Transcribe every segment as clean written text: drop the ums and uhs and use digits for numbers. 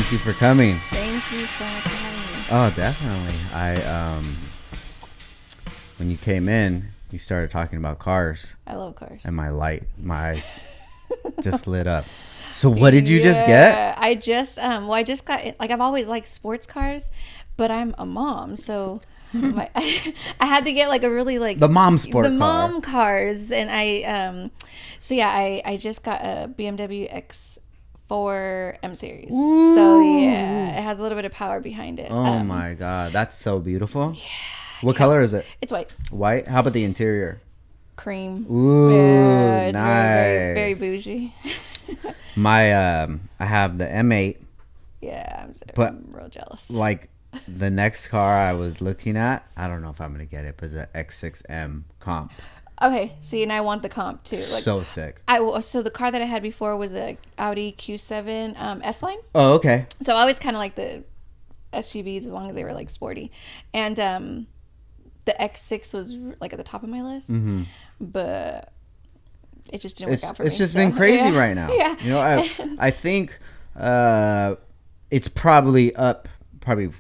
Thank you for coming. Thank you so much for having me. Oh, definitely. When you came in, you started talking about cars, I love cars. and my eyes just lit up. So what did you just get? I just got, like, I've always liked sports cars, but I'm a mom, so I had to get like a really like The mom sport the car. mom cars, and I just got a BMW X4 M series. Ooh. So yeah, it has a little bit of power behind it. Oh my God, that's so beautiful. Yeah. What color is it? It's white. White? How about the interior? Cream. Ooh, Yeah, it's nice. very bougie. I have the M8. Yeah, But, I'm real jealous. Like, the next car I was looking at, I don't know if I'm gonna get it, but it's an X6M comp. Okay, see, and I want the comp too. Like, So sick. So the car that I had before was a Audi Q7 S line. Oh, okay. So I always kind of like the SUVs as long as they were like sporty, and the X6 was like at the top of my list, but it just didn't work out for me. It's just been crazy right now. Yeah. You know, I think it's probably up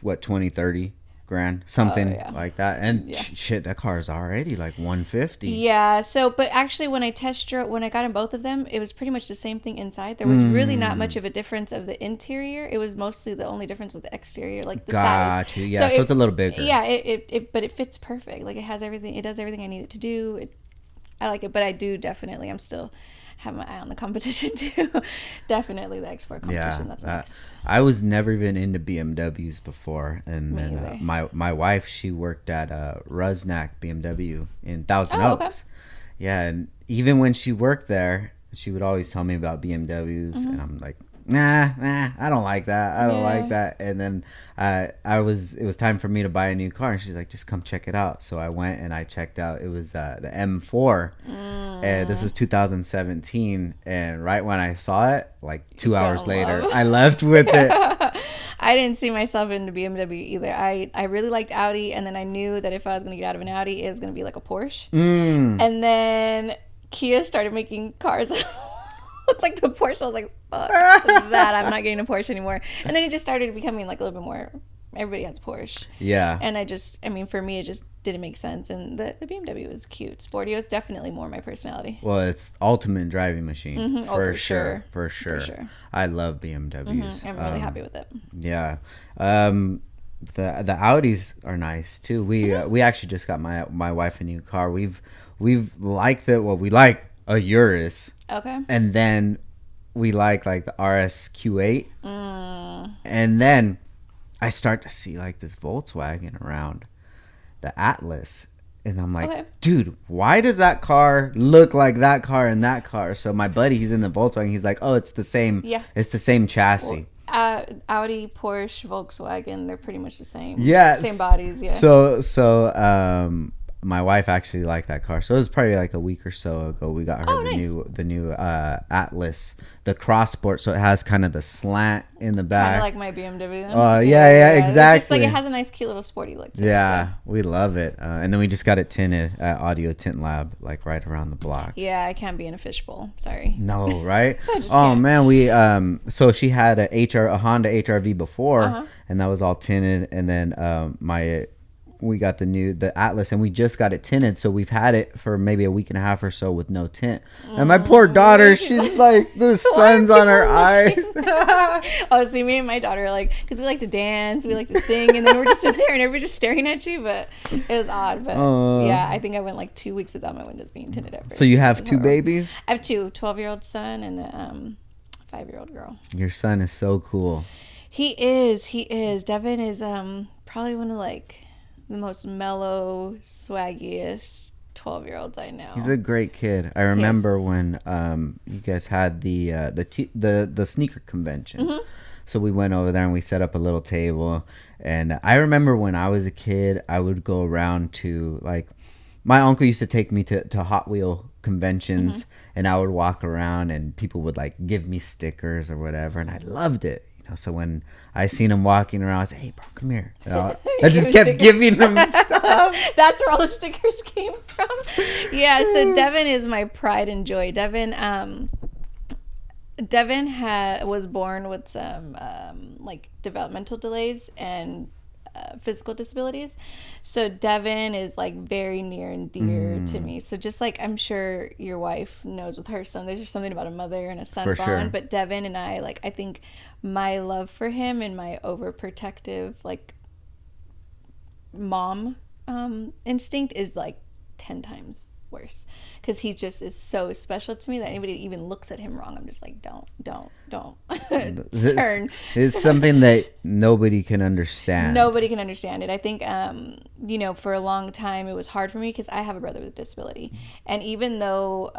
what 20, 30 grand, something like that. And shit, that car is already like 150. Yeah. So, but actually, when I got in both of them, it was pretty much the same thing inside. There was really not much of a difference of the interior. It was mostly the only difference with the exterior, like the size. Gotcha. Yeah. So it's a little bigger. Yeah. But it fits perfect. Like, it has everything. It does everything I need it to do. I like it, but I do definitely. I'm still have my eye on the competition too. Definitely the X4 competition. That's next. I was never even into BMWs before, and then my wife, she worked at Rusnak BMW in Thousand Oaks. Okay. Yeah, and even when she worked there, she would always tell me about BMWs, and I'm like, nah, I don't like that. I don't like that. And then it was time for me to buy a new car, and she's like, just come check it out. So I went and I checked out. It was the M4, and this was 2017. And right when I saw it, like 2 hours later, I left with it. I didn't see myself into BMW either. I really liked Audi, and then I knew that if I was going to get out of an Audi, it was going to be like a Porsche. And then Kia started making cars like the Porsche. I was like, fuck that. I'm not getting a Porsche anymore. And then it just started becoming like a little bit more, everybody has Porsche. Yeah. And for me, it just didn't make sense. And the BMW was cute. Sporty. It was definitely more my personality. Well, it's ultimate driving machine. For sure. I love BMWs. I'm really happy with it. Yeah. The Audis are nice too. We actually just got my wife a new car. We've liked it. Well, we like a Urus. Okay. And then we like the RS Q8. And then I start to see like this Volkswagen around, the Atlas. And I'm like, dude, why does that car look like that car and that car? So my buddy, he's in the Volkswagen. He's like, oh, it's the same. Yeah. It's the same chassis. Well, Audi, Porsche, Volkswagen, they're pretty much the same. Yeah. Same bodies. Yeah. So my wife actually liked that car. So it was probably like a week or so ago. We got her the new Atlas, the Cross Sport. So it has kind of the slant in the back. Kind of like my BMW then. Yeah, exactly. Just like it has a nice, cute little sporty look to it. Yeah, we love it. And then we just got it tinted at Audio Tint Lab, like right around the block. Yeah, I can't be in a fishbowl. Sorry. No, right? Can't. Man, we so she had a Honda HRV before, and that was all tinted. And then we got the Atlas, and we just got it tinted, so we've had it for maybe a week and a half or so with no tint. And my poor daughter, she's like, the sun's on her eyes. Oh, see, me and my daughter, like, because we like to dance, we like to sing, and then we're just sitting there and everybody's just staring at you. But it was odd. But yeah, I think I went like 2 weeks without my windows being tinted at first. So you have two babies? I have two, 12-year-old son and a 5-year-old girl. Your son is so cool. He is. Devin is probably one of like the most mellow, swaggiest 12-year-olds I know. He's a great kid. I remember when you guys had the sneaker convention. So we went over there and we set up a little table. And I remember when I was a kid, I would go around to, like, my uncle used to take me to Hot Wheel conventions, and I would walk around and people would like give me stickers or whatever, and I loved it. So when I seen him walking around, I said, "Hey, bro, come here." I just kept giving him stuff. That's where all the stickers came from. Yeah, so Devin is my pride and joy. Devin, Devin was born with some like developmental delays and physical disabilities. So Devin is like very near and dear to me. So just like I'm sure your wife knows with her son, there's just something about a mother and a son For bond. sure. But Devin and I, like, I think my love for him and my overprotective like mom instinct is like 10 times worse, because he just is so special to me that anybody even looks at him wrong, I'm just like, don't turn. It's something that nobody can understand. Nobody can understand it. I think for a long time it was hard for me because I have a brother with a disability, and even though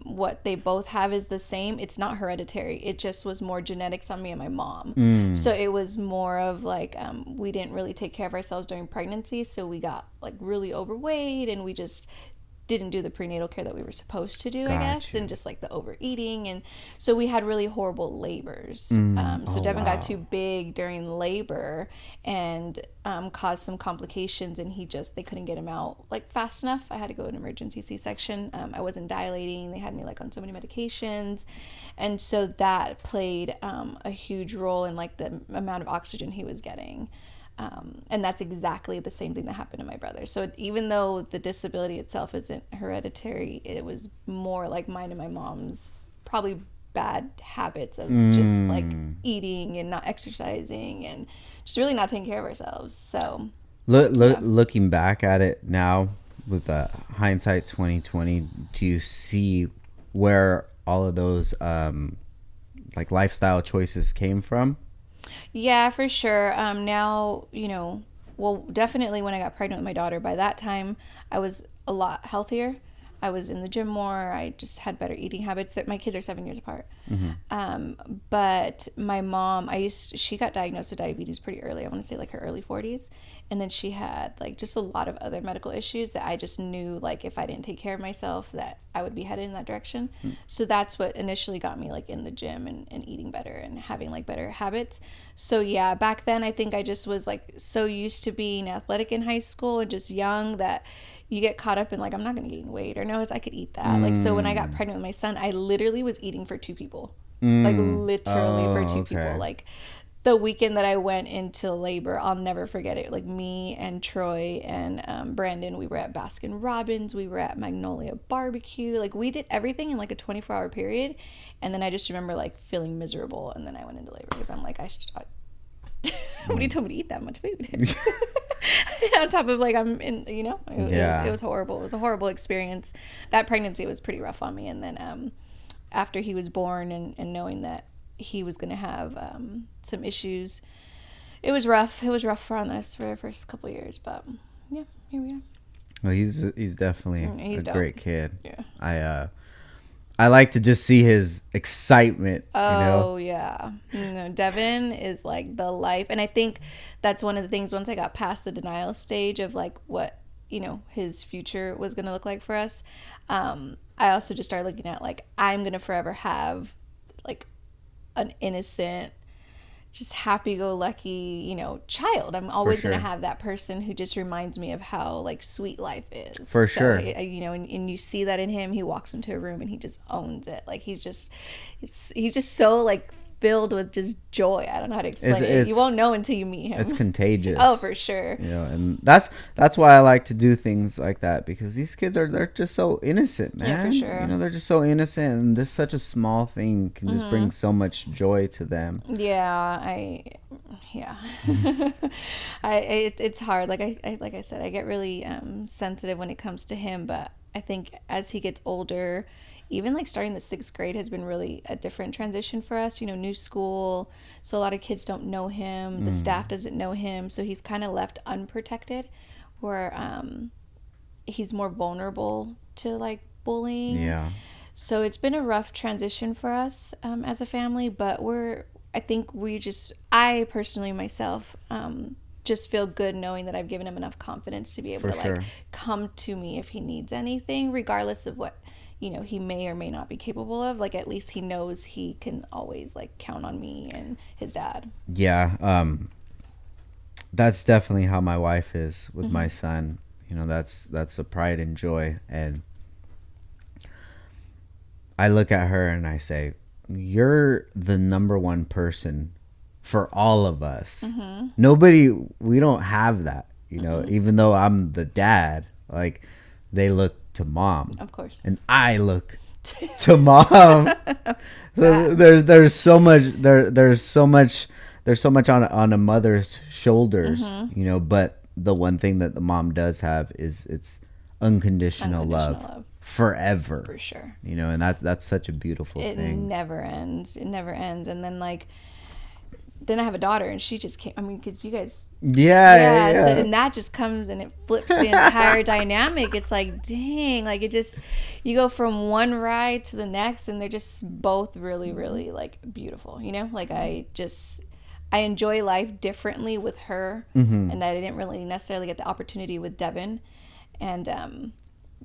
what they both have is the same, it's not hereditary. It just was more genetics on me and my mom. So it was more of like we didn't really take care of ourselves during pregnancy, so we got like really overweight, and we just didn't do the prenatal care that we were supposed to do, I guess, and just like the overeating, and so we had really horrible labors. So Devin got too big during labor and caused some complications, and they couldn't get him out like fast enough. I had to go an emergency C-section. I wasn't dilating. They had me like on so many medications, and so that played a huge role in like the amount of oxygen he was getting. And that's exactly the same thing that happened to my brother. So even though the disability itself isn't hereditary, it was more like mine and my mom's probably bad habits of just like eating and not exercising and just really not taking care of ourselves. So looking back at it now with hindsight 2020, do you see where all of those like lifestyle choices came from? Yeah, for sure. Now, well, definitely when I got pregnant with my daughter, by that time, I was a lot healthier. I was in the gym more. I just had better eating habits. That my kids are 7 years apart. But my mom, she got diagnosed with diabetes pretty early. I want to say like her early 40s. And then she had like just a lot of other medical issues that I just knew like if I didn't take care of myself that I would be headed in that direction. So that's what initially got me like in the gym and eating better and having like better habits. So yeah, back then I think I just was like so used to being athletic in high school and just young that you get caught up in like, I'm not going to gain weight, or no, I could eat that. Like, so when I got pregnant with my son, I literally was eating for two people, like literally for two people. Like the weekend that I went into labor, I'll never forget it. Like me and Troy and Brandon, we were at Baskin Robbins, we were at Magnolia Barbecue. Like we did everything in like a 24-hour period. And then I just remember like feeling miserable. And then I went into labor because I'm like, nobody told me to eat that much food. On top of like it was horrible. It was a horrible experience. That pregnancy was pretty rough on me. And then after he was born and knowing that he was going to have some issues, it was rough. It was rough for us for the first couple of years, but yeah, here we are. Well, he's definitely a dope. great kid. Yeah. I like to just see his excitement. Oh, yeah. Devin is like the life. And I think that's one of the things once I got past the denial stage of like what, his future was going to look like for us. I also just started looking at like, I'm going to forever have like an innocent, just happy-go-lucky, child. I'm always going to have that person who just reminds me of how like sweet life is. For sure. And you see that in him. He walks into a room and he just owns it. Like he's just so like filled with just joy. I don't know how to explain it. You won't know until you meet him. It's contagious. Oh, for sure. And that's why I like to do things like that, because these kids they're just so innocent, man. Yeah, for sure. They're just so innocent, and this such a small thing can just bring so much joy to them. It's hard. Like I said, I get really sensitive when it comes to him, but I think as he gets older, even like starting the 6th grade has been really a different transition for us, new school. So a lot of kids don't know him. The staff doesn't know him. So he's kind of left unprotected, where he's more vulnerable to like bullying. Yeah. So it's been a rough transition for us as a family, but I personally myself just feel good knowing that I've given him enough confidence to be able to like come to me if he needs anything, regardless of what he may or may not be capable of. Like at least he knows he can always like count on me and his dad. Yeah. That's definitely how my wife is with my son. That's a pride and joy. And I look at her and I say, you're the number one person for all of us. Nobody, we don't have that, even though I'm the dad, like they look to mom, of course, and I look to mom. So there's so much on a mother's shoulders, but the one thing that the mom does have is it's unconditional love forever, for sure, and that's such a beautiful thing. It never ends. And then then I have a daughter, and she just came. I mean, because you guys, yeah. So, and that just comes and it flips the entire dynamic. It's like, dang, like it just, you go from one ride to the next, and they're just both really, really like beautiful. Like I enjoy life differently with her, and I didn't really necessarily get the opportunity with Devin, and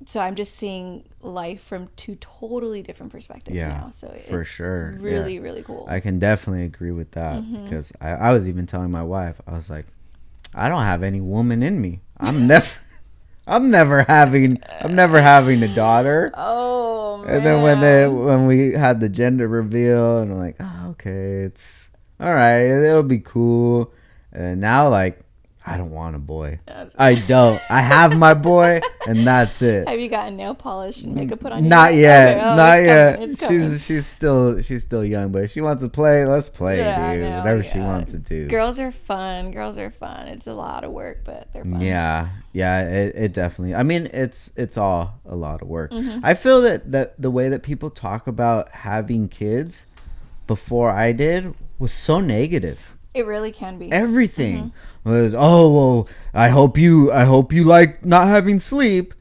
so I'm just seeing life from two totally different perspectives now. So for sure, really, really cool. I can definitely agree with that because I was even telling my wife, I was like, I don't have any woman in me. I'm never having a daughter. Oh man! And then when we had the gender reveal, and I'm like, oh, okay, it's all right, it'll be cool. And now like, I don't want a boy. I don't. I have my boy, and that's it. Have you gotten nail polish and makeup put on you? Not yet. Okay. Not yet. It's coming. She's still young, but if she wants to play, let's play, dude. Whatever she wants to do. Girls are fun. It's a lot of work, but they're fun. Yeah. It definitely. I mean, it's all a lot of work. I feel that the way that people talk about having kids before I did was so negative. It really can be. Everything was, oh well, I hope you like not having sleep.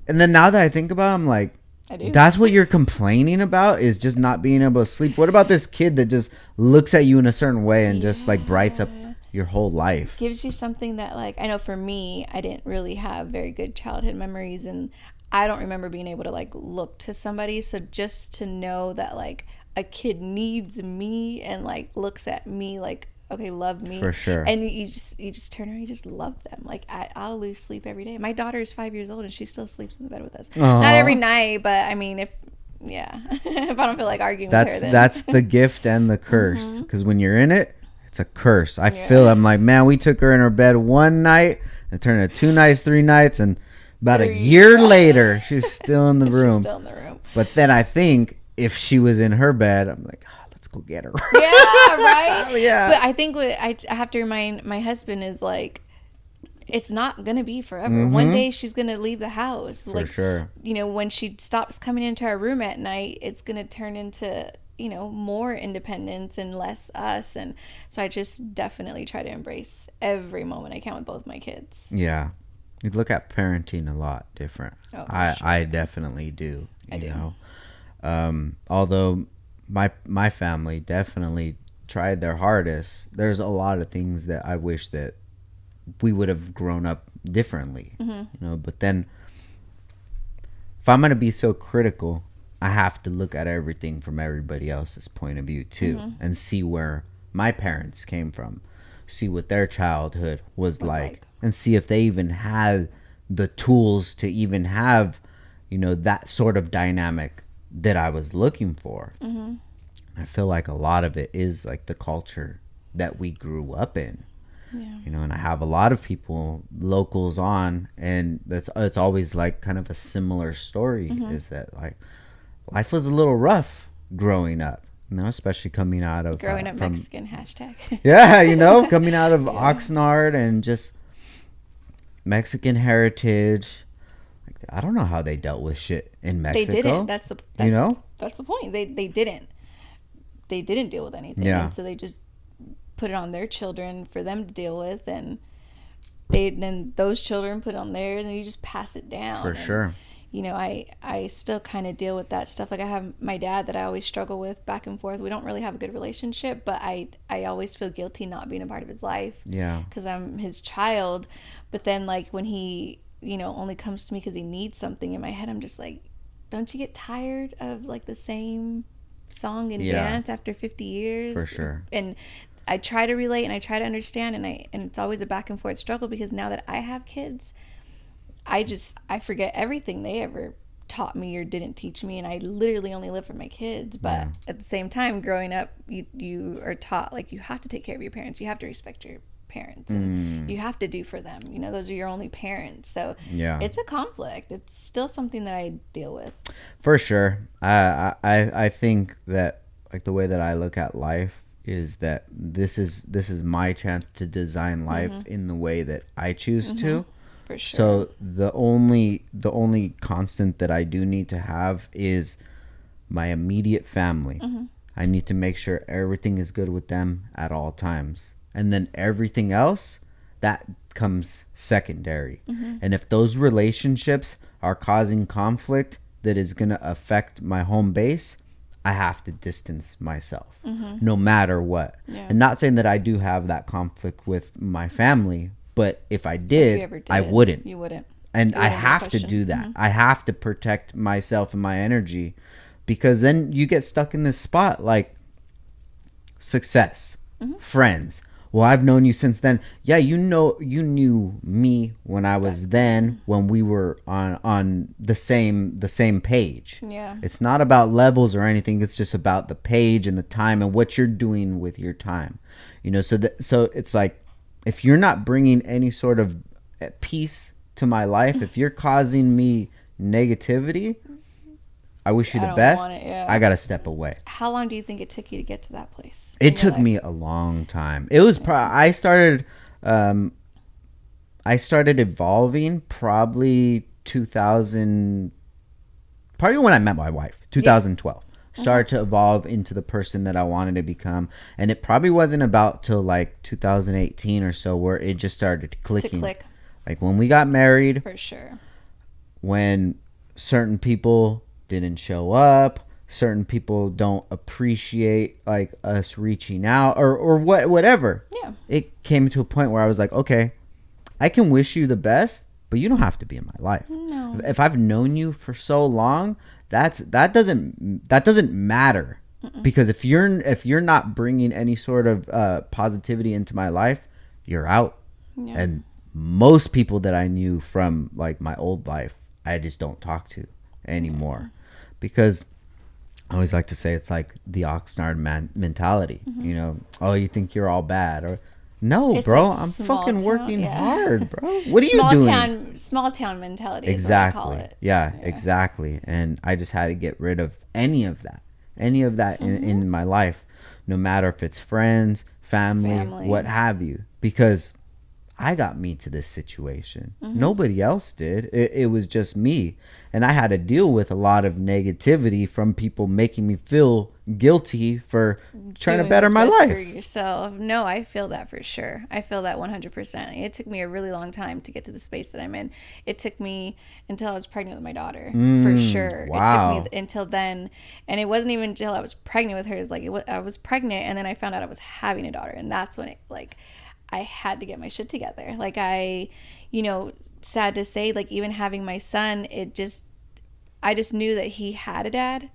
And then now that I think about it, I'm like, I do. That's what you're complaining about, is just not being able to sleep. What about this kid that just looks at you in a certain way and just like brights up your whole life? Gives you something that, like, I know for me, I didn't really have very good childhood memories, and I don't remember being able to like look to somebody. So just to know that like a kid needs me and like looks at me like, okay, love me. For sure. And you just turn around, you just love them. Like I'll lose sleep every day. My daughter is 5 years old and she still sleeps in the bed with us. Aww. Not every night, but I mean, if I don't feel like arguing with her, then that's the gift and the curse. Because when you're in it, it's a curse. I'm like, man, we took her in her bed one night, it turned into 2 nights, 3 nights, and about a year later, she's still in the room. She's still in the room. But then I think if she was in her bed, I'm like, let's go get her. Yeah, right? Yeah. But I think what I have to remind my husband is like, it's not going to be forever. One day she's going to leave the house. For sure. When she stops coming into our room at night, it's going to turn into, more independence and less us. And so I just definitely try to embrace every moment I can with both my kids. Yeah. You look at parenting a lot different. Oh, I definitely do. I do. Although my family definitely tried their hardest, there's a lot of things that I wish that we would have grown up differently. But then if I'm going to be so critical, I have to look at everything from everybody else's point of view too, and see where my parents came from, see what their childhood was like, and see if they even had the tools to even have, that sort of dynamic that I was looking for. I feel like a lot of it is like the culture that we grew up in. Yeah. And I have a lot of people, locals on, and it's always like kind of a similar story, is that like life was a little rough growing up, especially coming out of Mexican hashtag. Yeah, coming out of Oxnard and just Mexican heritage. I don't know how they dealt with shit in Mexico. They didn't. That's the point. They didn't. They didn't deal with anything. Yeah. And so they just put it on their children for them to deal with, and then those children put it on theirs, and you just pass it down. For sure. I still kind of deal with that stuff. Like I have my dad that I always struggle with back and forth. We don't really have a good relationship, but I always feel guilty not being a part of his life. Yeah. Because I'm his child. But then like when he, only comes to me because he needs something, in my head I'm just like, don't you get tired of like the same song and dance after 50 years? For sure. And I try to relate and I try to understand, and it's always a back and forth struggle, because now that I have kids, I forget everything they ever taught me or didn't teach me, and I literally only live for my kids. But at the same time, growing up, you are taught like you have to take care of your parents, you have to respect your parents, and you have to do for them, you know, those are your only parents. So it's a conflict. It's still something that I deal with, for sure. I think that, like, the way that I look at life is that this is my chance to design life in the way that I choose to. For sure. So the only constant that I do need to have is my immediate family. I need to make sure everything is good with them at all times. And then everything else, that comes secondary. And if those relationships are causing conflict that is going to affect my home base, I have to distance myself no matter what. And not saying that I do have that conflict with my family, but if I did, I wouldn't. You wouldn't. And I have to do that. I have to protect myself and my energy, because then you get stuck in this spot like success, friends. Well, I've known you since then. Yeah, you knew me when I was when we were on the same page. Yeah. It's not about levels or anything. It's just about the page and the time and what you're doing with your time. You know, so it's like, if you're not bringing any sort of peace to my life, if you're causing me negativity, I wish you the best. I got to step away. How long do you think it took you to get to that place? It took me a long time. It was I started evolving probably 2000, probably when I met my wife, 2012. Started to evolve into the person that I wanted to become. And it probably wasn't about till like 2018 or so where it just started clicking. Like when we got married. For sure. When certain people didn't show up, certain people don't appreciate like us reaching out or whatever. Yeah. It came to a point where I was like, okay, I can wish you the best, but you don't have to be in my life. No. If I've known you for so long, that doesn't matter. Because if you're not bringing any sort of positivity into my life, you're out. Yeah. And most people that I knew from like my old life, I just don't talk to anymore. Because I always like to say it's like the Oxnard mentality. You know, oh, you think you're all bad, or no, it's bro, like I'm fucking working hard, bro. What are you doing? Small town mentality. Exactly. Is what I call it. Yeah, exactly. And I just had to get rid of any of that in my life, no matter if it's friends, family, what have you, because I got me to this situation. Nobody else did. It was just me. And I had to deal with a lot of negativity from people making me feel guilty for trying to better my life. For yourself. No, I feel that for sure. I feel that 100%. It took me a really long time to get to the space that I'm in. It took me until I was pregnant with my daughter, for sure. Wow. It took me until then. And it wasn't even until I was pregnant with her. It's like I was pregnant, and then I found out I was having a daughter. And that's when it, like, I had to get my shit together. Like, sad to say, like, even having my son, I just knew that he had a dad.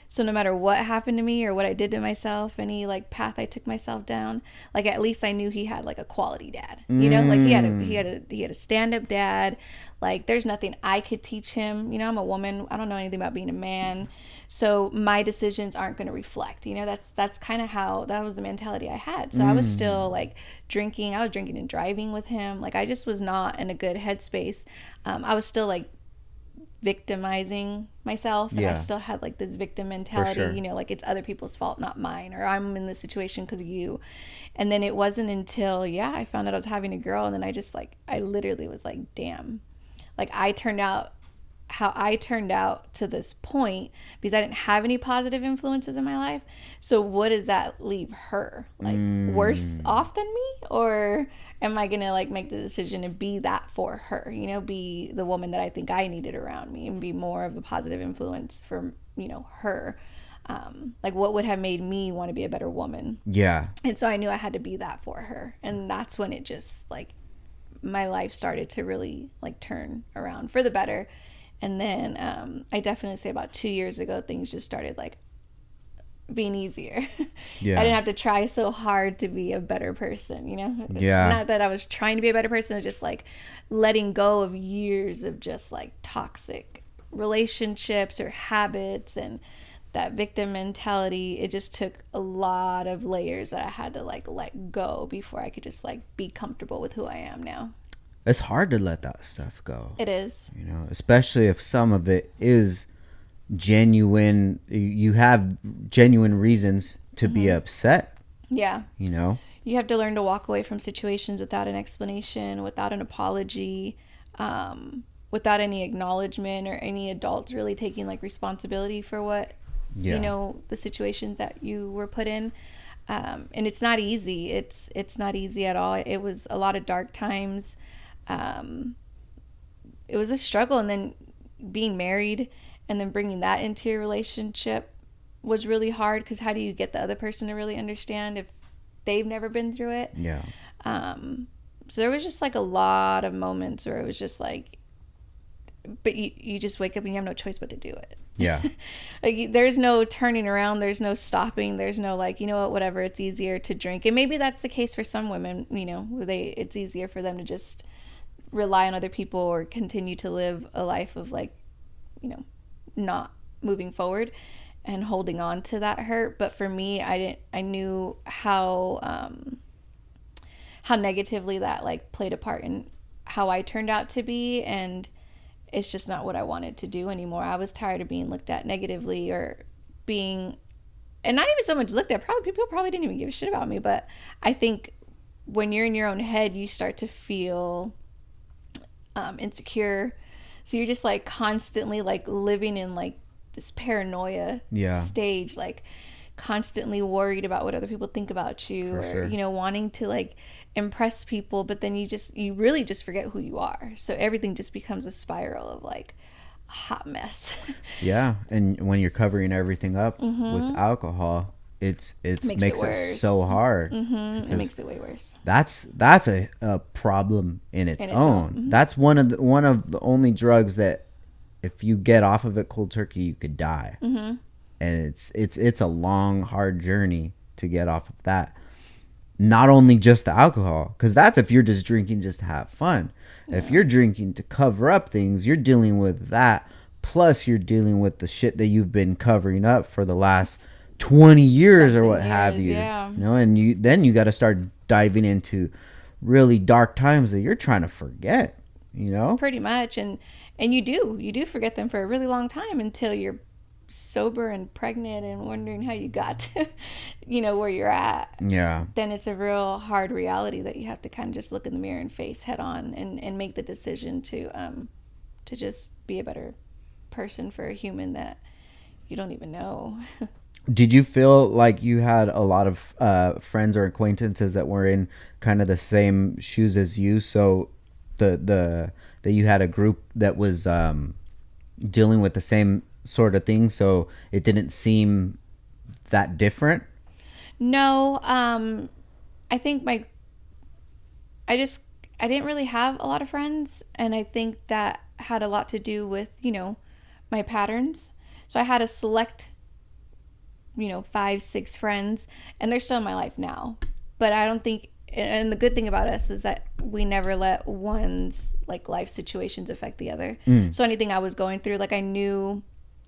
So no matter what happened to me or what I did to myself, any like path I took myself down, like at least I knew he had like a quality dad. You know, like he had a stand-up dad. Like there's nothing I could teach him. You know, I'm a woman. I don't know anything about being a man. So my decisions aren't going to reflect. You know, that's kind of how, that was the mentality I had. So I was still like drinking. I was drinking and driving with him. Like I just was not in a good headspace. I was still like victimizing myself, and I still had like this victim mentality, you know, like it's other people's fault, not mine, or I'm in this situation because of you. And then it wasn't until I found out I was having a girl, and then I literally was like, damn, like I turned out how I turned out to this point because I didn't have any positive influences in my life. So what does that leave her? Like worse off than me? Or am I gonna like make the decision to be that for her, you know, be the woman that I think I needed around me and be more of a positive influence for, you know, her. Like what would have made me want to be a better woman? Yeah. And so I knew I had to be that for her. And that's when it just like my life started to really like turn around for the better. And then I definitely say about 2 years ago, things just started like being easier. Yeah. I didn't have to try so hard to be a better person, you know? Yeah. Not that I was trying to be a better person, it was just like letting go of years of just like toxic relationships or habits and that victim mentality, it just took a lot of layers that I had to like let go before I could just like be comfortable with who I am now. It's hard to let that stuff go. It is. You know, especially if some of it is genuine. You have genuine reasons to be upset. Yeah. You know? You have to learn to walk away from situations without an explanation, without an apology, without any acknowledgement or any adults really taking like responsibility for what, you know, the situations that you were put in. And it's not easy. It's not easy at all. It was a lot of dark times. It was a struggle, and then being married and then bringing that into your relationship was really hard, because how do you get the other person to really understand if they've never been through it? Yeah. So there was just like a lot of moments where it was just like, but you just wake up and you have no choice but to do it. Yeah. Like there's no turning around, there's no stopping, there's no like, you know what, whatever, it's easier to drink. And maybe that's the case for some women, you know, it's easier for them to just rely on other people or continue to live a life of like, you know, not moving forward and holding on to that hurt. But for me, I knew how negatively that like played a part in how I turned out to be, and it's just not what I wanted to do anymore. I was tired of being looked at negatively, or being, and not even so much looked at, probably people probably didn't even give a shit about me, but I think when you're in your own head, you start to feel insecure. So you're just like constantly like living in like this paranoia stage, like constantly worried about what other people think about you, or you know, wanting to like impress people, but then you really just forget who you are. So everything just becomes a spiral of like a hot mess. Yeah. And when you're covering everything up with alcohol, it makes it so hard. It makes it way worse. That's a problem in its own. That's one of the only drugs that if you get off of it cold turkey, you could die. And it's a long, hard journey to get off of that. Not only just the alcohol, because that's if you're just drinking just to have fun. If you're drinking to cover up things, you're dealing with that. Plus, you're dealing with the shit that you've been covering up for the last 20 years or what have you. You know, and you got to start diving into really dark times that you're trying to forget. You know, pretty much, and you do forget them for a really long time until you're sober and pregnant and wondering how you got to, you know, where you're at. Yeah. Then it's a real hard reality that you have to kind of just look in the mirror and face head on, and make the decision to just be a better person for a human that you don't even know. Did you feel like you had a lot of friends or acquaintances that were in kind of the same shoes as you? So that you had a group that was dealing with the same sort of thing, so it didn't seem that different? No, I think I didn't really have a lot of friends, and I think that had a lot to do with, you know, my patterns. So I had a select, you know, 5-6 friends, and they're still in my life now. But I don't think, and the good thing about us is that we never let one's like life situations affect the other. So anything I was going through, like I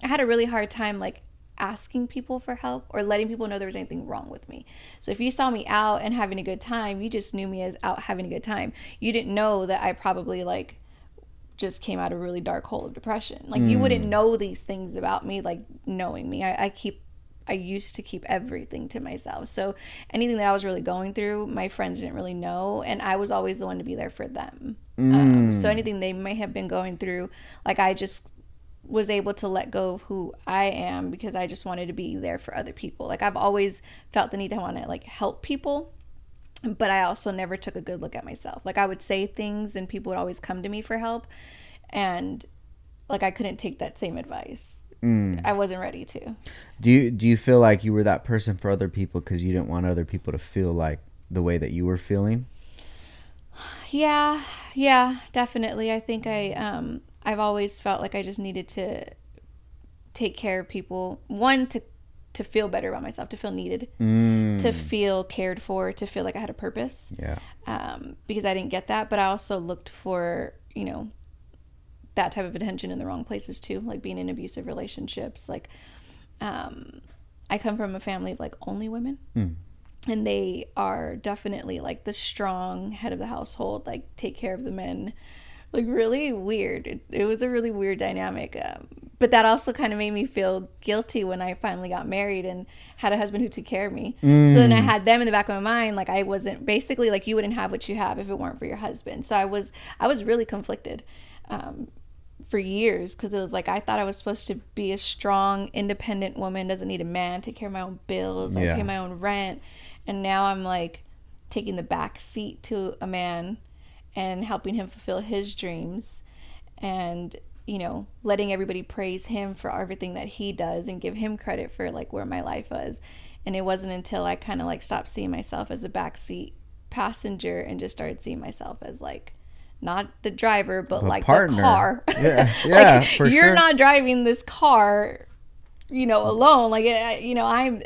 had a really hard time like asking people for help or letting people know there was anything wrong with me. So if you saw me out and having a good time, you just knew me as out having a good time. You didn't know that I probably like just came out of a really dark hole of depression. Like you wouldn't know these things about me, like knowing me. I used to keep everything to myself. So anything that I was really going through, my friends didn't really know, and I was always the one to be there for them. So anything they may have been going through, like I just was able to let go of who I am, because I just wanted to be there for other people. Like I've always felt the need to want to like help people, but I also never took a good look at myself. Like I would say things and people would always come to me for help, and like I couldn't take that same advice. I wasn't ready to. Do you feel like you were that person for other people because you didn't want other people to feel like the way that you were feeling? Yeah, definitely. I think I've always felt like I just needed to take care of people. One, to feel better about myself, to feel needed, to feel cared for, to feel like I had a purpose. Yeah. Because I didn't get that, but I also looked for, you know, that type of attention in the wrong places too, like being in abusive relationships. Like, I come from a family of like only women. And they are definitely like the strong head of the household, like take care of the men. Like really weird. It was a really weird dynamic. But that also kind of made me feel guilty when I finally got married and had a husband who took care of me. So then I had them in the back of my mind. Like I wasn't, basically like you wouldn't have what you have if it weren't for your husband. So I was really conflicted for years, because it was like I thought I was supposed to be a strong, independent woman, doesn't need a man, take care of my own bills, I pay my own rent. And now I'm like taking the back seat to a man and helping him fulfill his dreams, and, you know, letting everybody praise him for everything that he does and give him credit for like where my life was. And it wasn't until I kind of like stopped seeing myself as a backseat passenger and just started seeing myself as like not the driver, but like partner. The car. Yeah, like, for you're sure. not driving this car, you know, alone. Like, you know,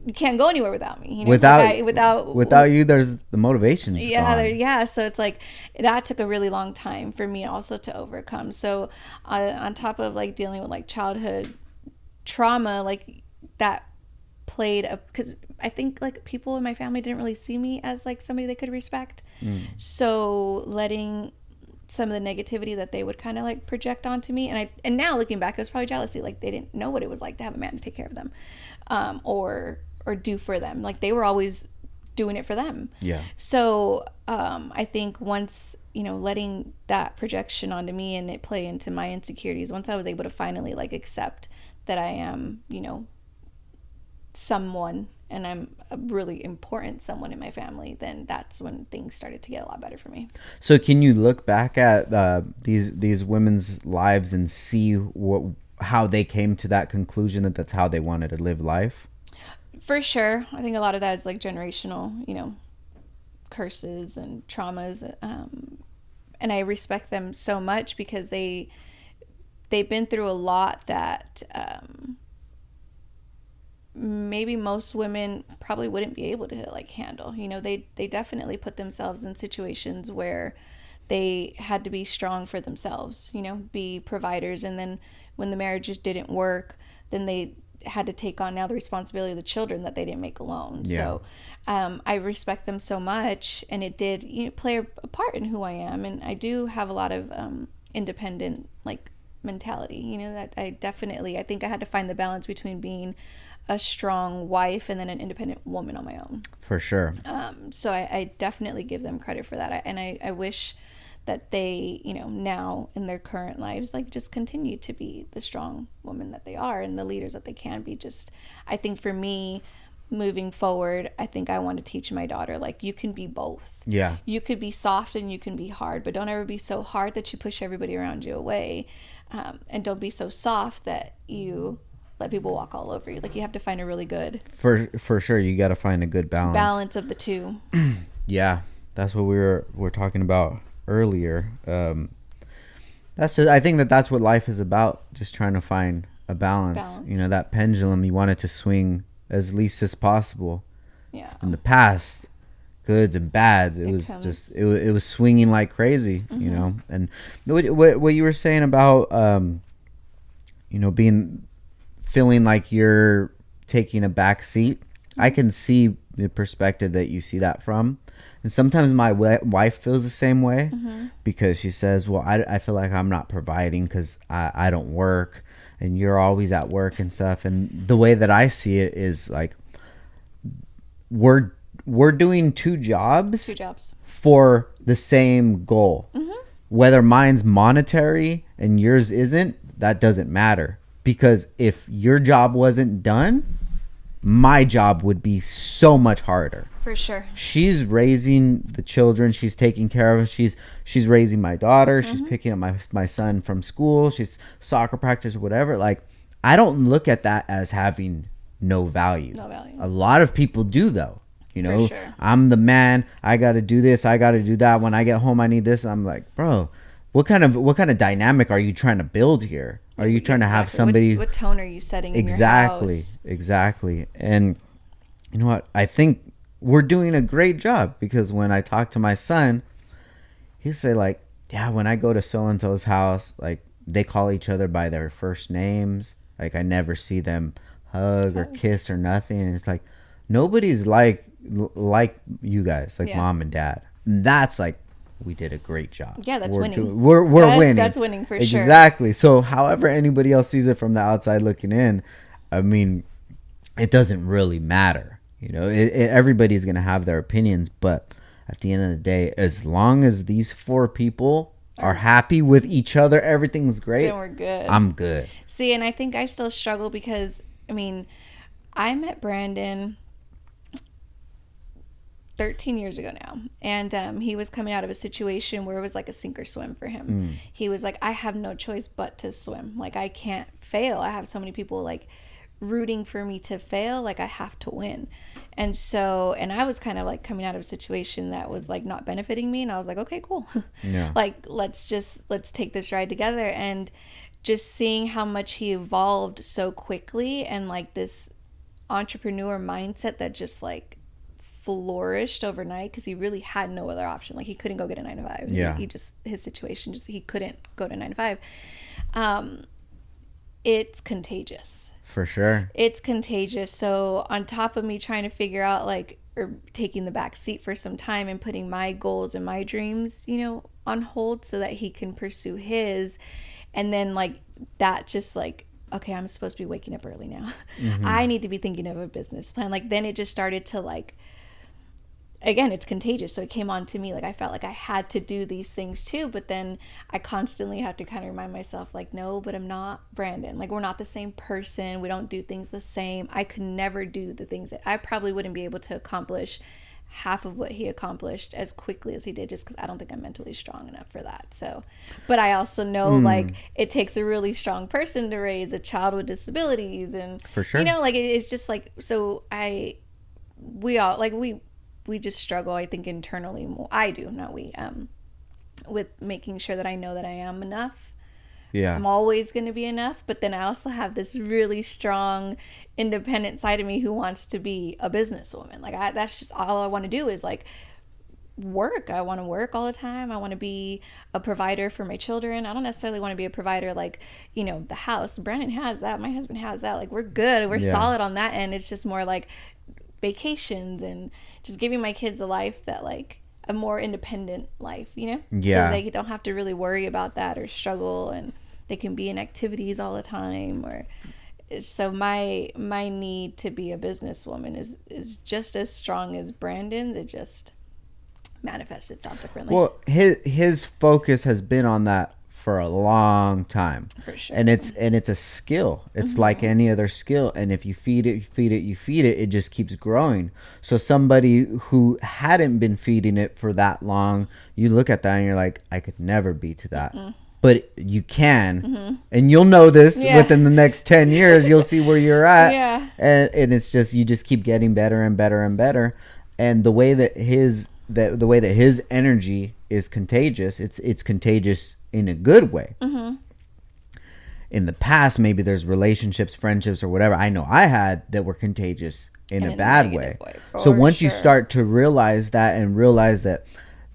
you can't go anywhere without me. You know? Without you, there's the motivation. Yeah. So it's like that took a really long time for me also to overcome. So on top of like dealing with like childhood trauma, like that played because I think like people in my family didn't really see me as like somebody they could respect. So letting some of the negativity that they would kind of like project onto me, and now looking back, it was probably jealousy. Like they didn't know what it was like to have a man to take care of them, or do for them. Like they were always doing it for them. Yeah. So I think once, you know, letting that projection onto me and it play into my insecurities, once I was able to finally like accept that I am, you know, someone and I'm a really important someone in my family, then that's when things started to get a lot better for me. So can you look back at these women's lives and see how they came to that conclusion that that's how they wanted to live life? For sure. I think a lot of that is like generational, you know, curses and traumas. And I respect them so much because they've been through a lot that maybe most women probably wouldn't be able to like handle. You know, they definitely put themselves in situations where they had to be strong for themselves, you know, be providers. And then when the marriages didn't work, then they had to take on now the responsibility of the children that they didn't make alone. Yeah. So I respect them so much, and it did, you know, play a part in who I am. And I do have a lot of independent like mentality, you know, that I think I had to find the balance between being a strong wife and then an independent woman on my own. For sure. So I definitely give them credit for that. And I wish that they, you know, now in their current lives, like just continue to be the strong woman that they are and the leaders that they can be. Just, I think for me, moving forward, I think I want to teach my daughter, like, you can be both. Yeah. You could be soft and you can be hard, but don't ever be so hard that you push everybody around you away. And don't be so soft that you let people walk all over you. Like, you have to find a really good... For sure, you got to find a good balance. Balance of the two. Yeah, that's what we were talking about earlier. That's just, I think that's what life is about, just trying to find a balance. You know, that pendulum, you want it to swing as least as possible. Yeah. In the past, goods and bads, it was swinging like crazy. Mm-hmm. You know. And what you were saying about you know, feeling like you're taking a back seat, mm-hmm. I can see the perspective that you see that from. And sometimes my wife feels the same way, mm-hmm. because she says, well, I feel like I'm not providing because I don't work and you're always at work and stuff. And the way that I see it is like, we're doing two jobs for the same goal. Mm-hmm. Whether mine's monetary and yours isn't, that doesn't matter. Because if your job wasn't done, my job would be so much harder. For sure. She's raising the children. She's taking care of. She's raising my daughter. Mm-hmm. She's picking up my son from school. She's soccer practice or whatever. Like, I don't look at that as having no value. No value. A lot of people do, though. You know, sure. I'm the man. I got to do this. I got to do that. When I get home, I need this. I'm like, bro, what kind of dynamic are you trying to build here? Are you trying to have somebody? What tone are you setting in your house? Exactly. And you know what? I think we're doing a great job, because when I talk to my son, he'll say like, yeah, when I go to so-and-so's house, like, they call each other by their first names. Like I never see them hug or kiss or nothing. And it's like nobody's like you guys, like mom and dad. And that's like we did a great job. Yeah, that's winning. We're winning. That's winning for sure. Exactly. So however anybody else sees it from the outside looking in, I mean, it doesn't really matter. You know, everybody's going to have their opinions, but at the end of the day, as long as these four people are happy with each other, everything's great. Then we're good. I'm good. See, and I think I still struggle because, I mean, I met Brandon 13 years ago now, and he was coming out of a situation where it was like a sink or swim for him. He was like, I have no choice but to swim. Like, I can't fail. I have so many people like rooting for me to fail. Like, I have to win. And so, and I was kind of like coming out of a situation that was like not benefiting me, and I was like, okay, cool. Yeah. Like, let's take this ride together. And just seeing how much he evolved so quickly, and like this entrepreneur mindset that just like flourished overnight, because he really had no other option. Like, he couldn't go get a 9-to-5. Yeah. He just, his situation, just he couldn't go to 9-to-5. It's contagious. For sure. It's contagious. So on top of me trying to figure out like, or taking the back seat for some time and putting my goals and my dreams, you know, on hold so that he can pursue his, and then like that just like, okay, I'm supposed to be waking up early now. I need to be thinking of a business plan. Like, then it just started to like, again, it's contagious. So it came on to me. Like, I felt like I had to do these things too, but then I constantly have to kind of remind myself like, no, but I'm not Brandon. Like, we're not the same person. We don't do things the same. I could never do the things that I probably wouldn't be able to accomplish half of what he accomplished as quickly as he did, just because I don't think I'm mentally strong enough for that. So, but I also know like it takes a really strong person to raise a child with disabilities, and for sure, you know, like it's just like, so we all like we just struggle, I think, internally more. I do, not we, with making sure that I know that I am enough. Yeah. I'm always going to be enough. But then I also have this really strong, independent side of me who wants to be a businesswoman. Like, that's just all I want to do is like work. I want to work all the time. I want to be a provider for my children. I don't necessarily want to be a provider like, you know, the house. Brandon has that. My husband has that. Like, we're good. We're solid on that end. It's just more like vacations and just giving my kids a life that like a more independent life, you know? Yeah. So they don't have to really worry about that or struggle, and they can be in activities all the time. Or so my need to be a businesswoman is just as strong as Brandon's. It just manifests itself differently. Well, his focus has been on that for a long time. For sure. And it's a skill. It's like any other skill. And if you feed it, it just keeps growing. So somebody who hadn't been feeding it for that long, you look at that and you're like, I could never be to that. But you can. And you'll know this within the next 10 years. You'll see where you're at. Yeah. And it's just, you just keep getting better and better and better. And the way that his energy is contagious, it's contagious in a good way. In the past, maybe there's relationships, friendships, or whatever I know I had that were contagious in a bad way. So once you start to realize that, and realize that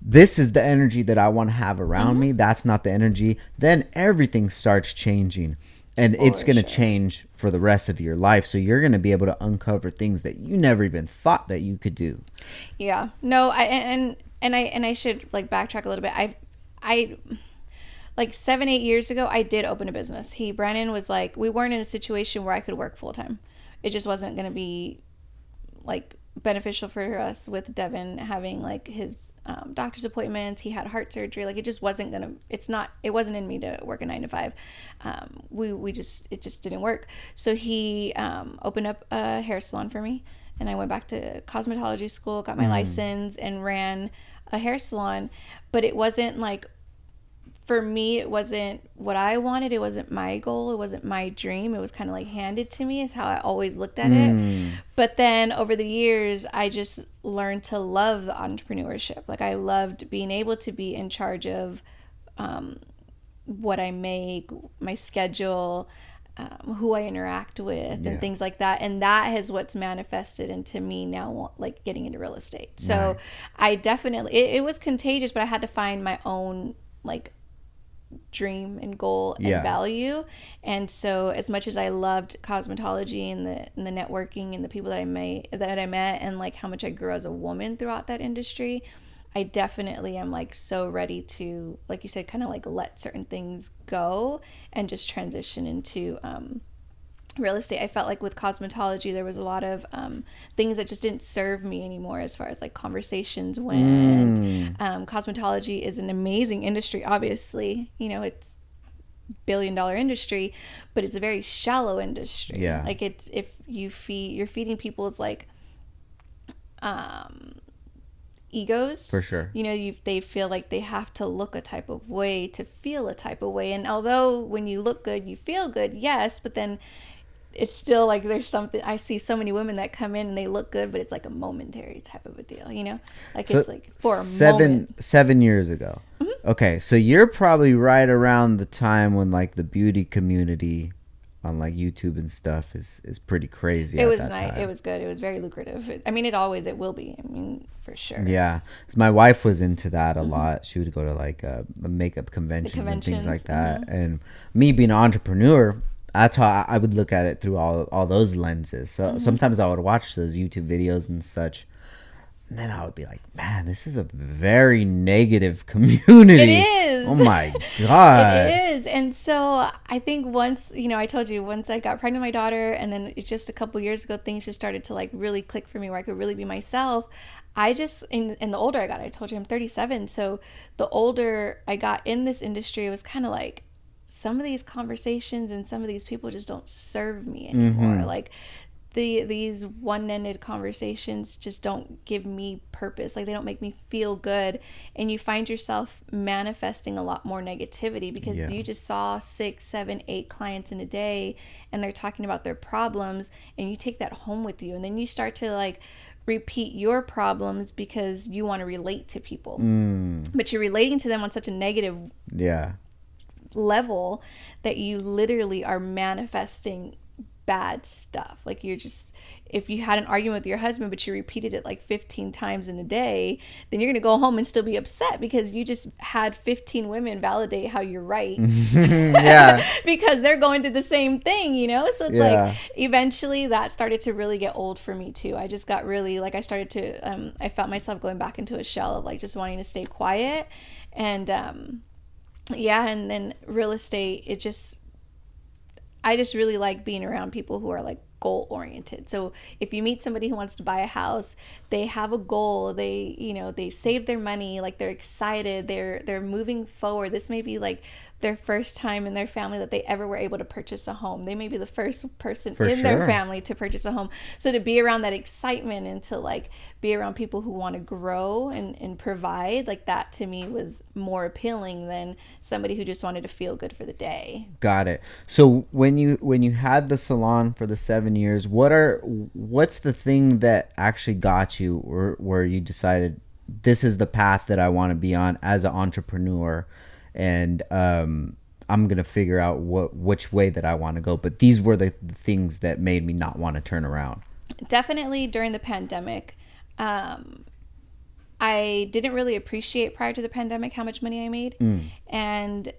this is the energy that I want to have around me, that's not the energy, then everything starts changing. And it's going to change for the rest of your life. So you're going to be able to uncover things that you never even thought that you could do. Yeah. No, I should like backtrack a little bit. I like 7-8 years ago, I did open a business. Brandon was like, we weren't in a situation where I could work full time. It just wasn't going to be like beneficial for us with Devin having like his doctor's appointments. He had heart surgery. Like, it just wasn't going to, it wasn't in me to work a 9-to-5. It just didn't work. So he opened up a hair salon for me, and I went back to cosmetology school, got my license, and ran a hair salon. But it wasn't like, for me, it wasn't what I wanted. It wasn't my goal. It wasn't my dream. It was kind of like handed to me, is how I always looked at it. But then over the years, I just learned to love the entrepreneurship. Like, I loved being able to be in charge of what I make, my schedule, who I interact with, and things like that. And that is what's manifested into me now, like getting into real estate. So I definitely, it was contagious, but I had to find my own like dream and goal and value. And so as much as I loved cosmetology and the networking and the people that I met and like how much I grew as a woman throughout that industry, I definitely am like so ready to, like you said, kind of like let certain things go and just transition into real estate. I felt like with cosmetology there was a lot of things that just didn't serve me anymore as far as like conversations went. Cosmetology is an amazing industry, obviously, you know, it's $1 billion industry, but it's a very shallow industry. Like it's, if you're feeding people's like egos, for sure, you know, they feel like they have to look a type of way to feel a type of way. And although when you look good you feel good, yes, but then it's still like there's something. I see so many women that come in and they look good, but it's like a momentary type of a deal, you know, like so it's like for a moment. 7 years ago. Okay, so you're probably right around the time when like the beauty community on like YouTube and stuff is pretty crazy. It was nice. It was good. It was very lucrative. I mean, it will be. I mean, for sure. Yeah, 'cause my wife was into that a lot. She would go to like the makeup conventions and things like that. And me being an entrepreneur, that's how I would look at it, through all those lenses. So sometimes I would watch those YouTube videos and such, and then I would be like, man, this is a very negative community. It is. Oh my God. It is. And so I think once, you know, I told you, once I got pregnant with my daughter, and then it's just a couple years ago, things just started to like really click for me where I could really be myself. I just, and the older I got, I told you I'm 37. So the older I got in this industry, it was kind of like, some of these conversations and some of these people just don't serve me anymore. Like these one-ended conversations just don't give me purpose. Like they don't make me feel good. And you find yourself manifesting a lot more negativity because you just saw 6, 7, 8 clients in a day and they're talking about their problems, and you take that home with you. And then you start to like repeat your problems because you want to relate to people. But you're relating to them on such a negative level that you literally are manifesting bad stuff. Like you're just, if you had an argument with your husband but you repeated it like 15 times in a day, then you're going to go home and still be upset because you just had 15 women validate how you're right. Because they're going through the same thing, you know. So it's like eventually that started to really get old for me too. I just got really like, I started to I felt myself going back into a shell of like just wanting to stay quiet. And and then real estate, I just really like being around people who are like goal oriented. So if you meet somebody who wants to buy a house, they have a goal, they, you know, they save their money, like they're excited, they're moving forward. This may be like their first time in their family that they ever were able to purchase a home. They may be the first person their family to purchase a home. So to be around that excitement and to like be around people who want to grow and provide, like that to me was more appealing than somebody who just wanted to feel good for the day. Got it. So when you had the salon for the 7 years, what's the thing that actually got you where you decided this is the path that I want to be on as an entrepreneur? And I'm gonna figure out which way that I want to go. But these were the things that made me not want to turn around. Definitely during the pandemic. I didn't really appreciate prior to the pandemic how much money I made. And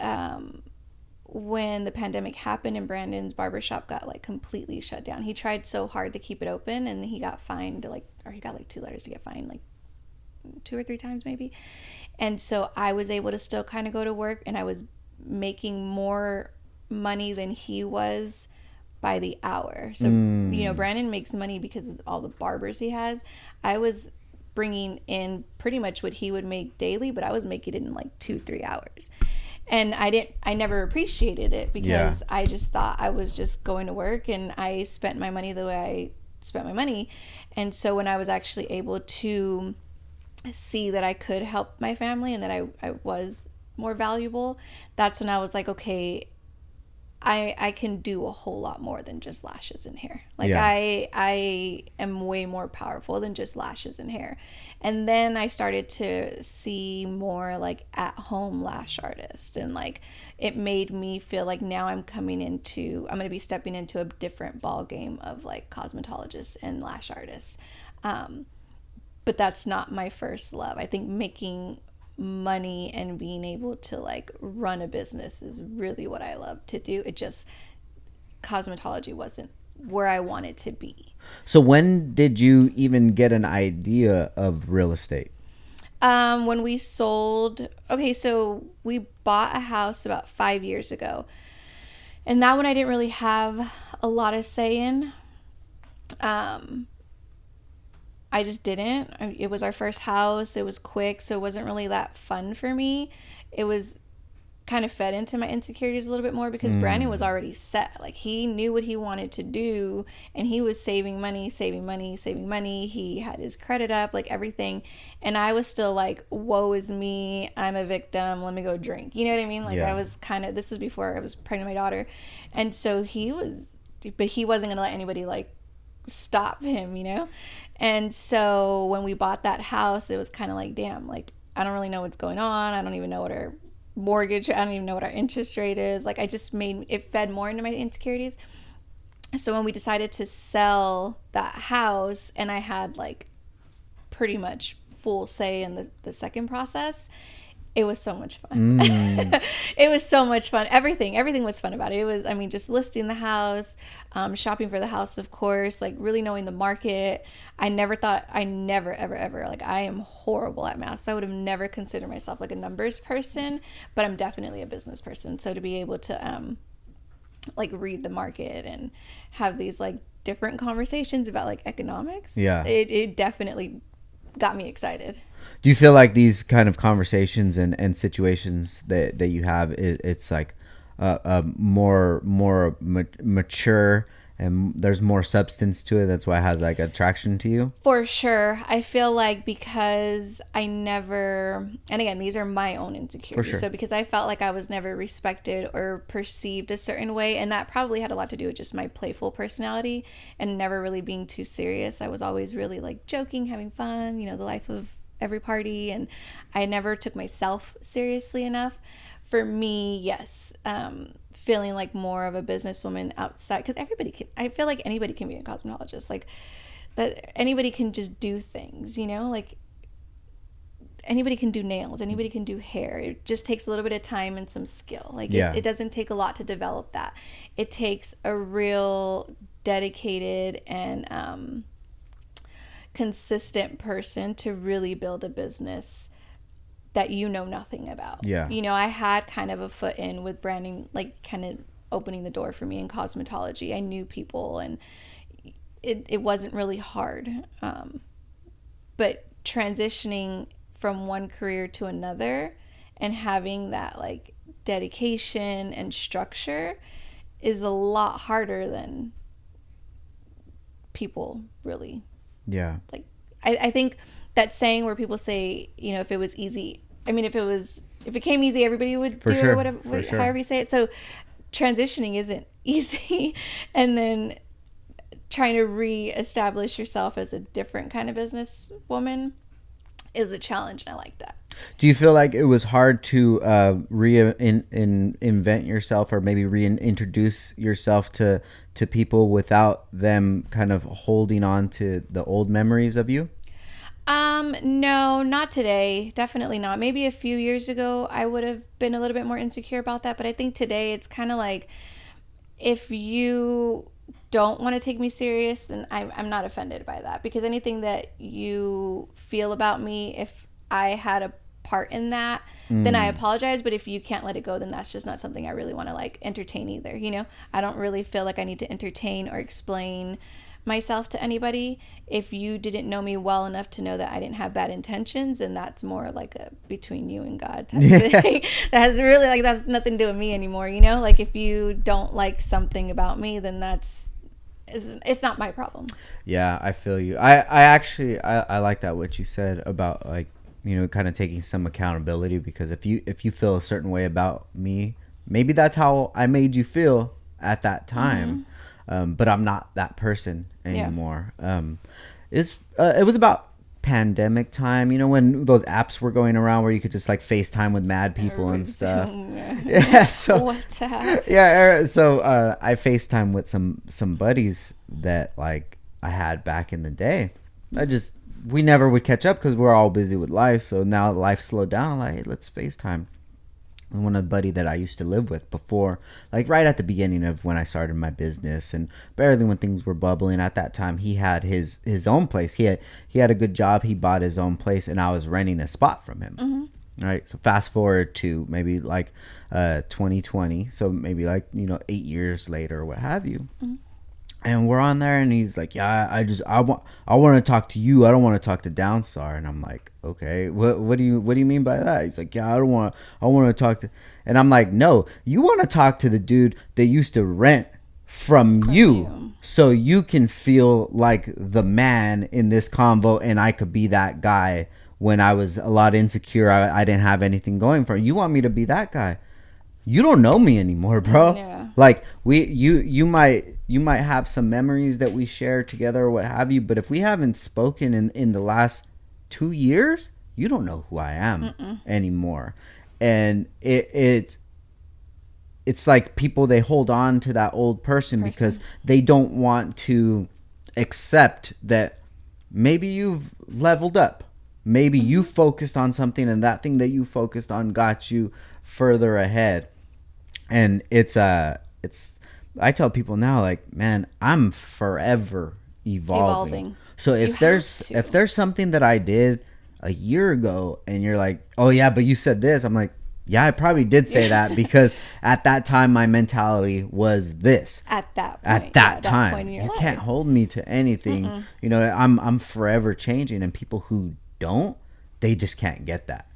when the pandemic happened and Brandon's barbershop got like completely shut down, he tried so hard to keep it open, and he got fined he got like 2 letters to get fined, like 2 or 3 times maybe. And so I was able to still kind of go to work, and I was making more money than he was by the hour. So, you know, Brandon makes money because of all the barbers he has. I was bringing in pretty much what he would make daily, but I was making it in like 2-3 hours. And I never appreciated it because I just thought I was just going to work, and I spent my money the way I spent my money. And so when I was actually able to see that I could help my family and that I was more valuable, that's when I was like, okay, I can do a whole lot more than just lashes and hair. Like I am way more powerful than just lashes and hair. And then I started to see more like at home lash artists, and like it made me feel like now I'm going to be stepping into a different ball game of like cosmetologists and lash artists. But that's not my first love. I think making money and being able to like run a business is really what I love to do. It just, cosmetology wasn't where I wanted to be. So when did you even get an idea of real estate? When we sold, okay, so we bought a house about 5 years ago. And that one I didn't really have a lot of say in. I just didn't. It was our first house. It was quick, so it wasn't really that fun for me. It was kind of fed into my insecurities a little bit more because Brandon was already set. Like, he knew what he wanted to do, and he was saving money. He had his credit up, like everything. And I was still like, woe is me. I'm a victim. Let me go drink. You know what I mean? Like, I was kind of, this was before I was pregnant with my daughter. And so but he wasn't going to let anybody like stop him, you know? And so when we bought that house, it was kind of like, damn, like, I don't really know what's going on. I don't even know what our mortgage, I don't even know what our interest rate is. Like, I just made it fed more into my insecurities. So when we decided to sell that house, and I had like pretty much full say in the second process, it was so much fun. It was so much fun. Everything was fun about it. It was, I mean, just listing the house, shopping for the house, of course, like really knowing the market. I never, ever, like, I am horrible at math. So I would have never considered myself like a numbers person, but I'm definitely a business person. So to be able to, like, read the market and have these like different conversations about like economics. Yeah. It definitely got me excited. Do you feel like these kind of conversations and situations that you have, it's like more mature and there's more substance to it? That's why it has like attraction to you? For sure. I feel like because I never, and again, these are my own insecurities. For sure. So because I felt like I was never respected or perceived a certain way, and that probably had a lot to do with just my playful personality and never really being too serious. I was always really like joking, having fun, you know, the life of every party, and I never took myself seriously enough. For me, yes, feeling like more of a businesswoman outside, because I feel like anybody can be a cosmetologist, like that anybody can just do things, you know, like anybody can do nails, anybody can do hair. It just takes a little bit of time and some skill. Like, it doesn't take a lot to develop that. It takes a real dedicated and consistent person to really build a business that you know nothing about. Yeah. You know, I had kind of a foot in with branding, like kind of opening the door for me in cosmetology. I knew people, and it wasn't really hard. But transitioning from one career to another and having that like dedication and structure is a lot harder than people really. Yeah. Like, I think that saying where people say, you know, if it was easy, I mean, if it came easy, everybody would do it, or whatever, however you say it. So transitioning isn't easy. And then trying to reestablish yourself as a different kind of businesswoman is a challenge, and I like that. Do you feel like it was hard to invent yourself, or maybe reintroduce yourself to people without them kind of holding on to the old memories of you? No, not today. Definitely not. Maybe a few years ago, I would have been a little bit more insecure about that. But I think today it's kind of like, if you don't want to take me serious, then I'm not offended by that, because anything that you feel about me, if I had a part in that, then I apologize. But if you can't let it go, then that's just not something I really want to like entertain either. You know, I don't really feel like I need to entertain or explain myself to anybody. If you didn't know me well enough to know that I didn't have bad intentions, and that's more like a between you and God type of thing. That's really like, that's nothing to do with me anymore, you know? Like, if you don't like something about me, then it's not my problem. Yeah, I feel you. I like that, what you said about, like, you know, kind of taking some accountability, because if you feel a certain way about me, maybe that's how I made you feel at that time. But I'm not that person anymore. It was about pandemic time, you know, when those apps were going around where you could just like FaceTime with mad people and stuff. Yeah, so WhatsApp. Yeah, so I FaceTime with some buddies that like I had back in the day. I just we never would catch up because we're all busy with life. So now life slowed down. I'm like, hey, let's FaceTime. And one of the buddy that I used to live with before, like right at the beginning of when I started my business and barely when things were bubbling at that time, he had his own place. He had a good job. He bought his own place and I was renting a spot from him. All right. So fast forward to maybe like 2020. So maybe like, 8 years later or what have you. And we're on there and he's like, yeah, I want to talk to you. I don't want to talk to Downstar. And I'm like, okay, what do you mean by that? He's like, yeah, I want to talk to, and I'm like, no, you want to talk to the dude that used to rent from you so you can feel like the man in this convo and I could be that guy when I was a lot insecure. I didn't have anything going for me. You want me to be that guy? You don't know me anymore, bro. Yeah. Like you might have some memories that we share together or what have you, but if we haven't spoken in the last 2 years, you don't know who I am anymore. And it's like people, they hold on to that old person because they don't want to accept that maybe you've leveled up. Maybe you focused on something and that thing that you focused on got you further ahead. And it's I tell people now, like, man, I'm forever evolving. So if there's something that I did a year ago and you're like, oh yeah, but you said this, I'm like, yeah, I probably did say that because at that time my mentality was this. At that time, you can't hold me to anything. I'm forever changing, and people who don't, they just can't get that.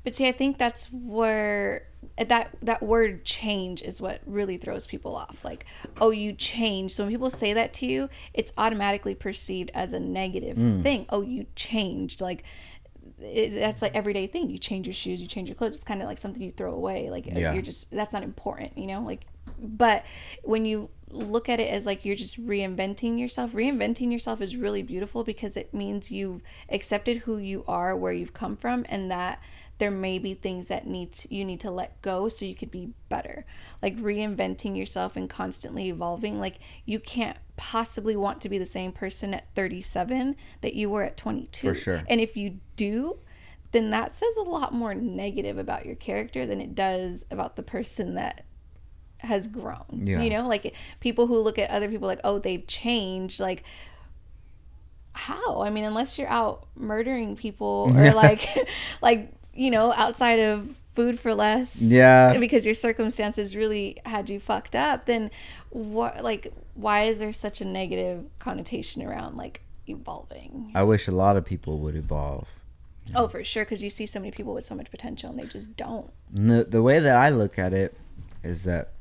But see, I think that's where that word change is what really throws people off. Like, oh, you changed. So when people say that to you, it's automatically perceived as a negative thing. Oh, you changed. Like, that's like everyday thing. You change your shoes, you change your clothes. It's kind of like something you throw away. Like, you're just, that's not important, like, but when you look at it as like you're just reinventing yourself is really beautiful because it means you've accepted who you are, where you've come from, and that there may be things that you need to let go so you could be better. Like reinventing yourself and constantly evolving. Like you can't possibly want to be the same person at 37 that you were at 22. For sure. And if you do, then that says a lot more negative about your character than it does about the person that has grown. Yeah. Like people who look at other people like, oh, they've changed. Like, how? I mean, unless you're out murdering people or like outside of food for less, because your circumstances really had you fucked up, then what? Like, why is there such a negative connotation around like evolving? I wish a lot of people would evolve. Oh, for sure, because you see so many people with so much potential and they just don't. The way that I look at it is that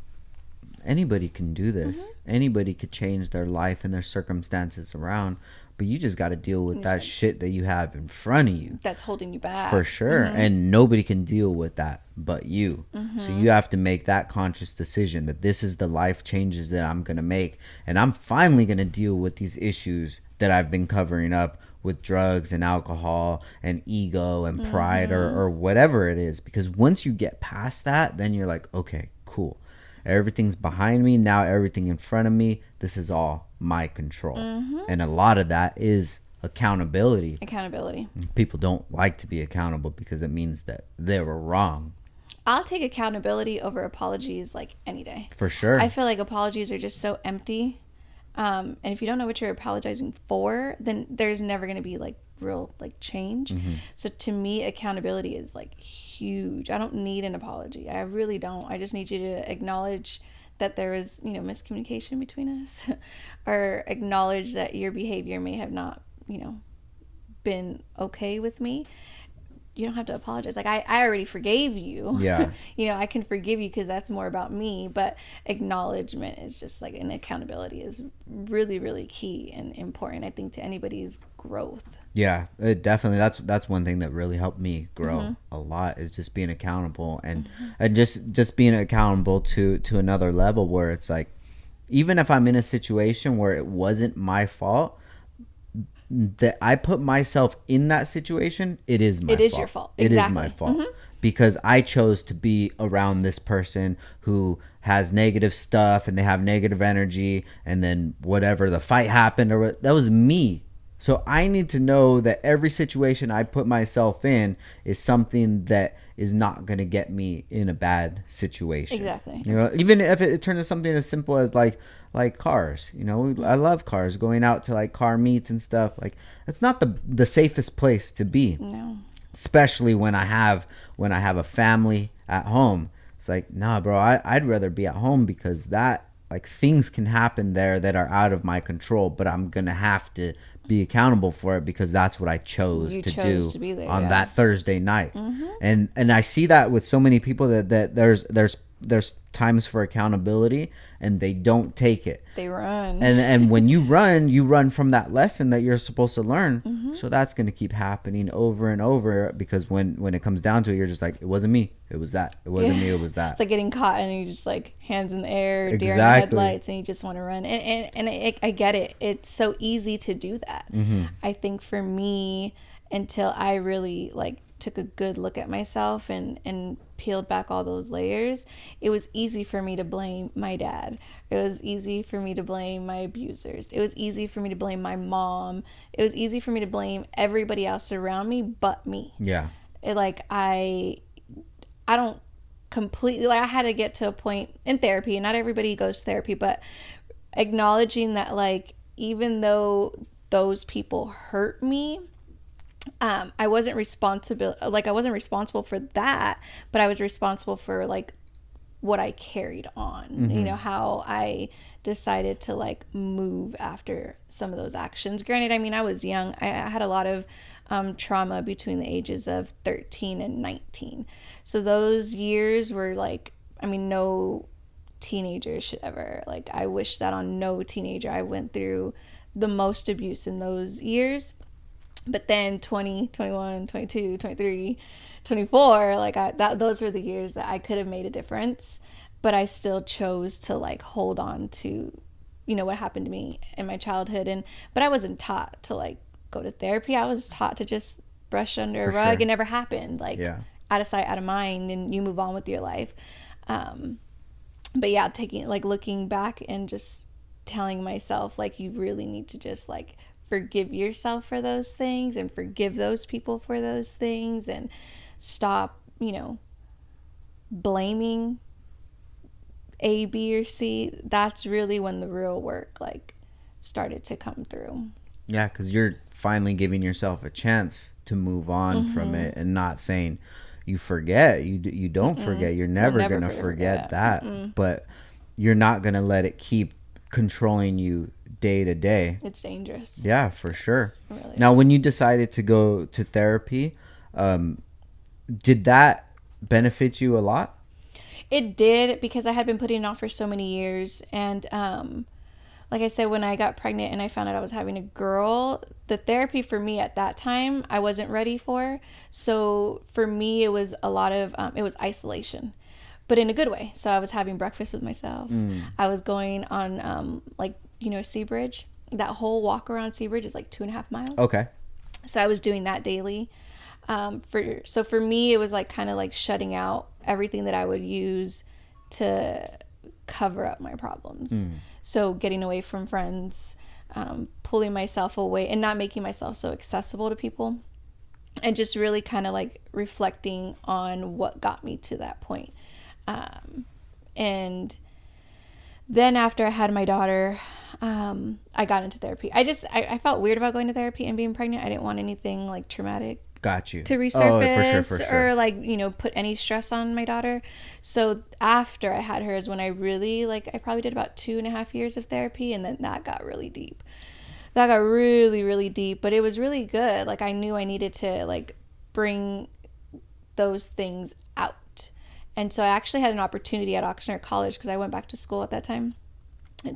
anybody can do this. Anybody could change their life and their circumstances around. But you just got to deal with that shit that you have in front of you. That's holding you back. For sure. And nobody can deal with that but you. So you have to make that conscious decision that this is the life changes that I'm going to make. And I'm finally going to deal with these issues that I've been covering up with drugs and alcohol and ego and pride or whatever it is. Because once you get past that, then you're like, okay, cool. Everything's behind me. Now everything in front of me, this is all my control. And a lot of that is accountability. People don't like to be accountable because it means that they were wrong. I'll take accountability over apologies like any day. For sure. I feel like apologies are just so empty. And if you don't know what you're apologizing for, then there's never going to be like real like change. So to me, accountability is like huge. I don't need an apology. I really don't. I just need you to acknowledge that there was, miscommunication between us or acknowledge that your behavior may have not, been okay with me. You don't have to apologize. Like I already forgave you. Yeah. I can forgive you because that's more about me, but acknowledgement is just like, and accountability is really, really key and important, I think, to anybody's growth. Yeah, definitely. That's one thing that really helped me grow a lot is just being accountable and just being accountable to another level where it's like, even if I'm in a situation where it wasn't my fault, that I put myself in that situation, it is my fault. It is your fault. Exactly. It is my fault because I chose to be around this person who has negative stuff and they have negative energy, and then whatever, the fight happened or that was me So I need to know that every situation I put myself in is something that is not going to get me in a bad situation. Exactly. You know, even if it turns into something as simple as like cars. You know, I love cars. Going out to like car meets and stuff. Like that's not the safest place to be. No. Especially when I have a family at home. It's like, nah, bro, I'd rather be at home because that like things can happen there that are out of my control, but I'm gonna have to be accountable for it because that's what I chose to do on that Thursday night. And I see that with so many people that there's times for accountability and they don't take it. They run. And when you run from that lesson that you're supposed to learn. So that's going to keep happening over and over because when it comes down to it, you're just like, it wasn't me. It was that. It wasn't me. It was that. It's like getting caught and you just like hands in the air, deer in the headlights, and you just want to run. And I get it. It's so easy to do that. I think for me, until I really like took a good look at myself and peeled back all those layers, it was easy for me to blame my dad. It was easy for me to blame my abusers. It was easy for me to blame my mom. It was easy for me to blame everybody else around me but me. Yeah. I don't completely, like, I had to get to a point in therapy, and not everybody goes to therapy, but acknowledging that, like, even though those people hurt me, I wasn't responsible for that, but I was responsible for like what I carried on, you know, how I decided to like move after some of those actions. Granted, I mean, I was young. I had a lot of trauma between the ages of 13 and 19. So those years were like, I mean, no teenager should ever, like, I wish that on no teenager. I went through the most abuse in those years. But then 20, 21, 22, 23, 24, like those were the years that I could have made a difference, but I still chose to like hold on to, you know, what happened to me in my childhood. But I wasn't taught to like go to therapy. I was taught to just brush under a rug. It never happened. Like out of sight, out of mind, and you move on with your life. But yeah, looking back and just telling myself like, you really need to just like forgive yourself for those things and forgive those people for those things and stop, you know, blaming A, B, or C. That's really when the real work like started to come through. Yeah, because you're finally giving yourself a chance to move on from it and not saying you forget. You don't forget. You're never going to forget that. But you're not going to let it keep controlling you day to day. It's dangerous. Yeah, for sure. It really now, is. when you decided to go to therapy, did that benefit you a lot? It did, because I had been putting it off for so many years. And like I said, when I got pregnant and I found out I was having a girl, the therapy for me at that time, I wasn't ready for. So for me, it was a lot of, it was isolation, but in a good way. So I was having breakfast with myself. I was going on you know, Seabridge. That whole walk around Seabridge is like 2.5 miles. Okay. So I was doing that daily. So for me, it was like kind of like shutting out everything that I would use to cover up my problems. So getting away from friends, pulling myself away and not making myself so accessible to people, and just really kind of like reflecting on what got me to that point. And then after I had my daughter, I got into therapy. I felt weird about going to therapy and being pregnant. I didn't want anything like traumatic Got you. to resurface for sure. or like, you know, put any stress on my daughter. So after I had her is when I really like, I probably did about 2.5 years of therapy, and then that got really deep. That got really, really deep, but it was really good. Like I knew I needed to like bring those things out. And so I actually had an opportunity at Oxnard College, because I went back to school at that time,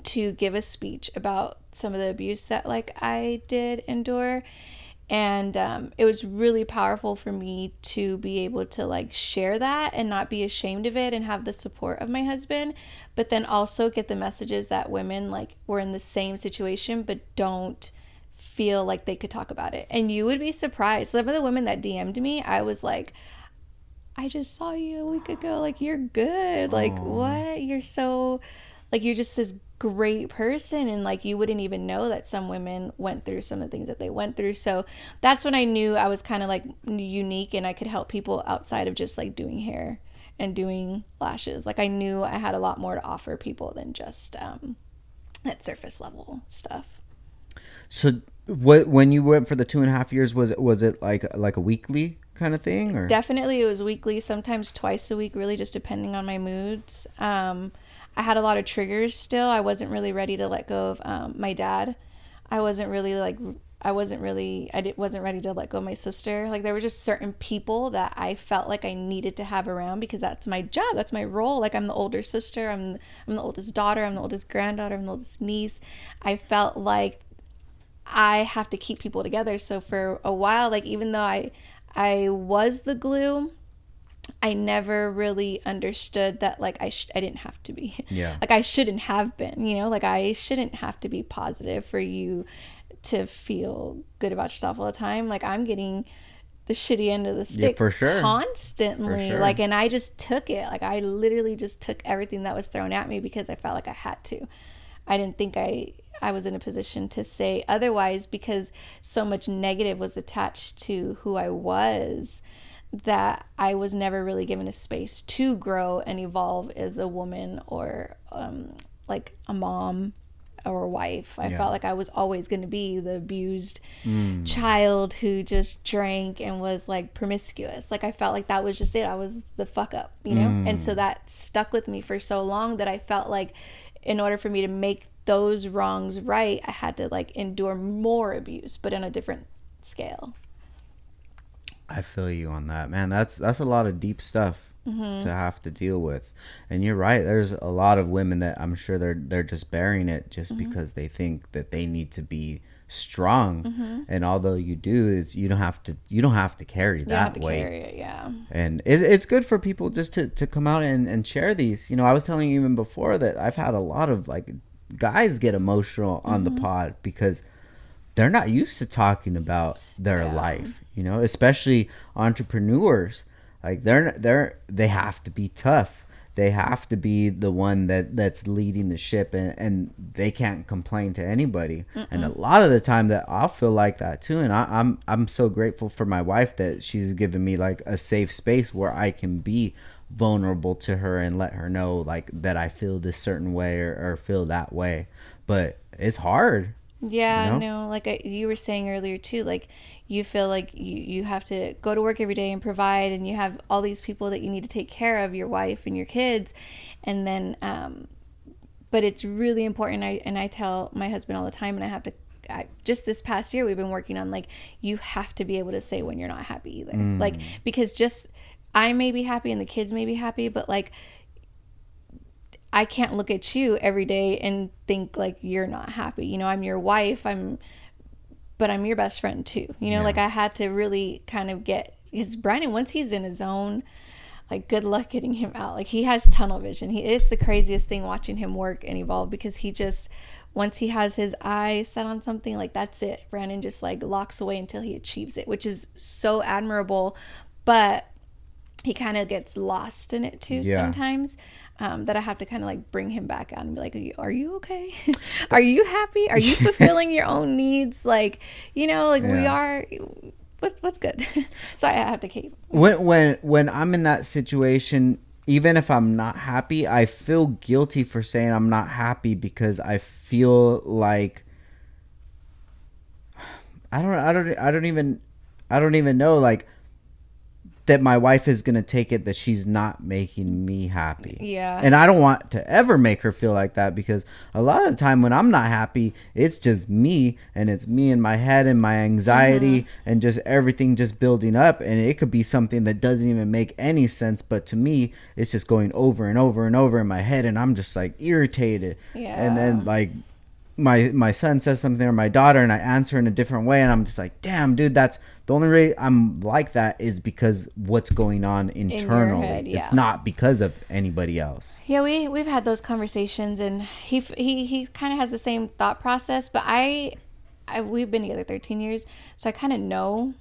to give a speech about some of the abuse that like I did endure. And it was really powerful for me to be able to like share that and not be ashamed of it and have the support of my husband, but then also get the messages that women like were in the same situation but don't feel like they could talk about it. And you would be surprised. Some of the women that DM'd me, I was like, I just saw you a week ago. Like, you're good. Like, what? You're so like you're just this great person, and like you wouldn't even know that some women went through some of the things that they went through. So that's when I knew I was kind of like unique and I could help people outside of just like doing hair and doing lashes. Like I knew I had a lot more to offer people than just that surface level stuff. So when you went for the 2.5 years, was it like a weekly kind of thing, or? Definitely, it was weekly, sometimes twice a week, really just depending on my moods. I had a lot of triggers still. I wasn't really ready to let go of my dad. I wasn't ready to let go of my sister. Like there were just certain people that I felt like I needed to have around because that's my job. That's my role. Like I'm the older sister. I'm the oldest daughter. I'm the oldest granddaughter. I'm the oldest niece. I felt like I have to keep people together. So for a while, like even though I was the glue, I never really understood that like I didn't have to be. Yeah. Like I shouldn't have been, like I shouldn't have to be positive for you to feel good about yourself all the time. Like I'm getting the shitty end of the stick for sure. constantly. For sure. Like, and I just took it. Like I literally just took everything that was thrown at me because I felt like I had to. I didn't think I was in a position to say otherwise because so much negative was attached to who I was that I was never really given a space to grow and evolve as a woman or like a mom or a wife. I felt like I was always going to be the abused child who just drank and was like promiscuous. Like I felt like that was just it. I was the fuck up, And so that stuck with me for so long that I felt like in order for me to make those wrongs right, I had to like endure more abuse, but on a different scale. I feel you on that, man. That's a lot of deep stuff to have to deal with. And you're right. There's a lot of women that I'm sure they're just bearing it just because they think that they need to be strong. And although you do, is you don't have to carry that weight. Carry it, yeah. And it's good for people just to come out and share these. I was telling you even before that I've had a lot of like guys get emotional on the pod because they're not used to talking about their life, especially entrepreneurs. Like they have to be tough. They have to be the one that's leading the ship, and they can't complain to anybody. And a lot of the time that I'll feel like that too. And I'm so grateful for my wife that she's given me like a safe space where I can be vulnerable to her and let her know like that I feel this certain way or feel that way. But it's hard. Yeah, no, like you were saying earlier too, like you feel like you have to go to work every day and provide, and you have all these people that you need to take care of, your wife and your kids, and then but it's really important. I tell my husband all the time, and just this past year we've been working on like you have to be able to say when you're not happy either, like because just I may be happy and the kids may be happy, but like I can't look at you every day and think like you're not happy. I'm your wife, but I'm your best friend too. Like I had to really kind of because Brandon, once he's in his zone, like good luck getting him out. Like he has tunnel vision. It's the craziest thing watching him work and evolve because he just, once he has his eye set on something, like that's it. Brandon just like locks away until he achieves it, which is so admirable, but he kind of gets lost in it too sometimes. That I have to kind of like bring him back out and be like, are you okay? Are you happy? Are you fulfilling your own needs? Like, we are, what's good? So I have to keep. When I'm in that situation, even if I'm not happy, I feel guilty for saying I'm not happy because I feel like, I don't even know, like, that my wife is going to take it that she's not making me happy. Yeah. And I don't want to ever make her feel like that because a lot of the time when I'm not happy, it's just me, and it's me in my head and my anxiety and just everything just building up. And it could be something that doesn't even make any sense. But to me, it's just going over and over and over in my head. And I'm just like irritated. Yeah. And then like my son says something or my daughter and I answer in a different way. And I'm just like, damn, dude, that's the only way I'm like that is because what's going on internally. In your head, It's not because of anybody else. Yeah, we've had those conversations, and he kind of has the same thought process. But we've been together 13 years, so I kind of know.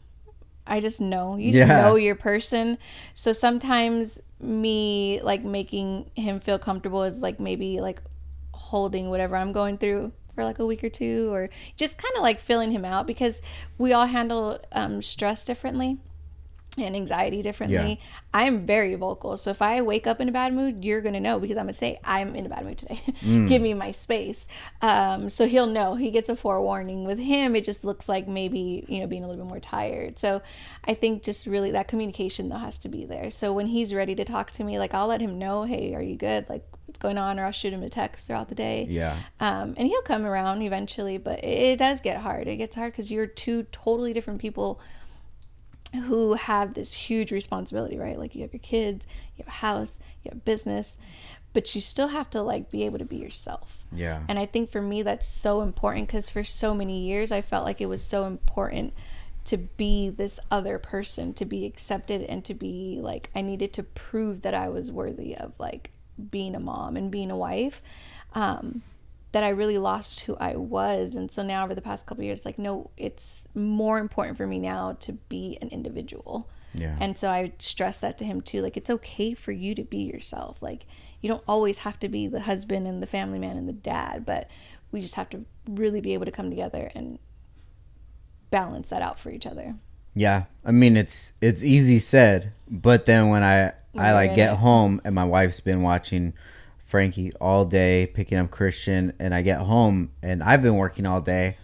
I just know. You just know your person. So sometimes me like making him feel comfortable is like maybe like holding whatever I'm going through for like a week or two, or just kind of like filling him out, because we all handle stress differently and anxiety differently. Yeah. I'm very vocal. So if I wake up in a bad mood, you're going to know, because I'm going to say, I'm in a bad mood today. Give me my space. So he'll know. He gets a forewarning. With him, it just looks like maybe, you know, being a little bit more tired. So I think just really that communication, though, has to be there. So when he's ready to talk to me, like, I'll let him know, hey, are you good? Like, what's going on? Or I'll shoot him a text throughout the day. Yeah. And he'll come around eventually, but it does get hard. It gets hard because you're two totally different people who have this huge responsibility, right? Like, you have your kids, you have a house, you have business, but you still have to like be able to be yourself. Yeah. And I think for me, that's so important, because for so many years, I felt like it was so important to be this other person, to be accepted, and to be like, I needed to prove that I was worthy of like being a mom and being a wife. That I really lost who I was. And so now over the past couple of years, like, no, it's more important for me now to be an individual. Yeah. And so I stress that to him too. Like, it's okay for you to be yourself. Like, you don't always have to be the husband and the family man and the dad, but we just have to really be able to come together and balance that out for each other. Yeah. I mean, it's easy said, but then when I like get home and my wife's been watching Frankie all day, picking up Christian, and I get home and I've been working all day,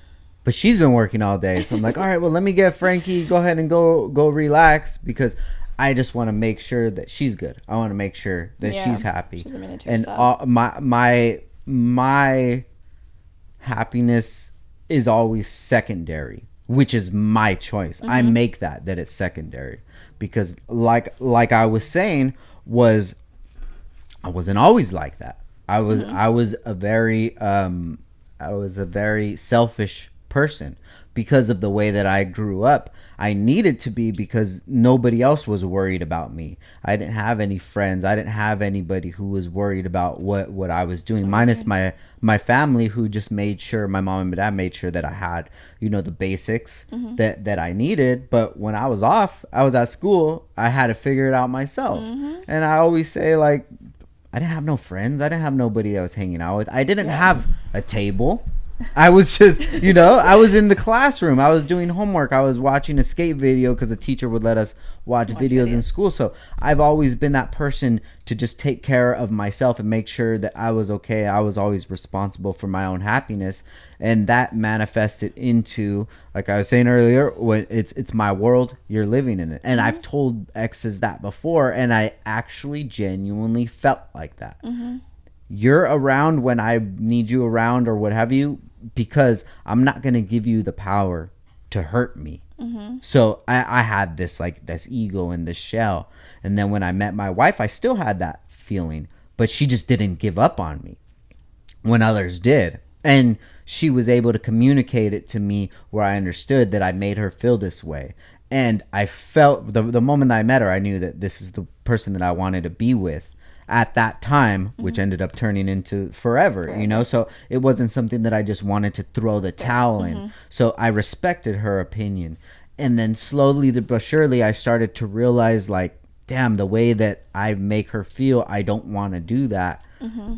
but she's been working all day. So I'm like, all right, well, let me get Frankie, go ahead and go relax, because I just want to make sure that she's good. I want to make sure that she's happy. She's a minute to herself. My happiness is always secondary, which is my choice. I make that it's secondary, because like I was saying, I wasn't always like that. I was a very selfish person because of the way that I grew up. I needed to be, because nobody else was worried about me. I didn't have any friends. I didn't have anybody who was worried about what I was doing, minus my family, who just made sure, my mom and my dad made sure that I had, you know, the basics that I needed. But when I was off, I was at school, I had to figure it out myself. And I always say, like, I didn't have no friends. I didn't have nobody I was hanging out with. I didn't have a table. I was just, you know, I was in the classroom. I was doing homework. I was watching a skate video, because the teacher would let us watch videos in school. So I've always been that person to just take care of myself and make sure that I was okay. I was always responsible for my own happiness. And that manifested into, like I was saying earlier, when it's my world, you're living in it. And I've told exes that before, and I actually genuinely felt like that. You're around when I need you around, or what have you, because I'm not going to give you the power to hurt me. So I had this ego in this shell. And then when I met my wife, I still had that feeling, but she just didn't give up on me when others did. And she was able to communicate it to me, where I understood that I made her feel this way. And I felt the moment that I met her, I knew that this is the person that I wanted to be with at that time, which ended up turning into forever, you know. So it wasn't something that I just wanted to throw the towel in. So I respected her opinion. And then slowly but surely, I started to realize, like, damn, the way that I make her feel, I don't want to do that,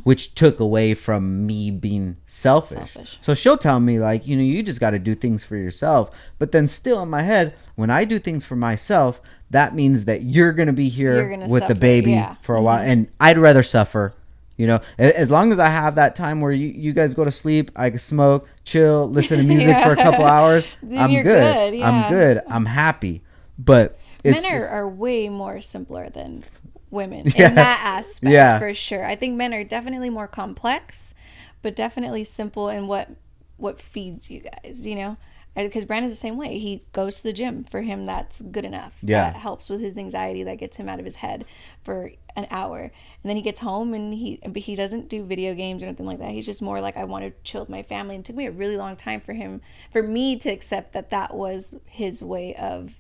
which took away from me being selfish. So she'll tell me, like, you know, you just got to do things for yourself. But then still in my head, when I do things for myself, that means that you're going to be here with suffer, the baby for a while. And I'd rather suffer, you know, as long as I have that time where you guys go to sleep, I can smoke, chill, listen to music for a couple hours. I'm good. I'm good. I'm happy. But men are way more simpler than women in that aspect, for sure. I think men are definitely more complex, but definitely simple in what feeds you guys, you know. Because Brandon's the same way. He goes to the gym. For him, that's good enough. That helps with his anxiety. That gets him out of his head for an hour. And then he gets home, and he doesn't do video games or anything like that. He's just more like, I want to chill with my family. And it took me a really long time for me to accept that was his way of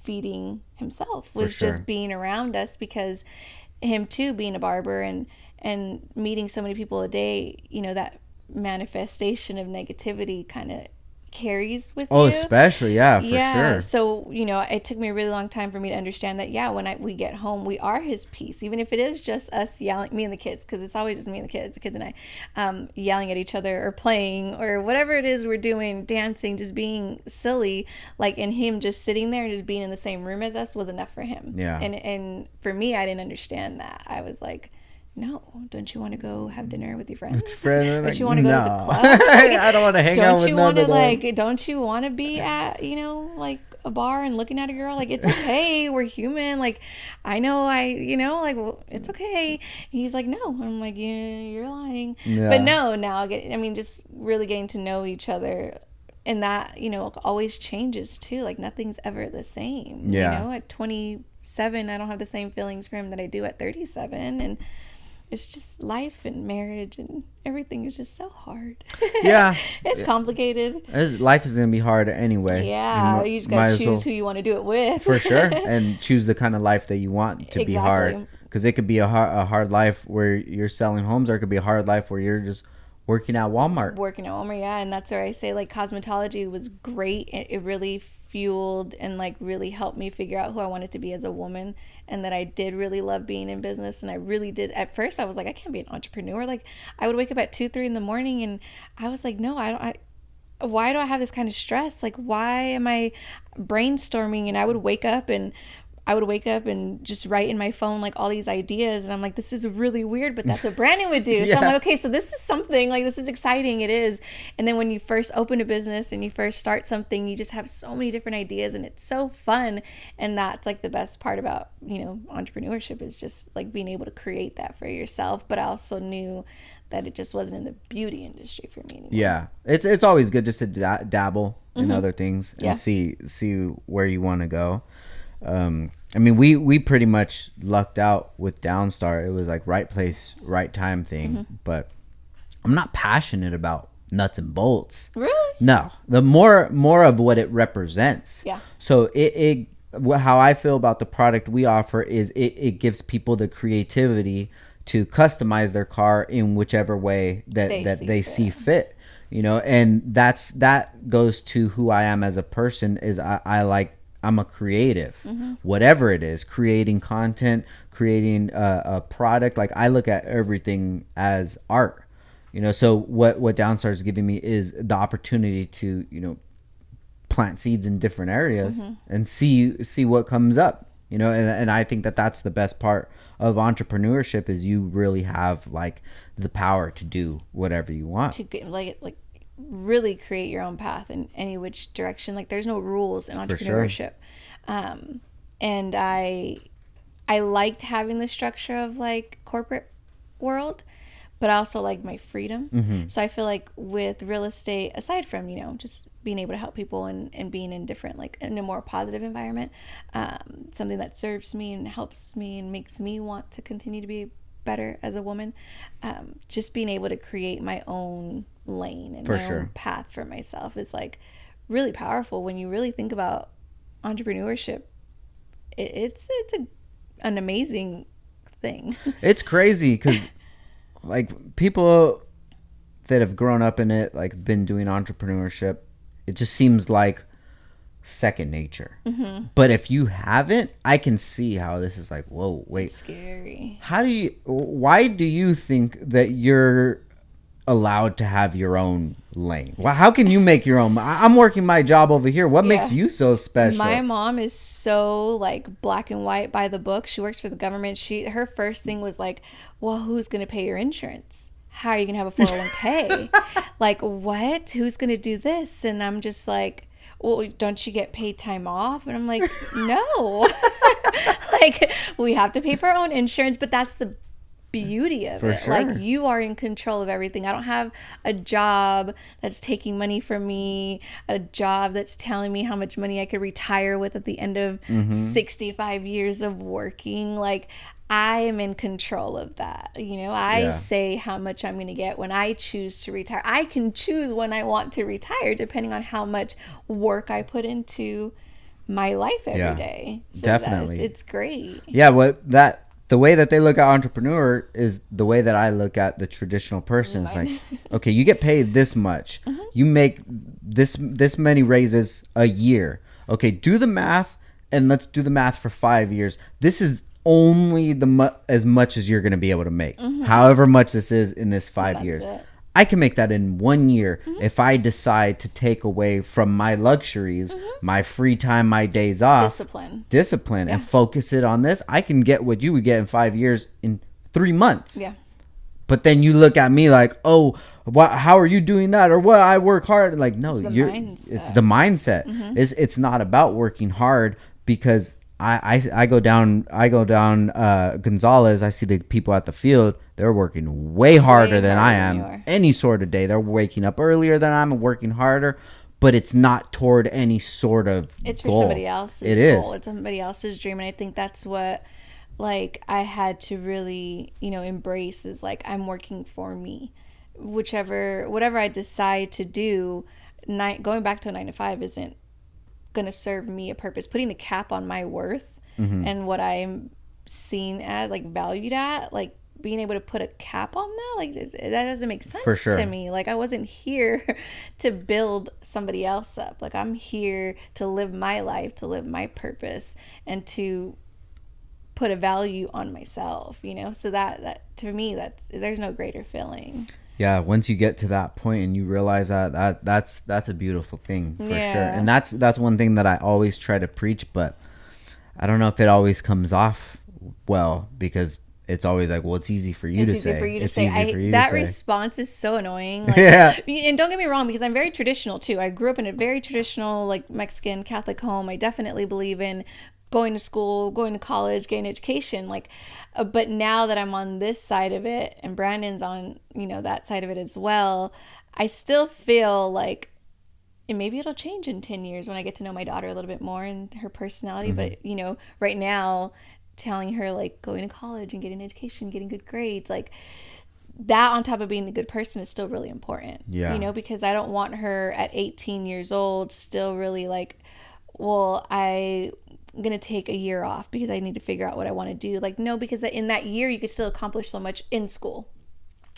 feeding himself, was just being around us, because him too, being a barber and meeting so many people a day, you know, that manifestation of negativity kind of carries with Oh, you. especially, yeah, for sure. So, you know, it took me a really long time for me to understand that, yeah, when we get home, we are his piece, even if it is just us yelling, me and the kids, because it's always just me and the kids and I, yelling at each other or playing or whatever it is we're doing, dancing, just being silly, like, and him just sitting there and just being in the same room as us was enough for him. Yeah. And for me, I didn't understand that. I was like, no, don't you want to go have dinner with your friends? Don't you want to go to the club? I don't want to hang out with none of them. Don't you want to be at, you know, like a bar and looking at a girl? Like, it's okay. We're human. Like, I know well, it's okay. And he's like, no. I'm like, yeah, you're lying. Yeah. But no, now just really getting to know each other. And that, you know, always changes too. Like, nothing's ever the same. Yeah. You know, at 27, I don't have the same feelings for him that I do at 37. And it's just life and marriage and everything is just so hard. Yeah. It's complicated. Life is going to be hard anyway. Yeah. You just got to choose who you want to do it with. For sure. And choose the kind of life that you want to be hard. Because it could be a hard life where you're selling homes, or it could be a hard life where you're just working at Walmart. Yeah. And that's where I say, like, cosmetology was great. It really fueled and, like, really helped me figure out who I wanted to be as a woman. And that I did really love being in business. And I really did. At first, I was like, I can't be an entrepreneur. Like, I would wake up at 2-3 in the morning and I was like, no, why do I have this kind of stress? Like, why am I brainstorming? And I would wake up and just write in my phone, like, all these ideas. And I'm like, this is really weird, but that's what Brandon would do. Yeah. So I'm like, okay, so this is something, like, this is exciting. It is. And then when you first open a business and you first start something, you just have so many different ideas and it's so fun. And that's, like, the best part about, you know, entrepreneurship is just, like, being able to create that for yourself. But I also knew that it just wasn't in the beauty industry for me anymore. Yeah. It's always good just to dabble in other things and see where you want to go. I mean, we pretty much lucked out with Downstar. It was like right place, right time thing. But I'm not passionate about nuts and bolts. Really? No. The more of what it represents. Yeah. So how I feel about the product we offer is it gives people the creativity to customize their car in whichever way that they see fit. You know, and that goes to who I am as a person. Is I'm a creative, whatever it is, creating content, creating a product. Like, I look at everything as art, you know. So what Downstar is giving me is the opportunity to, you know, plant seeds in different areas and see what comes up, you know. And I think that's the best part of entrepreneurship is you really have, like, the power to do whatever you want. To get, like really create your own path in any which direction. Like, there's no rules in entrepreneurship. And I liked having the structure of, like, corporate world, but I also like my freedom. So I feel like with real estate, aside from, you know, just being able to help people and being in different, like, in a more positive environment, something that serves me and helps me and makes me want to continue to be better as a woman, just being able to create my own lane and own path for myself is, like, really powerful when you really think about entrepreneurship. It's an amazing thing. It's crazy because, like, people that have grown up in it, like, been doing entrepreneurship, it just seems like second nature. But if you haven't, I can see how this is like, whoa, wait, it's scary. Why do you think that you're allowed to have your own lane? Well, how can you make your own? I'm working my job over here. What makes you so special? My mom is so, like, black and white by the book. She works for the government. Her first thing was like, well, who's going to pay your insurance? How are you going to have a 401k? Like, what? Who's going to do this? And I'm just like, well, don't you get paid time off? And I'm like, no. Like, we have to pay for our own insurance, but that's the beauty of it. Sure. Like, you are in control of everything. I don't have a job that's taking money from me, a job that's telling me how much money I could retire with at the end of 65 years of working. Like, I am in control of that. You know, I say how much I'm going to get when I choose to retire. I can choose when I want to retire depending on how much work I put into my life every day. So definitely. It's great. Yeah, the way that they look at entrepreneur is the way that I look at the traditional person. It's like, okay, you get paid this much. You make this many raises a year. Okay, do the math, and let's do the math for 5 years. This is only as much as you're going to be able to make. However much this is in this 5 years. I can make that in 1 year if I decide to take away from my luxuries, my free time, my days off, discipline, and focus it on this. I can get what you would get in 5 years in 3 months. Yeah. But then you look at me like, oh, how are you doing that? Or what? I work hard. Like, no, it's the mindset. It's not about working hard, because I go down Gonzalez. I see the people at the field. They're working way harder than I am any sort of day. They're waking up earlier than I'm, working harder, but it's not toward any sort of It's goal. For somebody else's goal. It's somebody else's dream. And I think that's what, like, I had to really, embrace, is like, I'm working for me. Whatever I decide to do, going back to a 9 to 5 isn't going to serve me a purpose. Putting a cap on my worth and what I'm seen at, like, valued at, like, being able to put a cap on that, like, that doesn't make sense to me. Like, I wasn't here to build somebody else up. Like, I'm here to live my life, to live my purpose, and to put a value on myself, so that to me, there's no greater feeling. Yeah, once you get to that point and you realize that's a beautiful thing, for sure. And that's one thing that I always try to preach, but I don't know if it always comes off well, because it's always like, well, it's easy for you to say. That response is so annoying. Like, and don't get me wrong, because I'm very traditional too. I grew up in a very traditional, like, Mexican Catholic home. I definitely believe in going to school, going to college, getting education. Like, but now that I'm on this side of it, and Brandon's on, that side of it as well, I still feel like, and maybe it'll change in 10 years when I get to know my daughter a little bit more and her personality. But, right now, telling her, like, going to college and getting education, getting good grades, like, that on top of being a good person is still really important. Because I don't want her at 18 years old still really like, well, I'm going to take a year off because I need to figure out what I want to do. Like, no, because in that year you could still accomplish so much in school.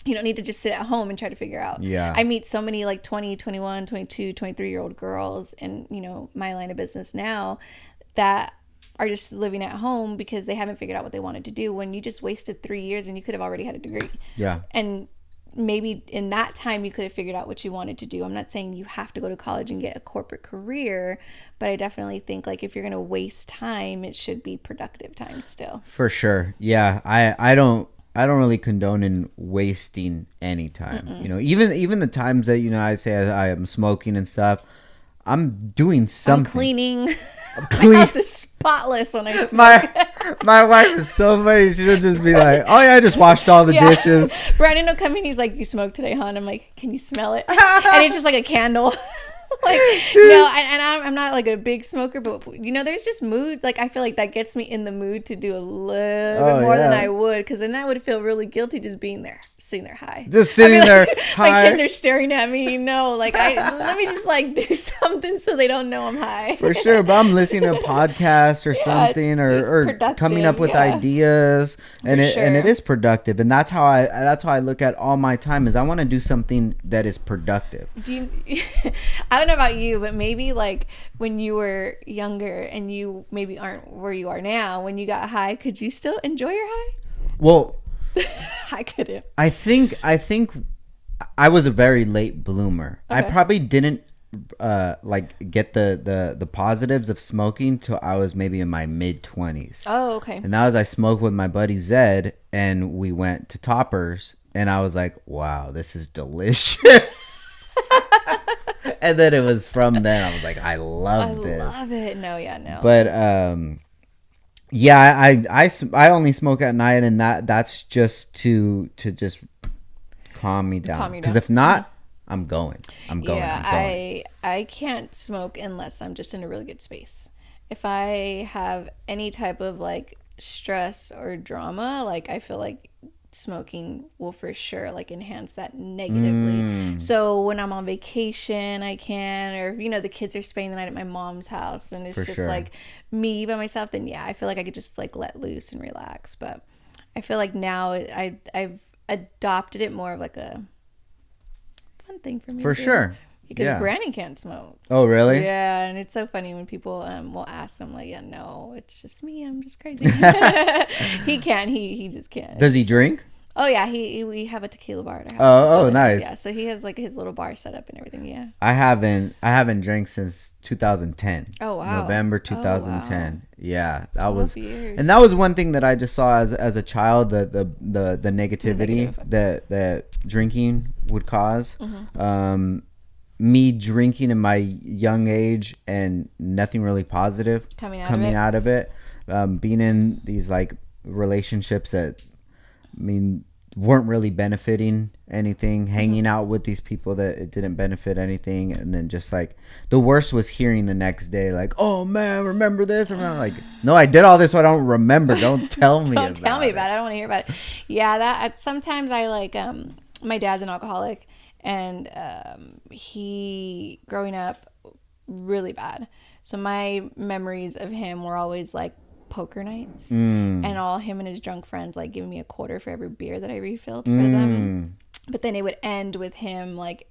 You don't need to just sit at home and try to figure out. I meet so many, like, 20, 21, 22, 23-year-old girls in, my line of business now that are just living at home because they haven't figured out what they wanted to do, when you just wasted 3 years and you could have already had a degree. And maybe in that time you could have figured out what you wanted to do. I'm not saying you have to go to college and get a corporate career, but I definitely think, like, if you're going to waste time, it should be productive time still. For sure. Yeah. I don't really condone in wasting any time. Even the times that, I say I am smoking and stuff, I'm doing something. I'm cleaning. My house is spotless when I smoke. My wife is so funny. She'll just be like, oh yeah, I just washed all the dishes. Brandon will come in, he's like, you smoked today, hon? I'm like, can you smell it? And it's just like a candle. Like, no, and I'm not like a big smoker, but there's just mood. Like, I feel like that gets me in the mood to do a little bit more than I would, because then I would feel really guilty just being there, sitting there high. Just sitting there high. My kids are staring at me. Like, let me just, like, do something so they don't know I'm high. For sure, but I'm listening to a podcast or something, or coming up with ideas, and it is productive, and that's how I look at all my time. Is I want to do something that is productive. I don't know about you, but maybe, like, when you were younger and you maybe aren't where you are now, when you got high, could you still enjoy your high? Well, I couldn't. I think I was a very late bloomer. Okay. I probably didn't like get the positives of smoking till I was maybe in my mid-20s. Oh, okay. And that was, I smoked with my buddy Zed, and we went to Toppers, and I was like, wow, this is delicious. And then it was from then I was like, I love this. I love it. No. But yeah, I only smoke at night, and that's just to just calm me down. Because if not, I'm going. Yeah, I can't smoke unless I'm just in a really good space. If I have any type of, like, stress or drama, like, I feel like smoking will for sure, like, enhance that negatively. So when I'm on vacation, I can, or the kids are spending the night at my mom's house, and it's for just sure, like, me by myself, then yeah, I feel like I could just, like, let loose and relax. But I feel like now I've adopted it more of, like, a fun thing for me. For sure. because Brandon can't smoke. Oh, really? Yeah, and it's so funny when people will ask him, like, yeah, no, it's just me. I'm just crazy. He can't. He just can't. Does he drink? Oh yeah, we have a tequila bar at our house. Oh, nice. Yeah, so he has like his little bar set up and everything. Yeah. I haven't drank since 2010. Oh wow. November 2010. Oh, wow. Yeah, that was, years. And that was one thing that I just saw as a child, the negativity that drinking would cause. Mm-hmm. Me drinking in my young age and nothing really positive coming out of it. Being in these like relationships that, I mean, weren't really benefiting anything, hanging out with these people that it didn't benefit anything, and then just like the worst was hearing the next day like, oh man, remember this? And I'm like, no, I did all this so I don't remember. Don't tell me don't tell me about it. I don't want to hear about it. Yeah, that sometimes I like my dad's an alcoholic, and he growing up really bad, so my memories of him were always like poker nights, and all him and his drunk friends like giving me a quarter for every beer that I refilled for them. But then it would end with him like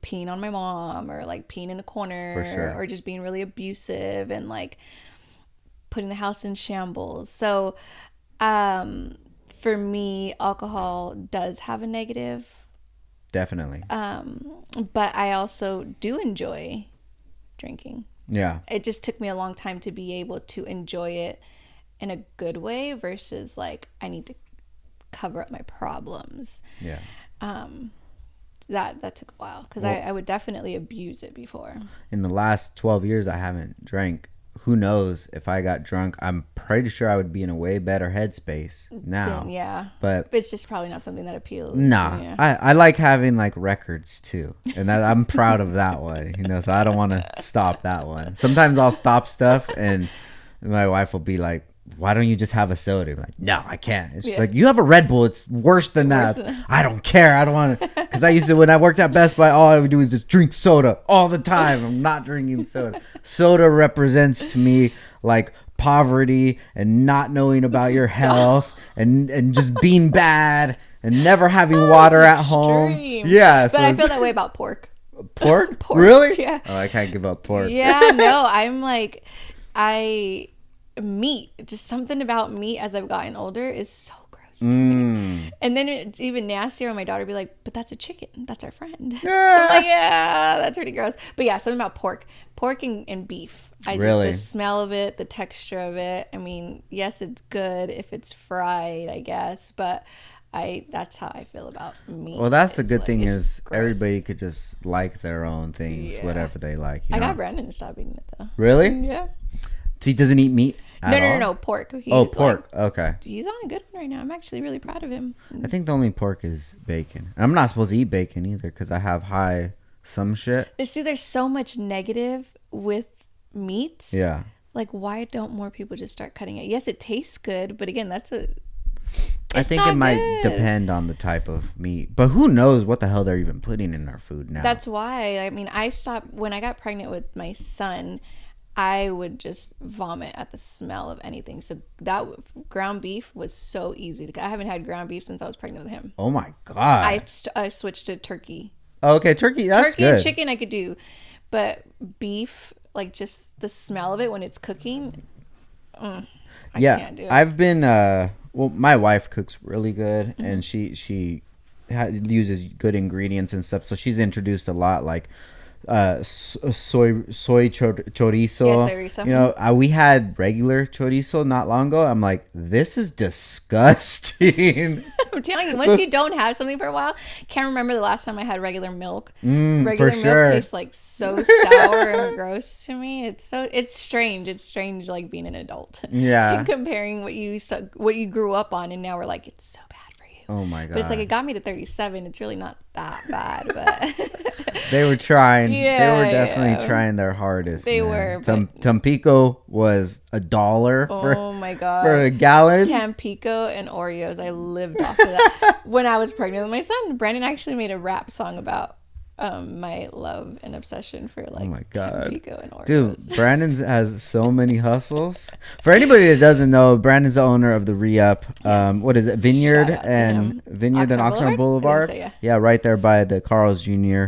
peeing on my mom, or like peeing in a corner, or just being really abusive and like putting the house in shambles. So for me, alcohol does have a negative, definitely, but I also do enjoy drinking. Yeah. It just took me a long time to be able to enjoy it in a good way versus like I need to cover up my problems. Yeah. That took a while because I would definitely abuse it before. In the last 12 years, I haven't drank. Who knows if I got drunk? I'm pretty sure I would be in a way better headspace now. Then, yeah. But it's just probably not something that appeals. Nah. Yeah. I like having like records too. And I'm proud of that one, so I don't want to stop that one. Sometimes I'll stop stuff and my wife will be like, why don't you just have a soda? I'm like, no, I can't. It's like, you have a Red Bull. It's worse than that. I don't care. I don't want to. Because I used to, when I worked at Best Buy, all I would do is just drink soda all the time. I'm not drinking soda. Soda represents to me like poverty and not knowing about your health and just being bad and never having water at home. Yeah. But I feel that way about pork. Pork? Really? Yeah. Oh, I can't give up pork. Yeah, no. I'm like, meat, just something about meat as I've gotten older is so gross to me. And then it's even nastier when my daughter be like, but that's a chicken, that's our friend. I'm like, yeah, that's pretty gross. But yeah, something about pork and beef. The smell of it, the texture of it. I mean, yes, it's good if it's fried, I guess, but that's how I feel about meat. Well, that's the good thing is gross. Everybody could just like their own things, whatever they like. I got Brandon to stop eating it though. Really? Yeah. So he doesn't eat meat at all? No, pork. Pork. Okay. He's on a good one right now. I'm actually really proud of him. I think the only pork is bacon. I'm not supposed to eat bacon either because I have some shit. See, there's so much negative with meats. Yeah. Like, why don't more people just start cutting it? Yes, it tastes good, but again, I think it might depend on the type of meat. But who knows what the hell they're even putting in our food now. That's why. I mean, I stopped when I got pregnant with my son. I would just vomit at the smell of anything. So that ground beef was so easy to. I haven't had ground beef since I was pregnant with him. Oh my god! I switched to turkey. Oh, okay, turkey. That's good. Turkey and chicken I could do, but beef, like just the smell of it when it's cooking. I can't do it. I've been. Well, my wife cooks really good, and she uses good ingredients and stuff. So she's introduced a lot like. Soy chorizo. Yeah, soy we had regular chorizo not long ago. I'm like, this is disgusting. I'm telling you, once you don't have something for a while, can't remember the last time I had regular milk. Regular milk tastes like so sour and gross to me. It's strange. It's strange, like being an adult. Yeah. Comparing what you grew up on, and now we're like, it's so bad. Oh my god! But it's like it got me to 37. It's really not that bad, but they were trying. They were definitely trying their hardest. They were. Tampico was $1 for a gallon. Tampico and Oreos. I lived off of that when I was pregnant with my son. Brandon actually made a rap song about my love and obsession for like oh my God. Tampico and Oreos. Dude, Brandon has so many hustles. For anybody that doesn't know, Brandon's the owner of the Re-Up. Yes. What is it? Vineyard and Oxnard Boulevard. So, yeah, right there by the Carl's Jr.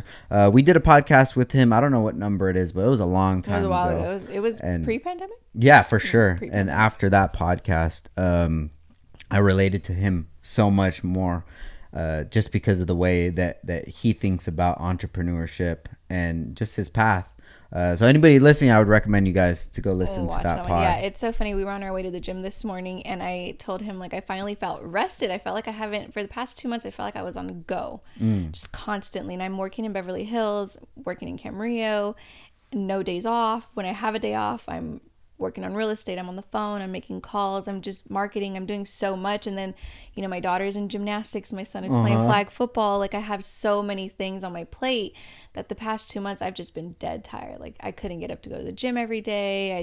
We did a podcast with him. I don't know what number it is, but it was a long time ago. It was a while ago. It was pre-pandemic? Yeah, for sure. And after that podcast, I related to him so much more. Just because of the way that he thinks about entrepreneurship and just his path. So anybody listening, I would recommend you guys to go listen to that pod. Yeah, it's so funny. We were on our way to the gym this morning, and I told him, like, I finally felt rested. I felt like I haven't, for the past 2 months, I felt like I was on the go, just constantly. And I'm working in Beverly Hills, working in Camarillo, no days off. When I have a day off, I'm working on real estate, I'm on the phone, I'm making calls, I'm just marketing, I'm doing so much. And then, you know, my daughter's in gymnastics, my son is playing flag football. Like, I have so many things on my plate that the past 2 months I've just been dead tired. Like, I couldn't get up to go to the gym every day.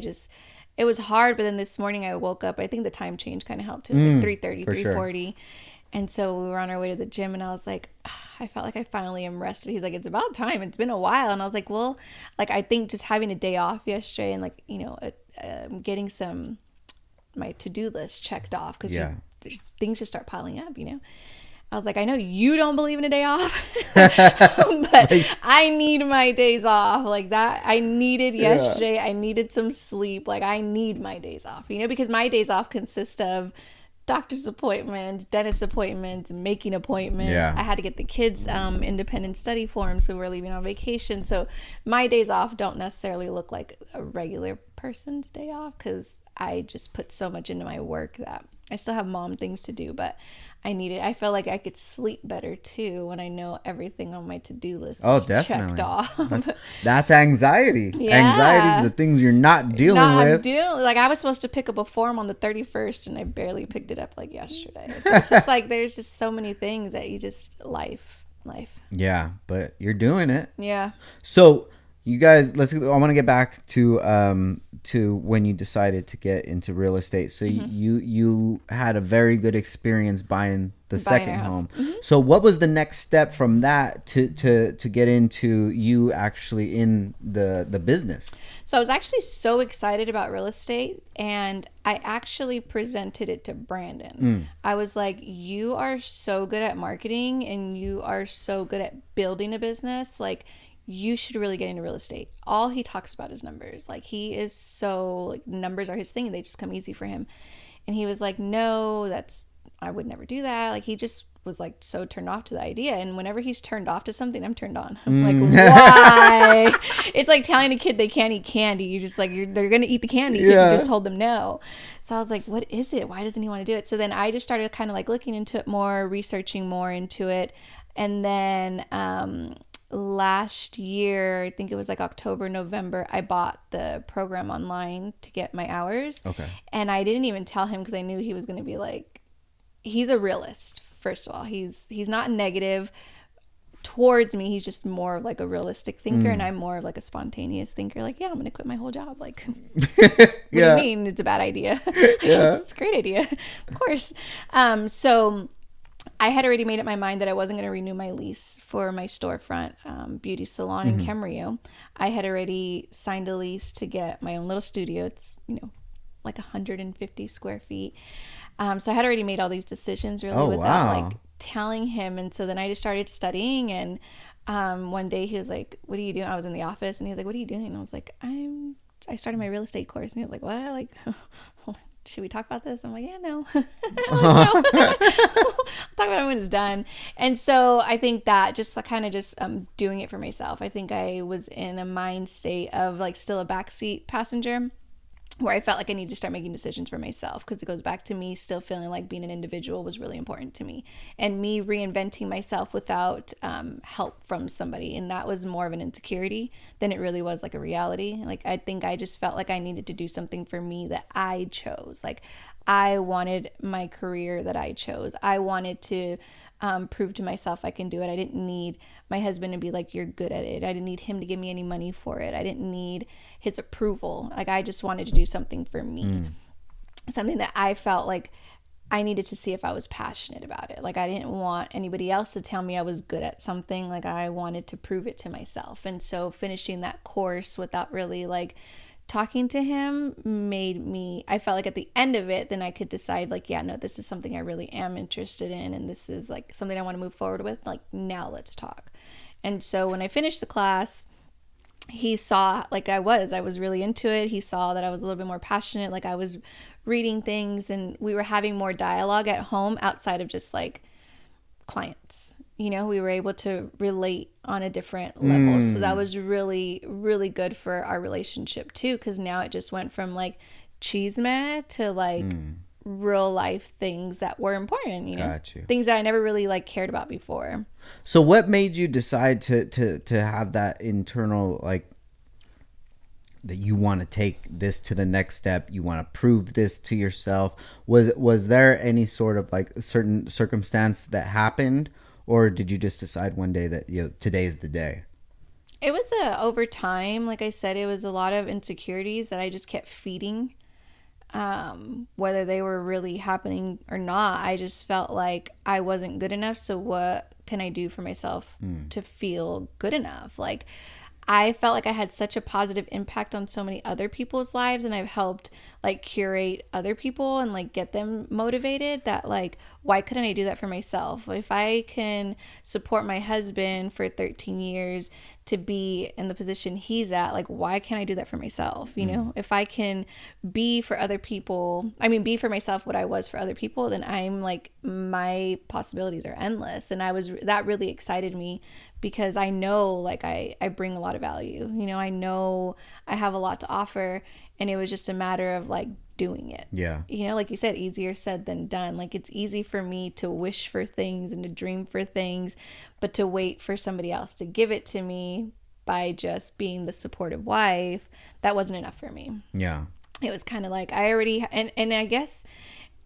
It was hard. But then this morning I woke up, I think the time change kind of helped. It was like 3:30, 3:40. Sure. And so we were on our way to the gym, and I was like, I felt like I finally am rested. He's like, it's about time. It's been a while. And I was like, well, like, I think just having a day off yesterday and, like, you know, getting my to-do list checked off, because things just start piling up, you know. I was like, I know you don't believe in a day off, but I need my days off. Like, that I needed yesterday. I needed some sleep. Like, I need my days off, you know, because my days off consist of doctor's appointments, dentist appointments, making appointments. Yeah. I had to get the kids independent study forms, so we're leaving on vacation. So my days off don't necessarily look like a regular person's day off, because I just put so much into my work that I still have mom things to do, but I felt like I could sleep better too when I know everything on my to-do list is checked off. That's anxiety. Yeah. Anxiety is the things you're not dealing with. Like, I was supposed to pick up a form on the 31st, and I barely picked it up like yesterday. So it's just like, there's just so many things that you just, life. Yeah, but you're doing it. Yeah. So you guys, I want to get back to when you decided to get into real estate. So you had a very good experience buying the second home. So what was the next step from that to get into you actually in the business? So I was actually so excited about real estate, and I actually presented it to Brandon. I was like, you are so good at marketing, and you are so good at building a business. Like, you should really get into real estate. All he talks about is numbers. Like, he is so, like, numbers are his thing. They just come easy for him. And he was like, no, I would never do that. Like, he just was like so turned off to the idea. And whenever he's turned off to something, I'm turned on. I'm like, why? It's like telling a kid they can't eat candy. You just like, they're going to eat the candy because you just told them no. So I was like, what is it? Why doesn't he want to do it? So then I just started kind of like looking into it more, researching more into it. And then, last year, I think it was like October, November, I bought the program online to get my hours. Okay. And I didn't even tell him, because I knew he was going to be like, he's a realist. First of all, he's not negative towards me. He's just more of like a realistic thinker, and I'm more of like a spontaneous thinker. Like, yeah, I'm going to quit my whole job. Like, what do you mean it's a bad idea? It's a great idea. Of course. So I had already made up my mind that I wasn't going to renew my lease for my storefront beauty salon in Camarillo. I had already signed a lease to get my own little studio. It's, you know, like 150 square feet. So I had already made all these decisions really without like telling him. And so then I just started studying, and one day he was like, what are you doing? I was in the office, and he was like, what are you doing? And I was like, I started my real estate course. And he was like, what? Like, should we talk about this? I'm like, yeah, no. Like, no. I'll talk about it when it's done. And so I think that just kind of just doing it for myself. I think I was in a mind state of like still a backseat passenger, where I felt like I needed to start making decisions for myself, because it goes back to me still feeling like being an individual was really important to me, and me reinventing myself without help from somebody. And that was more of an insecurity than it really was like a reality. Like, I think I just felt like I needed to do something for me that I chose. Like, I wanted my career that I chose. I wanted to prove to myself I can do it. I didn't need my husband to be like, you're good at it. I didn't need him to give me any money for it. I didn't need his approval. Like, I just wanted to do something for me. Something that I felt like I needed to see if I was passionate about it. Like, I didn't want anybody else to tell me I was good at something. Like, I wanted to prove it to myself. And so finishing that course without really like talking to him made me, I felt like at the end of it, then I could decide like, yeah, no, this is something I really am interested in. And this is like something I want to move forward with. Like, now let's talk. And so when I finished the class, he saw like I was really into it. He saw that I was a little bit more passionate. Like, I was reading things, and we were having more dialogue at home outside of just like clients. You know, we were able to relate on a different level. So that was really, really good for our relationship too, because now it just went from like chisme to like real life things that were important, you know. Got you. Things that I never really like cared about before. So what made you decide to have that internal, like, that you want to take this to the next step, you want to prove this to yourself? Was there any sort of like certain circumstance that happened, or did you just decide one day that, you know, today's the day? It was over time. Like I said, it was a lot of insecurities that I just kept feeding. Whether they were really happening or not, I just felt like I wasn't good enough. So what can I do for myself to feel good enough? Like, I felt like I had such a positive impact on so many other people's lives, and I've helped like curate other people and like get them motivated, that like, why couldn't I do that for myself? If I can support my husband for 13 years to be in the position he's at, like, why can't I do that for myself? You know, if I can be for other people, I mean, be for myself what I was for other people, then I'm like, my possibilities are endless. And that really excited me, because I know like I bring a lot of value. You know, I know I have a lot to offer, and it was just a matter of like doing it. Yeah. You know, like you said, easier said than done. Like, it's easy for me to wish for things and to dream for things, but to wait for somebody else to give it to me by just being the supportive wife, that wasn't enough for me. Yeah. It was kind of like I already, and I guess,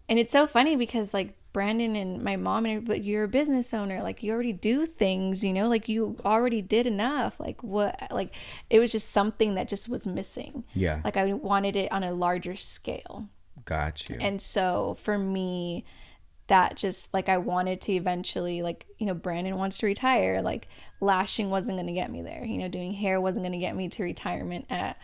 and it's so funny because like Brandon and my mom and everybody, but you're a business owner, like you already do things, you know, like you already did enough. Like, what, like, it was just something that just was missing. Yeah. Like, I wanted it on a larger scale. Got you. And so for me, that just like, I wanted to eventually, like, you know, Brandon wants to retire. Like, lashing wasn't going to get me there. You know, doing hair wasn't going to get me to retirement at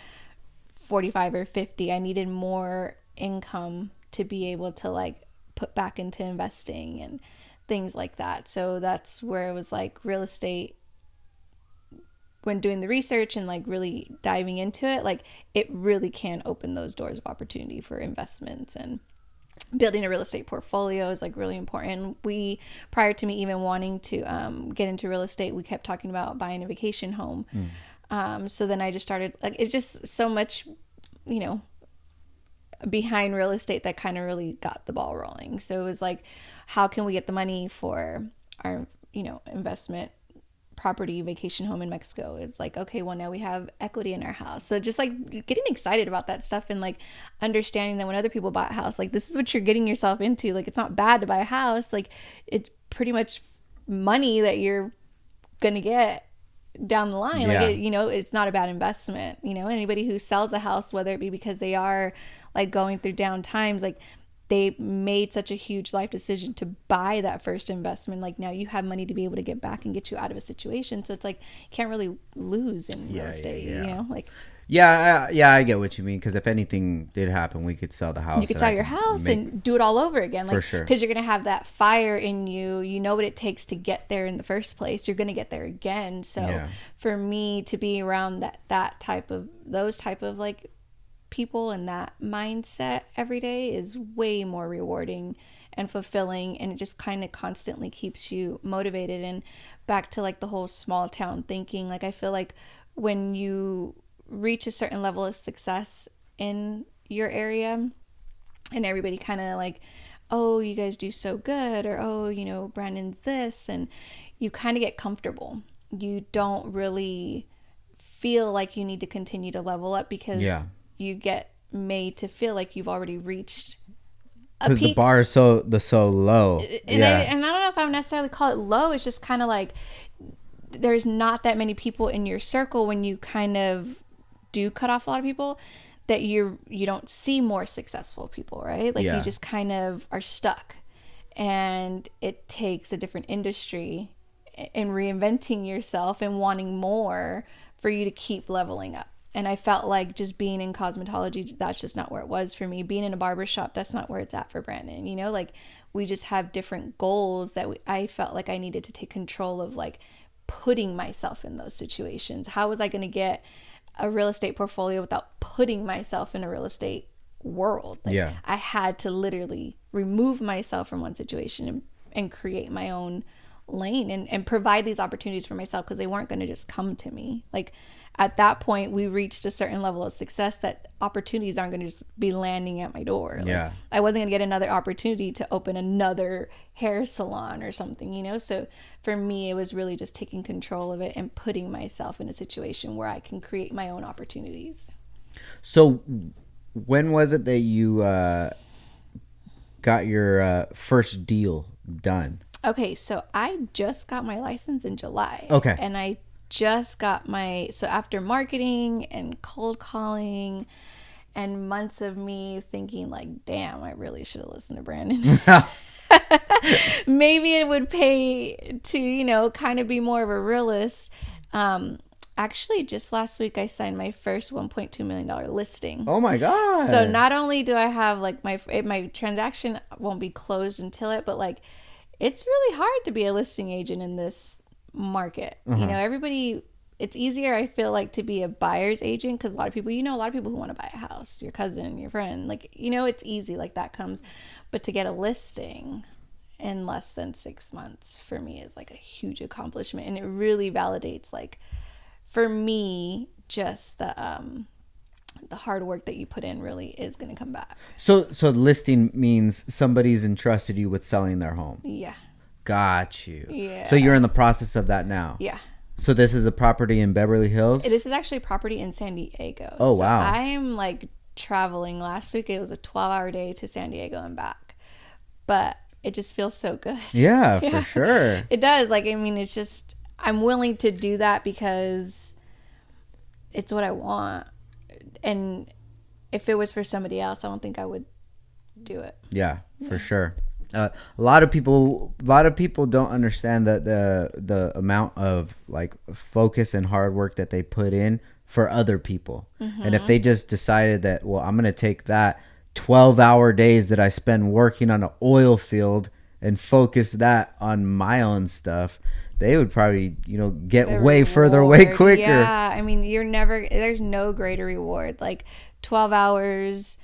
45 or 50. I needed more income to be able to like put back into investing and things like that. So that's where it was like real estate, when doing the research and like really diving into it, like it really can open those doors of opportunity for investments, and building a real estate portfolio is like really important. We, prior to me even wanting to get into real estate, we kept talking about buying a vacation home. So then I just started, like, it's just so much, you know, behind real estate that kind of really got the ball rolling. So it was like, how can we get the money for our, you know, investment property vacation home in Mexico? It's like, okay, well, now we have equity in our house. So just like getting excited about that stuff, and like understanding that when other people buy a house, like, this is what you're getting yourself into. Like, it's not bad to buy a house. Like, it's pretty much money that you're gonna get down the line. Yeah. Like, you know, it's not a bad investment. You know, anybody who sells a house, whether it be because they are like going through down times, like they made such a huge life decision to buy that first investment. Like, now you have money to be able to get back and get you out of a situation. So it's like, you can't really lose in real estate, you know, like. Yeah, I get what you mean. Because if anything did happen, we could sell the house. You could sell your house and do it all over again. Like, for sure. Because you're going to have that fire in you. You know what it takes to get there in the first place. You're going to get there again. So for me to be around those type of like people and that mindset every day is way more rewarding and fulfilling. And it just kind of constantly keeps you motivated. And back to like the whole small town thinking, like, I feel like when you reach a certain level of success in your area and everybody kind of like, oh, you guys do so good, or oh, you know, Brandon's this, and you kind of get comfortable. You don't really feel like you need to continue to level up, because you get made to feel like you've already reached a peak. Because the bar is so low. And I don't know if I would necessarily call it low. It's just kind of like there's not that many people in your circle when you kind of do cut off a lot of people that you don't see more successful people, right? Like you just kind of are stuck, and it takes a different industry and reinventing yourself and wanting more for you to keep leveling up. And I felt like just being in cosmetology, that's just not where it was for me. Being in a barbershop, that's not where it's at for Brandon. You know, like we just have different goals that I felt like I needed to take control of, like putting myself in those situations. How was I going to get a real estate portfolio without putting myself in a real estate world? Like, I had to literally remove myself from one situation and create my own lane and provide these opportunities for myself, because they weren't going to just come to me. Like at that point, we reached a certain level of success that opportunities aren't going to just be landing at my door. Like, I wasn't going to get another opportunity to open another hair salon or something, you know? So for me, it was really just taking control of it and putting myself in a situation where I can create my own opportunities. So when was it that you got your first deal done? Okay, so I just got my license in July. Okay. And I just got so after marketing and cold calling and months of me thinking like, damn, I really should have listened to Brandon. Maybe it would pay to, you know, kind of be more of a realist. Actually, just last week, I signed my first $1.2 million listing. Oh my God. So not only do I have like my transaction won't be closed until it, but like, it's really hard to be a listing agent in this market. You know, everybody, it's easier, I feel like, to be a buyer's agent, because a lot of people who want to buy a house, your cousin, your friend, like, you know, it's easy, like that comes. But to get a listing in less than 6 months for me is like a huge accomplishment, and it really validates, like, for me, just the hard work that you put in really is going to come back. So listing means somebody's entrusted you with selling their home. Yeah. Got you. Yeah. So you're in the process of that now. Yeah. So this is a property in Beverly Hills? This is actually a property in San Diego. Oh, wow. So I'm like traveling. Last week, it was a 12-hour day to San Diego and back. But it just feels so good. Yeah, for sure. It does. Like, I mean, it's just, I'm willing to do that because it's what I want. And if it was for somebody else, I don't think I would do it. Yeah, for sure. A lot of people don't understand that the amount of like focus and hard work that they put in for other people. And if they just decided that, well, I'm going to take that 12-hour days that I spend working on an oil field and focus that on my own stuff, they would probably, you know, get way further, way quicker. Yeah, I mean, there's no greater reward. Like 12 hours.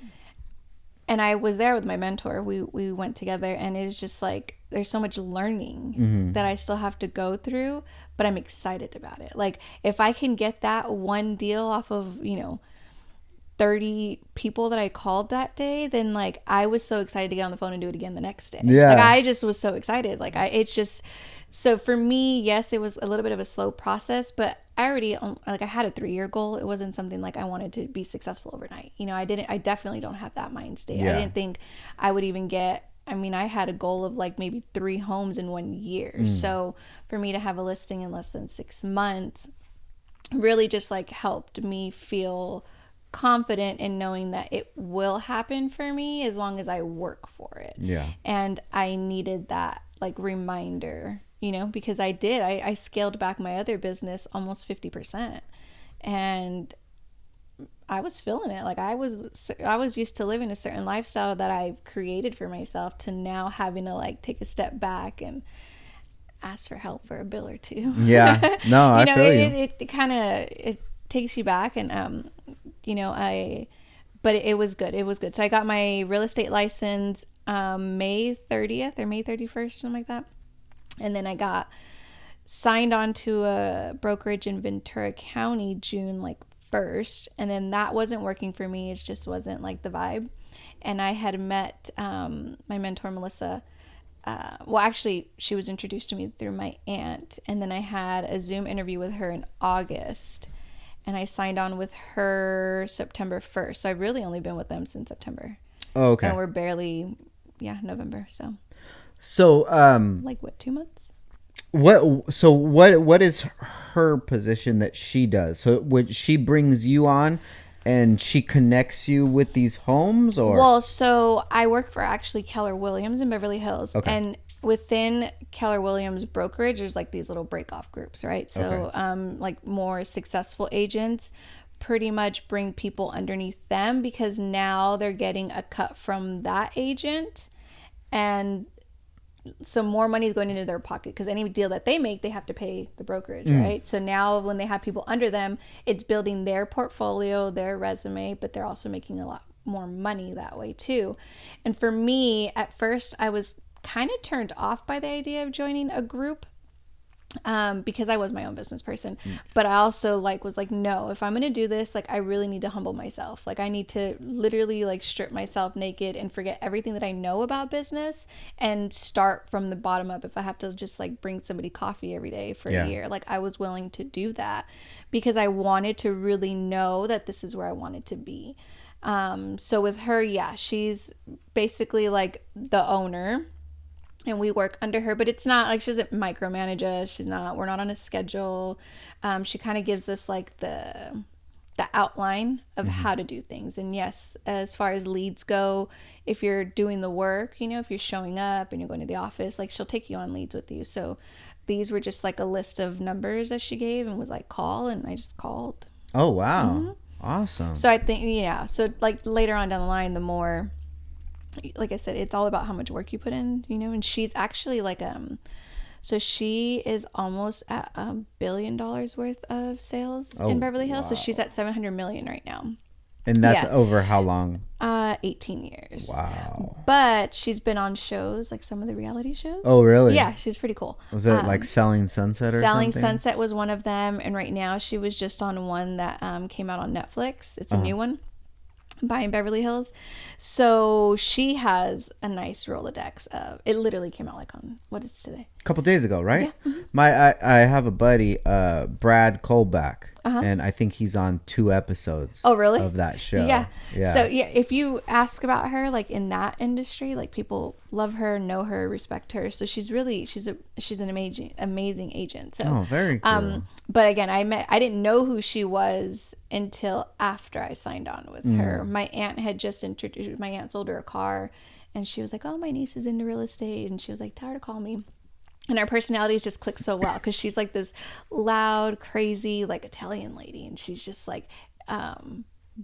And I was there with my mentor. We went together, and it's just like, there's so much learning that I still have to go through, but I'm excited about it. Like, if I can get that one deal off of, you know, 30 people that I called that day, then like, I was so excited to get on the phone and do it again the next day. Yeah. Like, I just was so excited. Like, it's just, so for me, yes, it was a little bit of a slow process, but I already, like, I had a 3-year goal. It wasn't something like I wanted to be successful overnight. You know, I definitely don't have that mind state. Yeah. I didn't think I would even I had a goal of like maybe 3 homes in 1 year. So for me to have a listing in less than 6 months really just like helped me feel confident in knowing that it will happen for me as long as I work for it. Yeah. And I needed that like reminder, you know, because I scaled back my other business almost 50%, and I was feeling it. Like I was used to living a certain lifestyle that I created for myself, to now having to like take a step back and ask for help for a bill or two. Yeah. No, I feel you. It kind of, it takes you back, and you know, but it was good. It was good. So I got my real estate license May 30th or May 31st or something like that. And then I got signed on to a brokerage in Ventura County June like 1st. And then that wasn't working for me. It just wasn't like the vibe. And I had met my mentor, Melissa. Well, actually, she was introduced to me through my aunt. And then I had a Zoom interview with her in August. And I signed on with her September 1st. So I've really only been with them since September. Oh, okay. And we're barely, November. So, like what, 2 months? What is her position that she does? So she brings you on And she connects you with these homes, or? Well, so I work for actually Keller Williams in Beverly Hills. Okay. And within Keller Williams brokerage, there's like these little break-off groups, right? So like more successful agents pretty much bring people underneath them because now they're getting a cut from that agent, and some more money is going into their pocket because any deal that they make, they have to pay the brokerage, right? So now when they have people under them, it's building their portfolio, their resume, but they're also making a lot more money that way too. And for me, at first, I was kind of turned off by the idea of joining a group because I was my own business person. But I also was like, no, if I'm going to do this, like I really need to humble myself. Like I need to literally like strip myself naked and forget everything that I know about business and start from the bottom up. If I have to just like bring somebody coffee every day for a year, like I was willing to do that because I wanted to really know that this is where I wanted to be. So with her, she's basically like the owner. And we work under her, but it's not like she doesn't micromanage us. We're not on a schedule. She kind of gives us like the outline of how to do things. And yes, as far as leads go, if you're doing the work, if you're showing up and you're going to the office, like she'll take you on leads with you. So these were just like a list of numbers that she gave and was like, call. And I just called. Oh, wow. Awesome. So I think, so like later on down the line, the more, like I said, it's all about how much work you put in, and she's actually like, so she is almost at $1 billion worth of sales in Beverly Hills. Wow. So she's at 700 million right now. And that's over how long? 18 years. Wow. But she's been on shows, like some of the reality shows. Oh, really? Yeah, she's pretty cool. Was it like Selling Sunset or Selling something? Sunset was one of them. And right now she was just on one that came out on Netflix. It's a new one. Buying Beverly Hills. So she has a nice Rolodex of, it literally came out like on, what is today? A couple days ago, right? Yeah. Mm-hmm. I have a buddy, Brad Colback, and I think he's on 2 episodes. Oh, really? Of that show. Yeah. So if you ask about her, like in that industry, like people love her, know her, respect her. So she's an amazing agent. So very cool. But again, I didn't know who she was until after I signed on with her. My aunt had just introduced, my aunt sold her a car, and she was like, oh, my niece is into real estate, and she was like, tell her to call me. And our personalities just click so well because she's like this loud, crazy, like Italian lady, and she's just like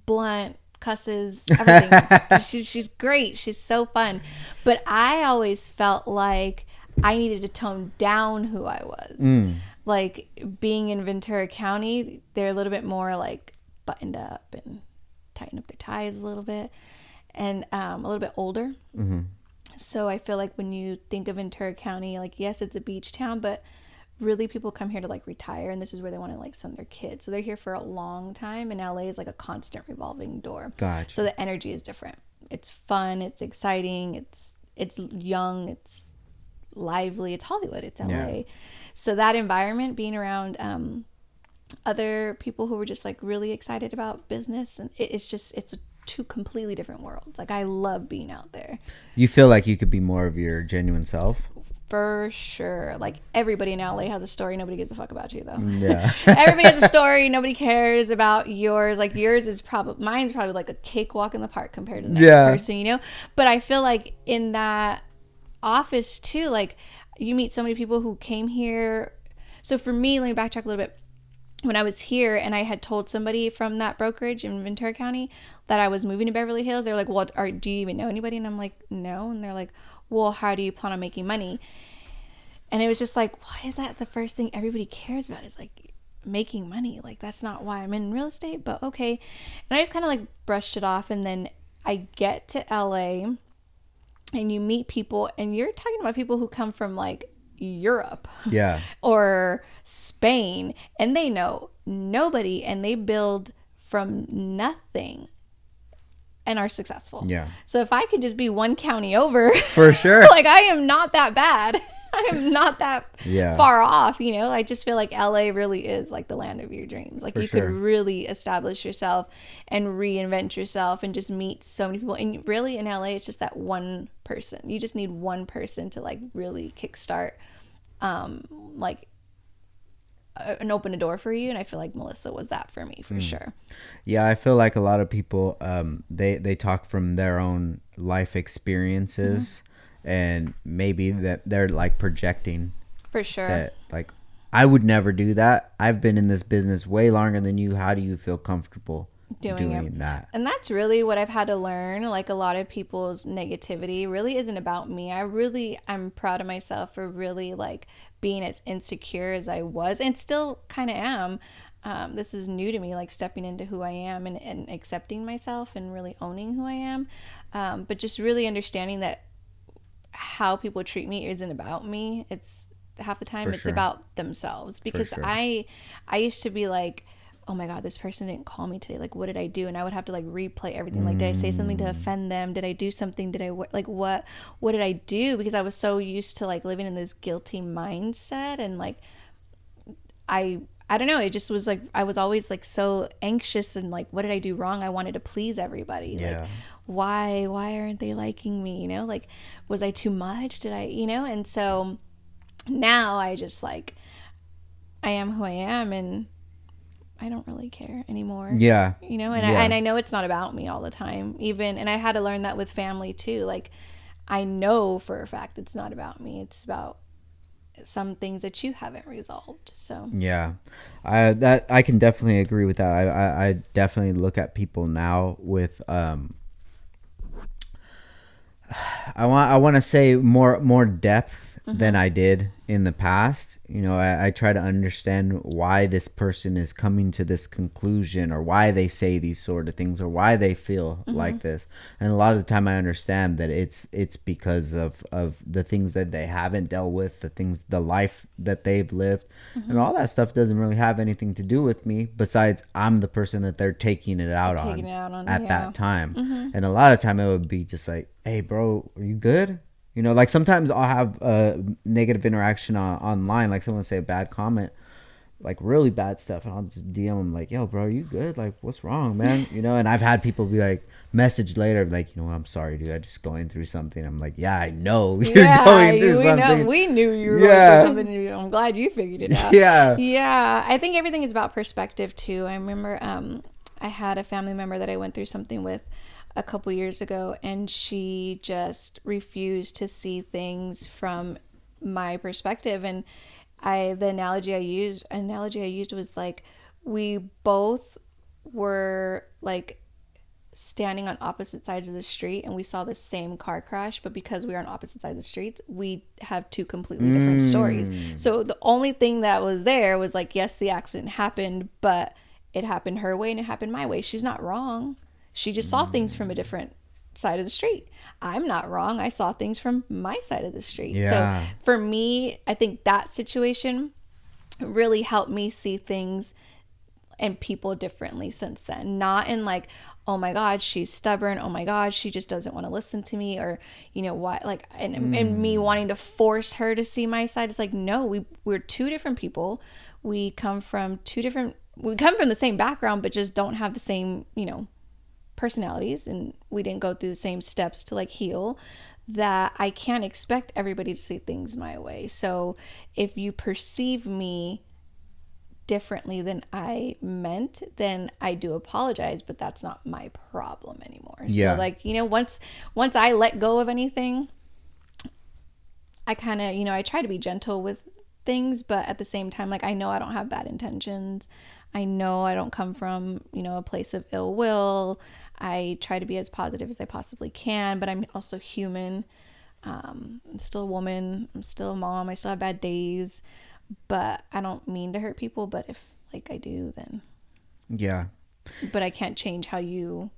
blunt, cusses, everything. she's great. She's so fun. But I always felt like I needed to tone down who I was. Like being in Ventura County, they're a little bit more like buttoned up and tighten up their ties a little bit, and a little bit older. So I feel like when you think of Ventura County, like, yes, it's a beach town, but really people come here to like retire, and this is where they want to like send their kids. So they're here for a long time, and LA is like a constant revolving door. Gotcha. So the energy is different. It's fun, it's exciting, it's young, it's lively, it's Hollywood, it's LA. Yeah. So that environment, being around other people who were just like really excited about business, and it's a 2 completely different worlds. Like I love being out there. You feel like you could be more of your genuine self? For sure. Like everybody in LA has a story. Nobody gives a fuck about you though. Yeah. Everybody has a story. Nobody cares about yours. Like mine's probably like a cakewalk in the park compared to the next person, But I feel like in that office too, like you meet so many people who came here. So for me, let me backtrack a little bit. When I was here and I had told somebody from that brokerage in Ventura County that I was moving to Beverly Hills, they were like, well, do you even know anybody? And I'm like, no. And they're like, well, how do you plan on making money? And it was just like, why is that the first thing everybody cares about is like making money? Like, that's not why I'm in real estate, but okay. And I just kind of like brushed it off. And then I get to LA and you meet people, and you're talking about people who come from like Europe or Spain, and they know nobody, and they build from nothing and are successful. So if I could just be 1 county over, for sure, like I am not that bad. I am not that far off, I just feel like LA really is like the land of your dreams. Like you could really establish yourself and reinvent yourself and just meet so many people. And really in LA, it's just that one person. You just need one person to like really kickstart like open a door for you. And I feel like Melissa was that for me, for sure. Yeah, I feel like a lot of people, they talk from their own life experiences, and maybe that they're like projecting. For sure. That like, I would never do that. I've been in this business way longer than you. How do you feel comfortable doing that? And that's really what I've had to learn. Like, a lot of people's negativity really isn't about me. I'm proud of myself for really like being as insecure as I was, and still kind of am. This is new to me, like stepping into who I am, and accepting myself and really owning who I am. But just really understanding that how people treat me isn't about me. It's half the time it's about themselves, because I used to be like, oh my God, this person didn't call me today. Like, what did I do? And I would have to like replay everything. Like, did I say something to offend them? Did I do something? Did I like, what did I do? Because I was so used to like living in this guilty mindset. And like, I don't know. It just was like, I was always like so anxious, and like, what did I do wrong? I wanted to please everybody. Yeah. Like, why aren't they liking me? You know, like, was I too much? Did I, you know? And so now I just like, I am who I am, and I don't really care anymore. Yeah. You know, and I know it's not about me all the time, even, and I had to learn that with family too. Like, I know for a fact it's not about me. It's about some things that you haven't resolved. So yeah, I can definitely agree with that. I definitely look at people now with I want to say more depth than I did in the past. You know, I try to understand why this person is coming to this conclusion, or why they say these sort of things, or why they feel like this. And a lot of the time I understand that it's because of the things that they haven't dealt with, the life that they've lived, and all that stuff doesn't really have anything to do with me, besides I'm the person that they're taking it out on at that time. And a lot of time it would be just like, hey bro, are you good? You know, like sometimes I'll have a negative interaction online, like someone say a bad comment, like really bad stuff, and I'll just DM them like, yo bro, are you good? Like, what's wrong, man? You know, and I've had people be like, message later like, you know, I'm sorry dude, I just going through something. I'm like, yeah, I know you're going through something. We knew you were going through something. I'm glad you figured it out. Yeah, I think everything is about perspective too. I remember I had a family member that I went through something with a couple years ago, and she just refused to see things from my perspective. And the analogy I used was like, we both were like standing on opposite sides of the street, and we saw the same car crash, but because we were on opposite sides of the streets, we have two completely different stories. So the only thing that was there was like, yes, the accident happened, but it happened her way and it happened my way. She's not wrong. She just saw things from a different side of the street. I'm not wrong. I saw things from my side of the street. So for me, I think that situation really helped me see things and people differently since then. Not in like, oh my God, she's stubborn. Oh my God, she just doesn't want to listen to me, or, you know what, like, and me wanting to force her to see my side. It's like, no, we're two different people. We come from the same background, but just don't have the same, you know, personalities, and we didn't go through the same steps to like heal. That I can't expect everybody to see things my way. So if you perceive me differently than I meant, then I do apologize, but that's not my problem anymore. So like, you know, once I let go of anything, I kind of, you know, I try to be gentle with things, but at the same time, like, I know I don't have bad intentions. I know I don't come from, you know, a place of ill will. I try to be as positive as I possibly can, but I'm also human. I'm still a woman. I'm still a mom. I still have bad days, but I don't mean to hurt people. But if like I do, then but I can't change how you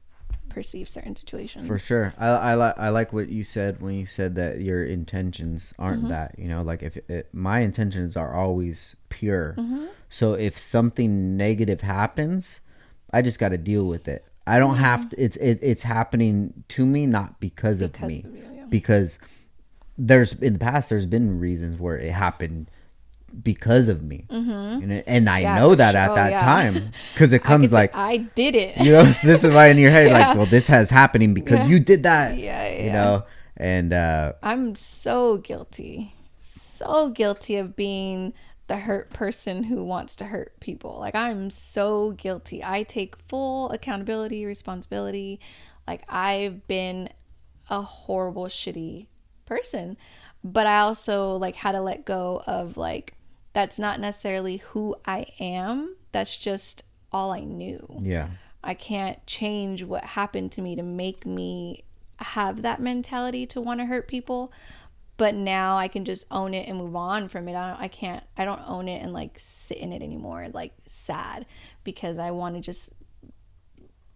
perceive certain situations. For sure. I like what you said when you said that your intentions aren't that, you know, like if my intentions are always pure. So if something negative happens, I just got to deal with it. I don't have to, it's happening to me, not because of me. Because in the past, there's been reasons where it happened because of me. And I know that at that time, because it comes like, I did it. You know, this is why in your head, like, well, this has happening because you did that. You know, and I'm so guilty of being the hurt person who wants to hurt people. Like, I'm so guilty. I take full accountability, responsibility. Like, I've been a horrible, shitty person. But I also, like, had to let go of, like, that's not necessarily who I am. That's just all I knew. Yeah. I can't change what happened to me to make me have that mentality to want to hurt people. But now I can just own it and move on from it. I don't own it and like sit in it anymore, like sad, because I want to just,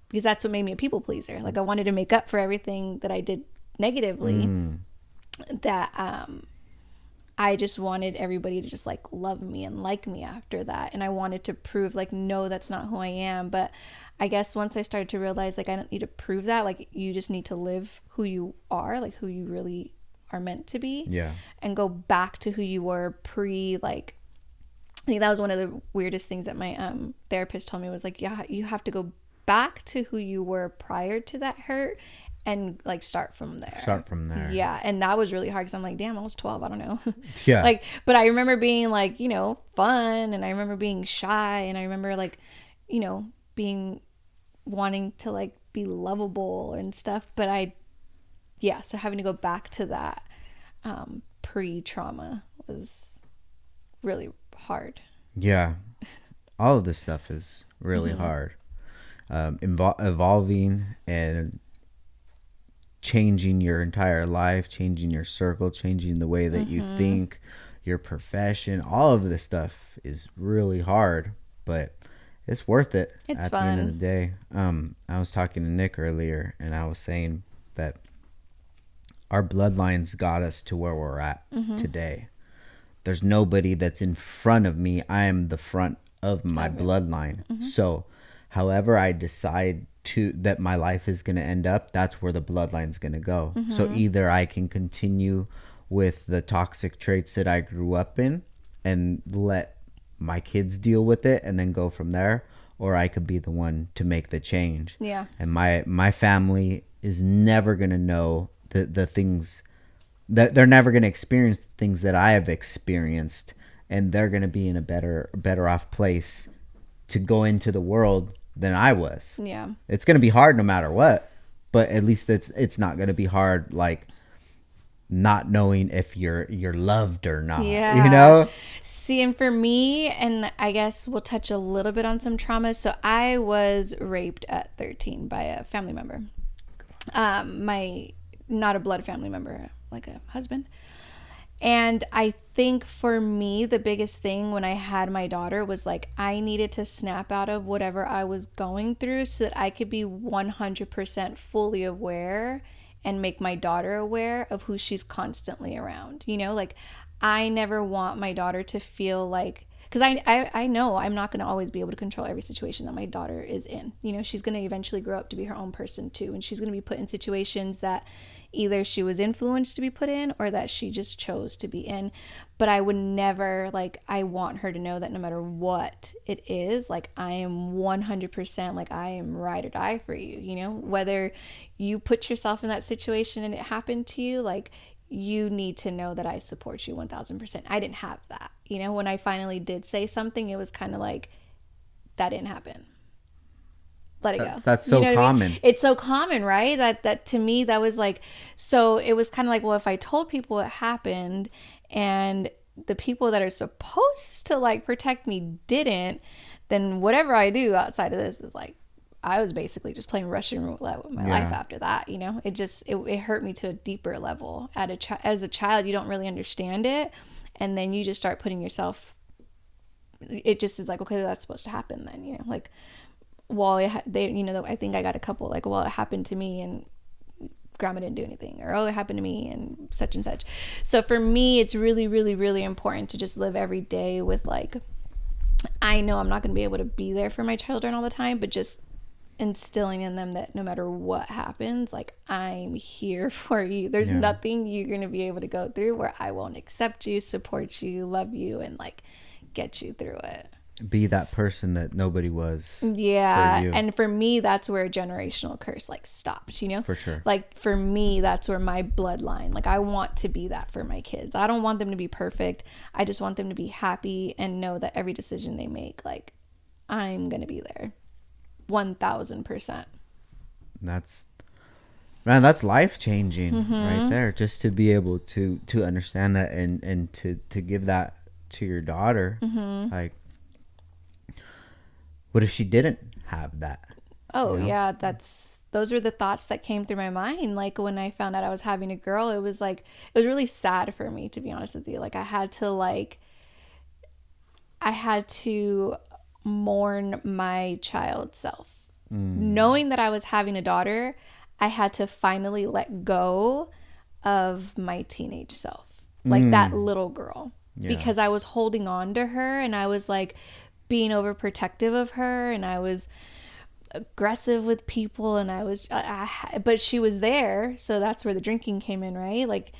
because that's what made me a people pleaser. Like, I wanted to make up for everything that I did negatively. That I just wanted everybody to just like love me and like me after that. And I wanted to prove like, no, that's not who I am. But I guess once I started to realize like, I don't need to prove that. Like, you just need to live who you are, like who you really are meant to be. Yeah. And go back to who you were pre, like, I think that was one of the weirdest things that my therapist told me, was like, yeah, you have to go back to who you were prior to that hurt and like start from there. Yeah. And that was really hard, because I'm like, damn, I was 12, I don't know. Yeah. Like, but I remember being like, you know, fun, and I remember being shy, and I remember like, you know, wanting to like be lovable and stuff. But so having to go back to that pre-trauma was really hard. Yeah. All of this stuff is really hard. Evolving and changing your entire life, changing your circle, changing the way that you think, your profession, all of this stuff is really hard, but it's worth it. It's at fun. The end of the day. I was talking to Nick earlier, and I was saying that our bloodlines got us to where we're at today. There's nobody that's in front of me. I am the front of my bloodline. So however I decide that my life is going to end up, that's where the bloodline's going to go. So either I can continue with the toxic traits that I grew up in and let my kids deal with it and then go from there, or I could be the one to make the change. Yeah. And my family is never going to know the things that they're never going to experience, the things that I have experienced, and they're going to be in a better off place to go into the world than I was. Yeah. It's going to be hard no matter what, but at least it's not going to be hard like not knowing if you're loved or not. Yeah. You know? See, and for me, and I guess we'll touch a little bit on some traumas. So I was raped at 13 by a family member. Not a blood family member, like a husband. And I think for me, the biggest thing when I had my daughter was like, I needed to snap out of whatever I was going through so that I could be 100% fully aware and make my daughter aware of who she's constantly around. You know, like, I never want my daughter to feel like, because I know I'm not going to always be able to control every situation that my daughter is in. You know, she's going to eventually grow up to be her own person too. And she's going to be put in situations that either she was influenced to be put in or that she just chose to be in. But I would never, like, I want her to know that no matter what it is, like, I am 100%, like, I am ride or die for you, you know, whether you put yourself in that situation and it happened to you, like, you need to know that I support you 1000%. I didn't have that, you know, when I finally did say something, it was kind of like, that didn't happen. Let it go. That's so common. I mean? It's so common, right? That to me, that was like, so it was kind of like, well, if I told people what happened and the people that are supposed to like protect me didn't, then whatever I do outside of this is like, I was basically just playing Russian roulette with my life after that. You know, it hurt me to a deeper level. As a child, you don't really understand it. And then you just start putting yourself, it just is like, okay, that's supposed to happen then, you know, like, well, I think I got a couple like, well, it happened to me and grandma didn't do anything, or, oh, it happened to me and such and such. So for me, it's really, really, really important to just live every day with like, I know I'm not going to be able to be there for my children all the time, but just instilling in them that no matter what happens, like, I'm here for you. There's nothing you're going to be able to go through where I won't accept you, support you, love you, and like get you through it. be that person that nobody was. Yeah. For you. And for me, that's where a generational curse like stops, you know? For sure. Like for me, that's where my bloodline, like I want to be that for my kids. I don't want them to be perfect. I just want them to be happy and know that every decision they make, like I'm going to be there 1000%. That's life changing right there. Just to be able to understand that and to give that to your daughter. Like, what if she didn't have that? Oh, you know? Yeah, those were the thoughts that came through my mind. Like when I found out I was having a girl, it was really sad for me, to be honest with you. Like I had to mourn my child self. Knowing that I was having a daughter, I had to finally let go of my teenage self, like that little girl, because I was holding on to her and I was like being overprotective of her and I was aggressive with people and but she was there. So that's where the drinking came in, right? Like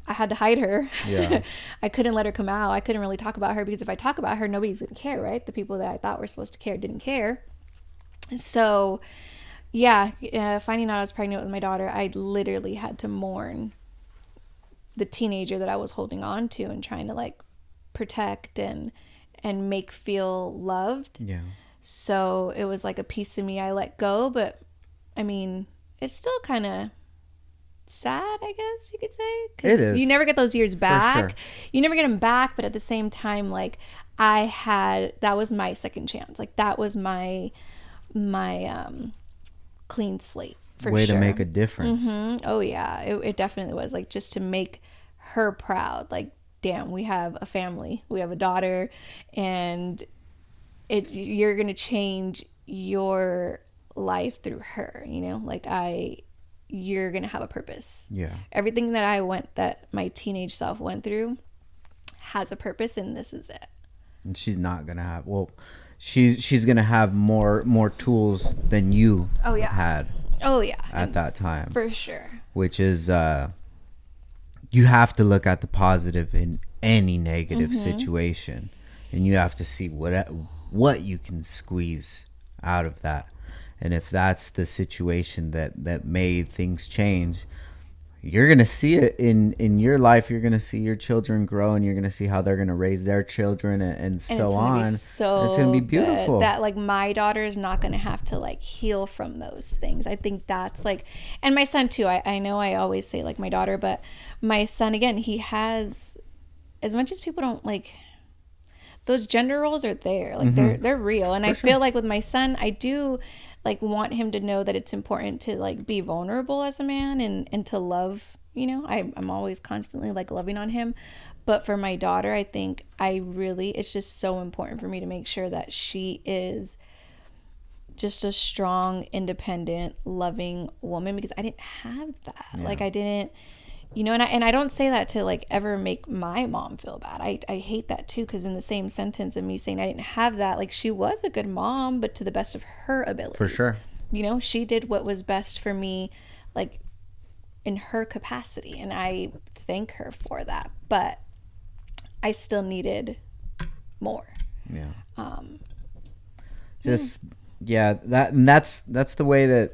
I had to hide her. Yeah. I couldn't let her come out. I couldn't really talk about her because if I talk about her, nobody's going to care, right? The people that I thought were supposed to care didn't care. So finding out I was pregnant with my daughter, I literally had to mourn the teenager that I was holding on to and trying to like protect and make feel loved. Yeah. So it was like a piece of me I let go, but I mean, it's still kind of sad, I guess you could say. It is. You never get those years back. For sure. You never get them back, but at the same time, like that was my second chance. Like that was my clean slate for way sure. to make a difference. Oh yeah, it definitely was, like just to make her proud. Like damn, we have a family, we have a daughter, and you're gonna change your life through her, you know, like you're gonna have a purpose. Yeah, everything that my teenage self went through has a purpose, and this is it. And she's not gonna have, well, she's gonna have more tools than you had at that time, for sure. Which is you have to look at the positive in any negative situation, and you have to see what you can squeeze out of that. And if that's the situation that made things change, you're going to see it in your life. You're going to see your children grow, and you're going to see how they're going to raise their children and so on. It's going to be beautiful. That like my daughter is not going to have to like heal from those things. I think that's like, and my son too. I know I always say like my daughter, but my son, again, he has, as much as people don't like, those gender roles are there. Like they're real. And I feel like with my son, I do like want him to know that it's important to like be vulnerable as a man and to love, you know. I'm always constantly like loving on him. But for my daughter, I think it's just so important for me to make sure that she is just a strong, independent, loving woman, because I didn't have that. Yeah. Like I didn't, you know, and I don't say that to like ever make my mom feel bad. I hate that too, because in the same sentence of me saying I didn't have that, like she was a good mom, but to the best of her abilities. For sure. You know, she did what was best for me, like in her capacity, and I thank her for that. But I still needed more. Yeah. That's the way that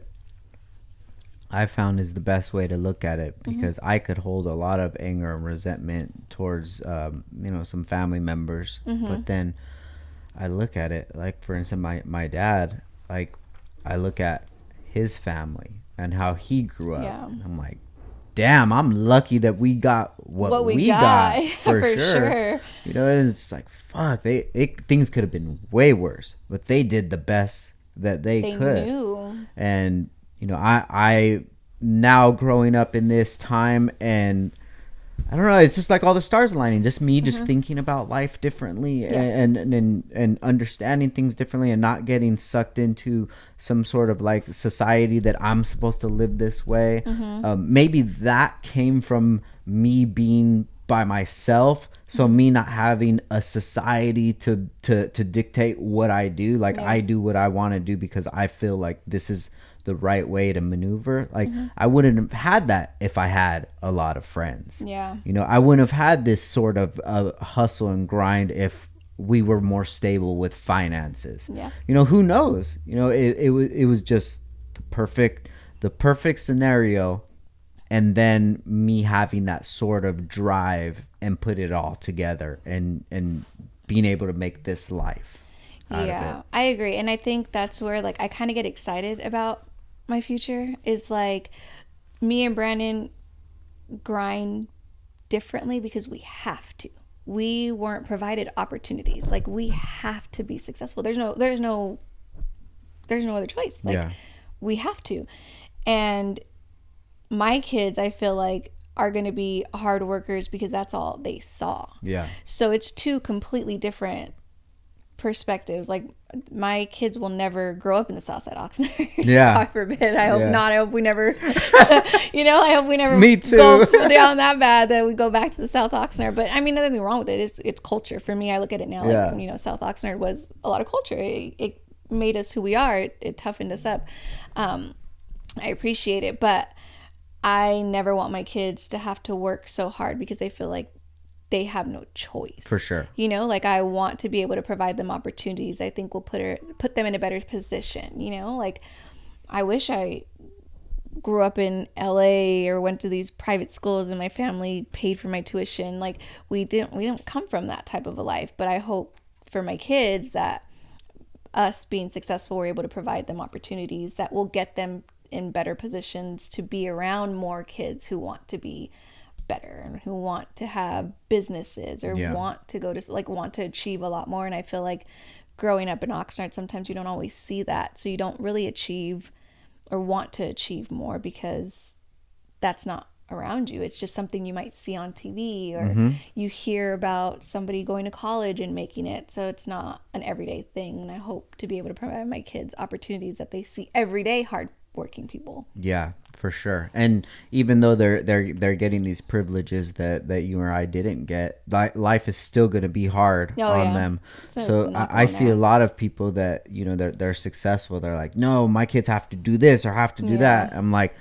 I found is the best way to look at it, because I could hold a lot of anger and resentment towards, some family members. But then I look at it, like, for instance, my dad, like, I look at his family and how he grew up. Yeah. I'm like, damn, I'm lucky that we got what we got for sure. You know, and it's like, fuck, things could have been way worse, but they did the best that they could. Knew. And you know, I now growing up in this time, and I don't know, it's just like all the stars aligning, just me just thinking about life differently, and understanding things differently, and not getting sucked into some sort of like society that I'm supposed to live this way. Maybe that came from me being by myself, so me not having a society to dictate what I do. Like I do what I want to do because I feel like this is the right way to maneuver. Like I wouldn't have had that if I had a lot of friends. Yeah. You know, I wouldn't have had this sort of hustle and grind if we were more stable with finances. Yeah. You know, who knows? You know, it was just the perfect scenario, and then me having that sort of drive and put it all together and being able to make this life out of it. I agree. And I think that's where like I kind of get excited about my future, is like me and Brandon grind differently because we have to. We weren't provided opportunities. Like, we have to be successful. There's no other choice. Like, we have to. And my kids, I feel like, are going to be hard workers because that's all they saw. Yeah. So it's two completely different perspectives. Like, my kids will never grow up in the Southside Oxnard. Yeah. God forbid. I hope not. I hope we never, I hope we never Me too. go down that bad that we go back to the South Oxnard. But I mean, nothing wrong with it. It's culture. For me, I look at it now like, South Oxnard was a lot of culture. It made us who we are. It toughened us up. I appreciate it. But I never want my kids to have to work so hard because they feel like they have no choice. For sure. Like, I want to be able to provide them opportunities I think will put them in a better position. Like, I wish I grew up in LA or went to these private schools and my family paid for my tuition. Like, we don't come from that type of a life, but I hope for my kids that us being successful, we're able to provide them opportunities that will get them in better positions to be around more kids who want to be better and who want to have businesses or want to go to want to achieve a lot more. And I feel like growing up in Oxnard, sometimes you don't always see that, so you don't really achieve or want to achieve more because that's not around you. It's just something you might see on TV or you hear about somebody going to college and making it, so it's not an everyday thing. And I hope to be able to provide my kids opportunities that they see every day, hard working people. Yeah, for sure. And even though they're getting these privileges that you or I didn't get, life is still going to be hard on them. So I see a lot of people that, they're successful. They're like, no, my kids have to do this or have to do that. I'm like,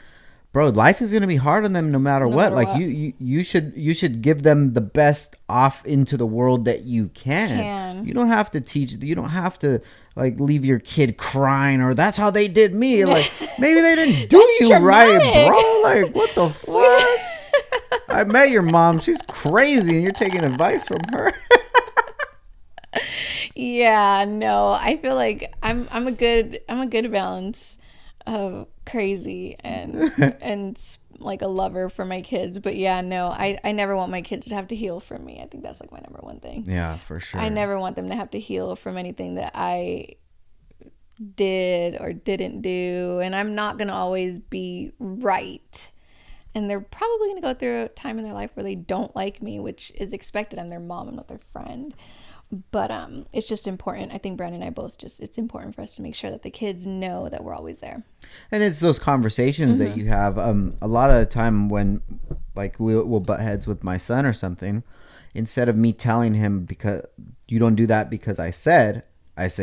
bro, life is going to be hard on them no matter what. Like, you should give them the best off into the world that you can. You don't have to teach. You don't have to like leave your kid crying or that's how they did me. Like, maybe they didn't do you dramatic. Right, bro. Like, what the fuck? I met your mom. She's crazy and you're taking advice from her. Yeah, no, I feel like I'm a good balance of crazy and like a lover for my kids. But yeah, no, I never want my kids to have to heal from me. I think that's like my number one thing. Yeah, for sure. I never want them to have to heal from anything that I did or didn't do. And I'm not going to always be right. And they're probably going to go through a time in their life where they don't like me, which is expected. I'm their mom, I'm not their friend. But it's just important. I think Brandon and I both it's important for us to make sure that the kids know that we're always there. And it's those conversations that you have. A lot of the time when like we'll butt heads with my son or something, instead of me telling him because you don't do that because I say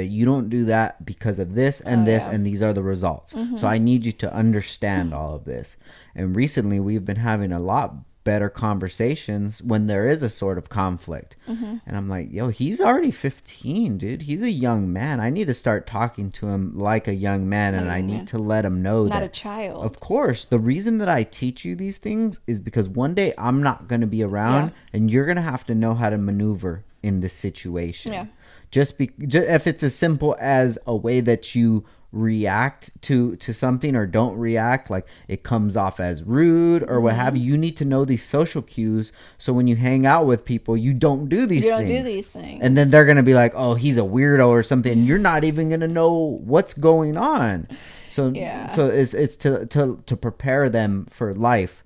you don't do that because of this and this and these are the results. So I need you to understand all of this. And recently we've been having a lot better conversations when there is a sort of conflict. And I'm like, yo, he's already 15, dude. He's a young man. I need to start talking to him like a young man, and I need to let him know that. Not a child. Of course. The reason that I teach you these things is because one day I'm not going to be around and you're going to have to know how to maneuver in this situation. Yeah. Just if it's as simple as a way that you react to something or don't react, like it comes off as rude or what have you need to know these social cues so when you hang out with people you don't do these things. And then they're gonna be like, oh, he's a weirdo or something, and you're not even gonna know what's going on. So it's to prepare them for life,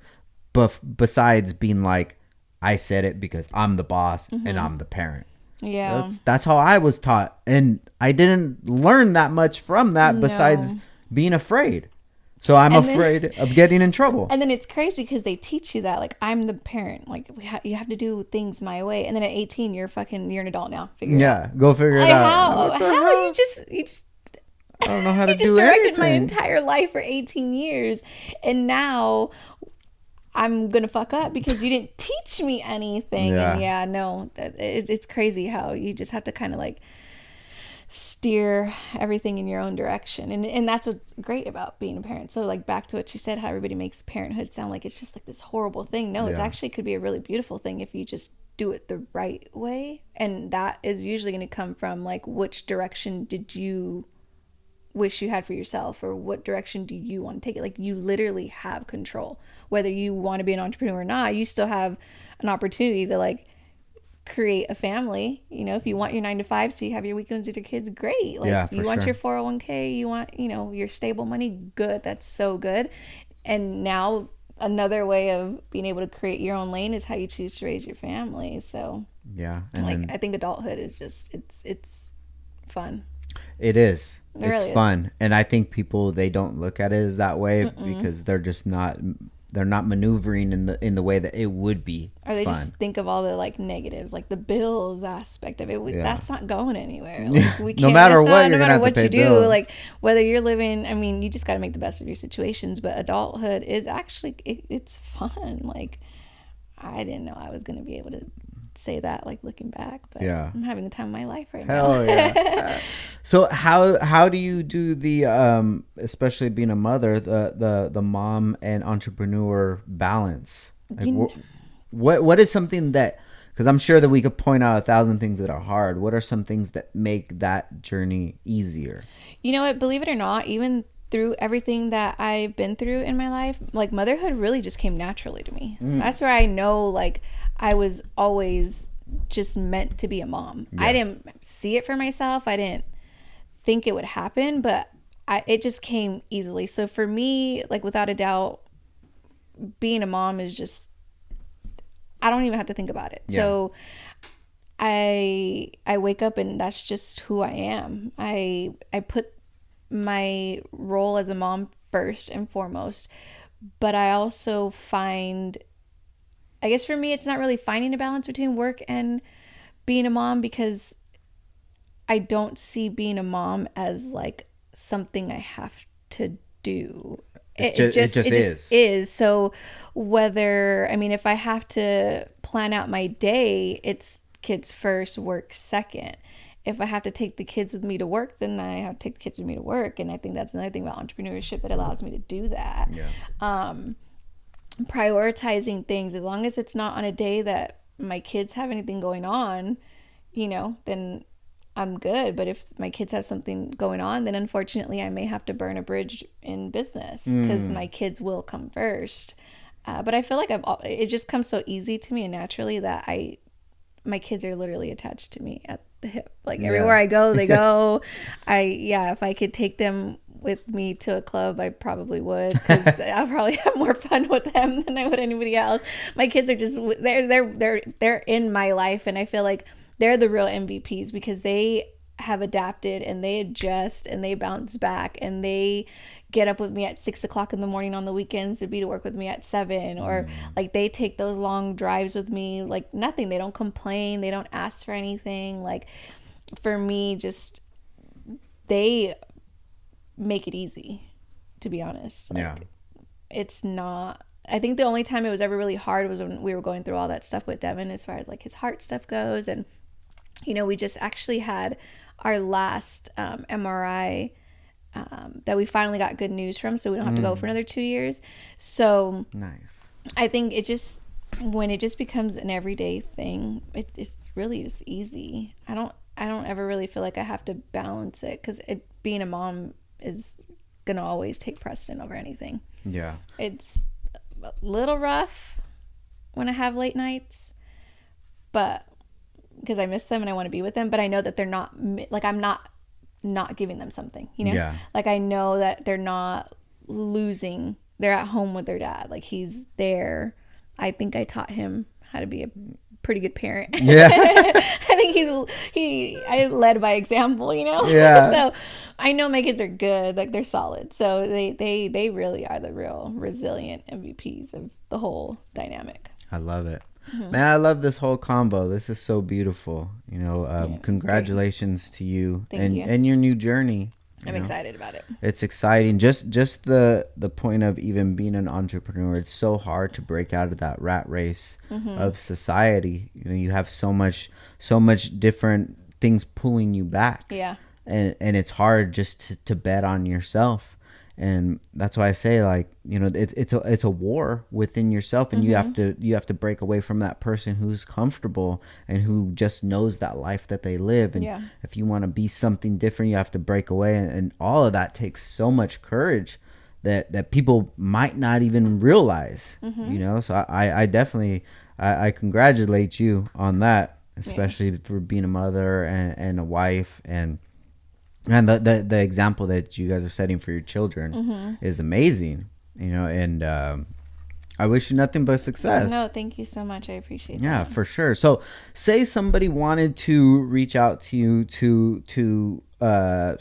but besides being like, I said it because I'm the boss and I'm the parent. Yeah, that's how I was taught, and I didn't learn that much from that besides being afraid. So I'm afraid of getting in trouble. And then it's crazy because they teach you that, like, I'm the parent, like you have to do things my way, and then at 18 you're an adult now. Figure it out. Go figure it out. How you just I don't know how to do anything. Directed my entire life for 18 years, and now I'm gonna fuck up because you didn't teach me anything. Yeah. And it's crazy how you just have to kind of like steer everything in your own direction, and that's what's great about being a parent. So like back to what you said, how everybody makes parenthood sound like it's just like this horrible thing. No, it's actually could be a really beautiful thing if you just do it the right way, and that is usually going to come from like, which direction did you wish you had for yourself, or what direction do you want to take it? Like, you literally have control. Whether you want to be an entrepreneur or not, you still have an opportunity to like create a family. You know, if you want your 9 to 5 so you have your weekends with your kids, great. Like, if you want your 401k, you want, you know, your stable money, good. That's so good. And now another way of being able to create your own lane is how you choose to raise your family. So yeah, and like, I think adulthood is just it's fun. It is. It really it's fun. And I think people, they don't look at it as that way because they're just not, they're not maneuvering in the way that it would be. Or they fun. Just think of all the like negatives, like the bills aspect of it. That's not going anywhere. Like, we can't, no matter what, no matter what you do, bills. like whether you're living, I mean, you just got to make the best of your situations. But adulthood is actually, it's fun. Like, I didn't know I was going to be able to say that, like, looking back, but I'm having the time of my life right now. Hell yeah. So how do you do the especially being a mother, the mom and entrepreneur balance? Like, what is something that, because I'm sure that we could point out 1,000 things that are hard. What are some things that make that journey easier? You know what, believe it or not, even through everything that I've been through in my life, like, motherhood really just came naturally to me. That's where I know, like, I was always just meant to be a mom. I didn't see it for myself. I didn't think it would happen, but it just came easily. So for me, like, without a doubt, being a mom is just, I don't even have to think about it. So I wake up and that's just who I am. I put my role as a mom first and foremost, but I also find, I guess for me, it's not really finding a balance between work and being a mom, because I don't see being a mom as like something I have to do. It just is. So whether, I mean, if I have to plan out my day, it's kids first, work second. If I have to take the kids with me to work, then I have to take the kids with me to work. And I think that's another thing about entrepreneurship that allows me to do that. Prioritizing things, as long as it's not on a day that my kids have anything going on, you know, then I'm good. But if my kids have something going on, then unfortunately I may have to burn a bridge in business, because my kids will come first. But I feel like it just comes so easy to me and naturally that my kids are literally attached to me at the hip. Like, everywhere I go, they go. If I could take them with me to a club, I probably would, because I'll probably have more fun with them than I would anybody else. My kids are just, they're in my life, and I feel like they're the real MVPs, because they have adapted and they adjust and they bounce back, and they get up with me at 6:00 in the morning on the weekends to be to work with me at 7, or like, they take those long drives with me like nothing. They don't complain, they don't ask for anything. Like, for me, just, they make it easy, to be honest. Like, it's not, I think the only time it was ever really hard was when we were going through all that stuff with Devin, as far as like his heart stuff goes. And, you know, we just actually had our last MRI that we finally got good news from, so we don't have to go for another 2 years. So nice. I think it just, when it just becomes an everyday thing, it's really just easy. I don't ever really feel like I have to balance it, because being a mom is gonna always take precedent over anything. Yeah, it's a little rough when I have late nights, but because I miss them and I want to be with them, but I know that they're not, like, I'm not giving them something, you know. Like, I know that they're not losing, they're at home with their dad, like, he's there. I think I taught him how to be a pretty good parent. I think I led by example, you know. So I know my kids are good, like, they're solid, so they really are the real resilient MVPs of the whole dynamic. I love it. Man, I love this whole combo. This is so beautiful. You know, congratulations to you and your new journey. I'm excited about it. It's exciting. Just the point of even being an entrepreneur. It's so hard to break out of that rat race of society. You know, you have so much different things pulling you back. Yeah. And it's hard just to bet on yourself. And that's why I say, like, you know, it's a war within yourself, and you have to break away from that person who's comfortable and who just knows that life that they live. And if you want to be something different, you have to break away, and all of that takes so much courage that people might not even realize. You know, so I definitely I congratulate you on that, especially for being a mother and a wife, and the example that you guys are setting for your children is amazing, you know, and I wish you nothing but success. No, thank you so much. I appreciate that. Yeah, for sure. So say somebody wanted to reach out to you to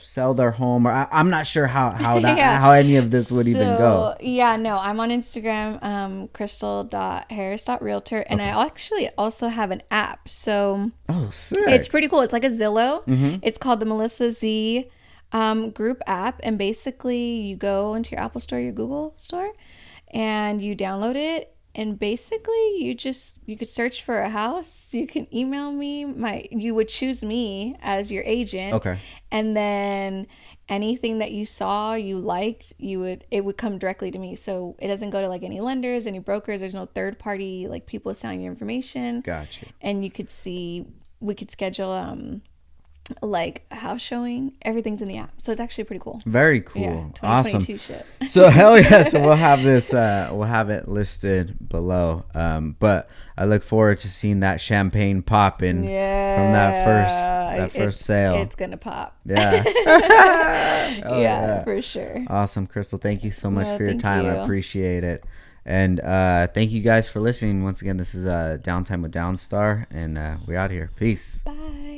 sell their home, or I'm not sure how that how any of this would even go. Yeah, no, I'm on Instagram, crystal.harris.realtor, and I actually also have an app. So sick. It's pretty cool. It's like a Zillow. It's called the Melissa Zee Group app, and basically you go into your Apple Store, your Google Store, and you download it, and basically you could search for a house. You can email me. You would choose me as your agent. Okay. And then anything that you saw you liked, it would come directly to me. So it doesn't go to like any lenders, any brokers. There's no third party like people selling your information. Gotcha. And we could schedule like a house showing. Everything's in the app, so it's actually pretty cool. Very cool. Yeah, 2022 awesome shit. So hell yeah. So we'll have this we'll have it listed below, but I look forward to seeing that champagne popping from that first sale. It's gonna pop. Yeah. Yeah, for sure. Awesome, Crystal, thank you so much for your time. I appreciate it. And thank you guys for listening. Once again, this is Downtime with Downstar, and we're out here. Peace. Bye.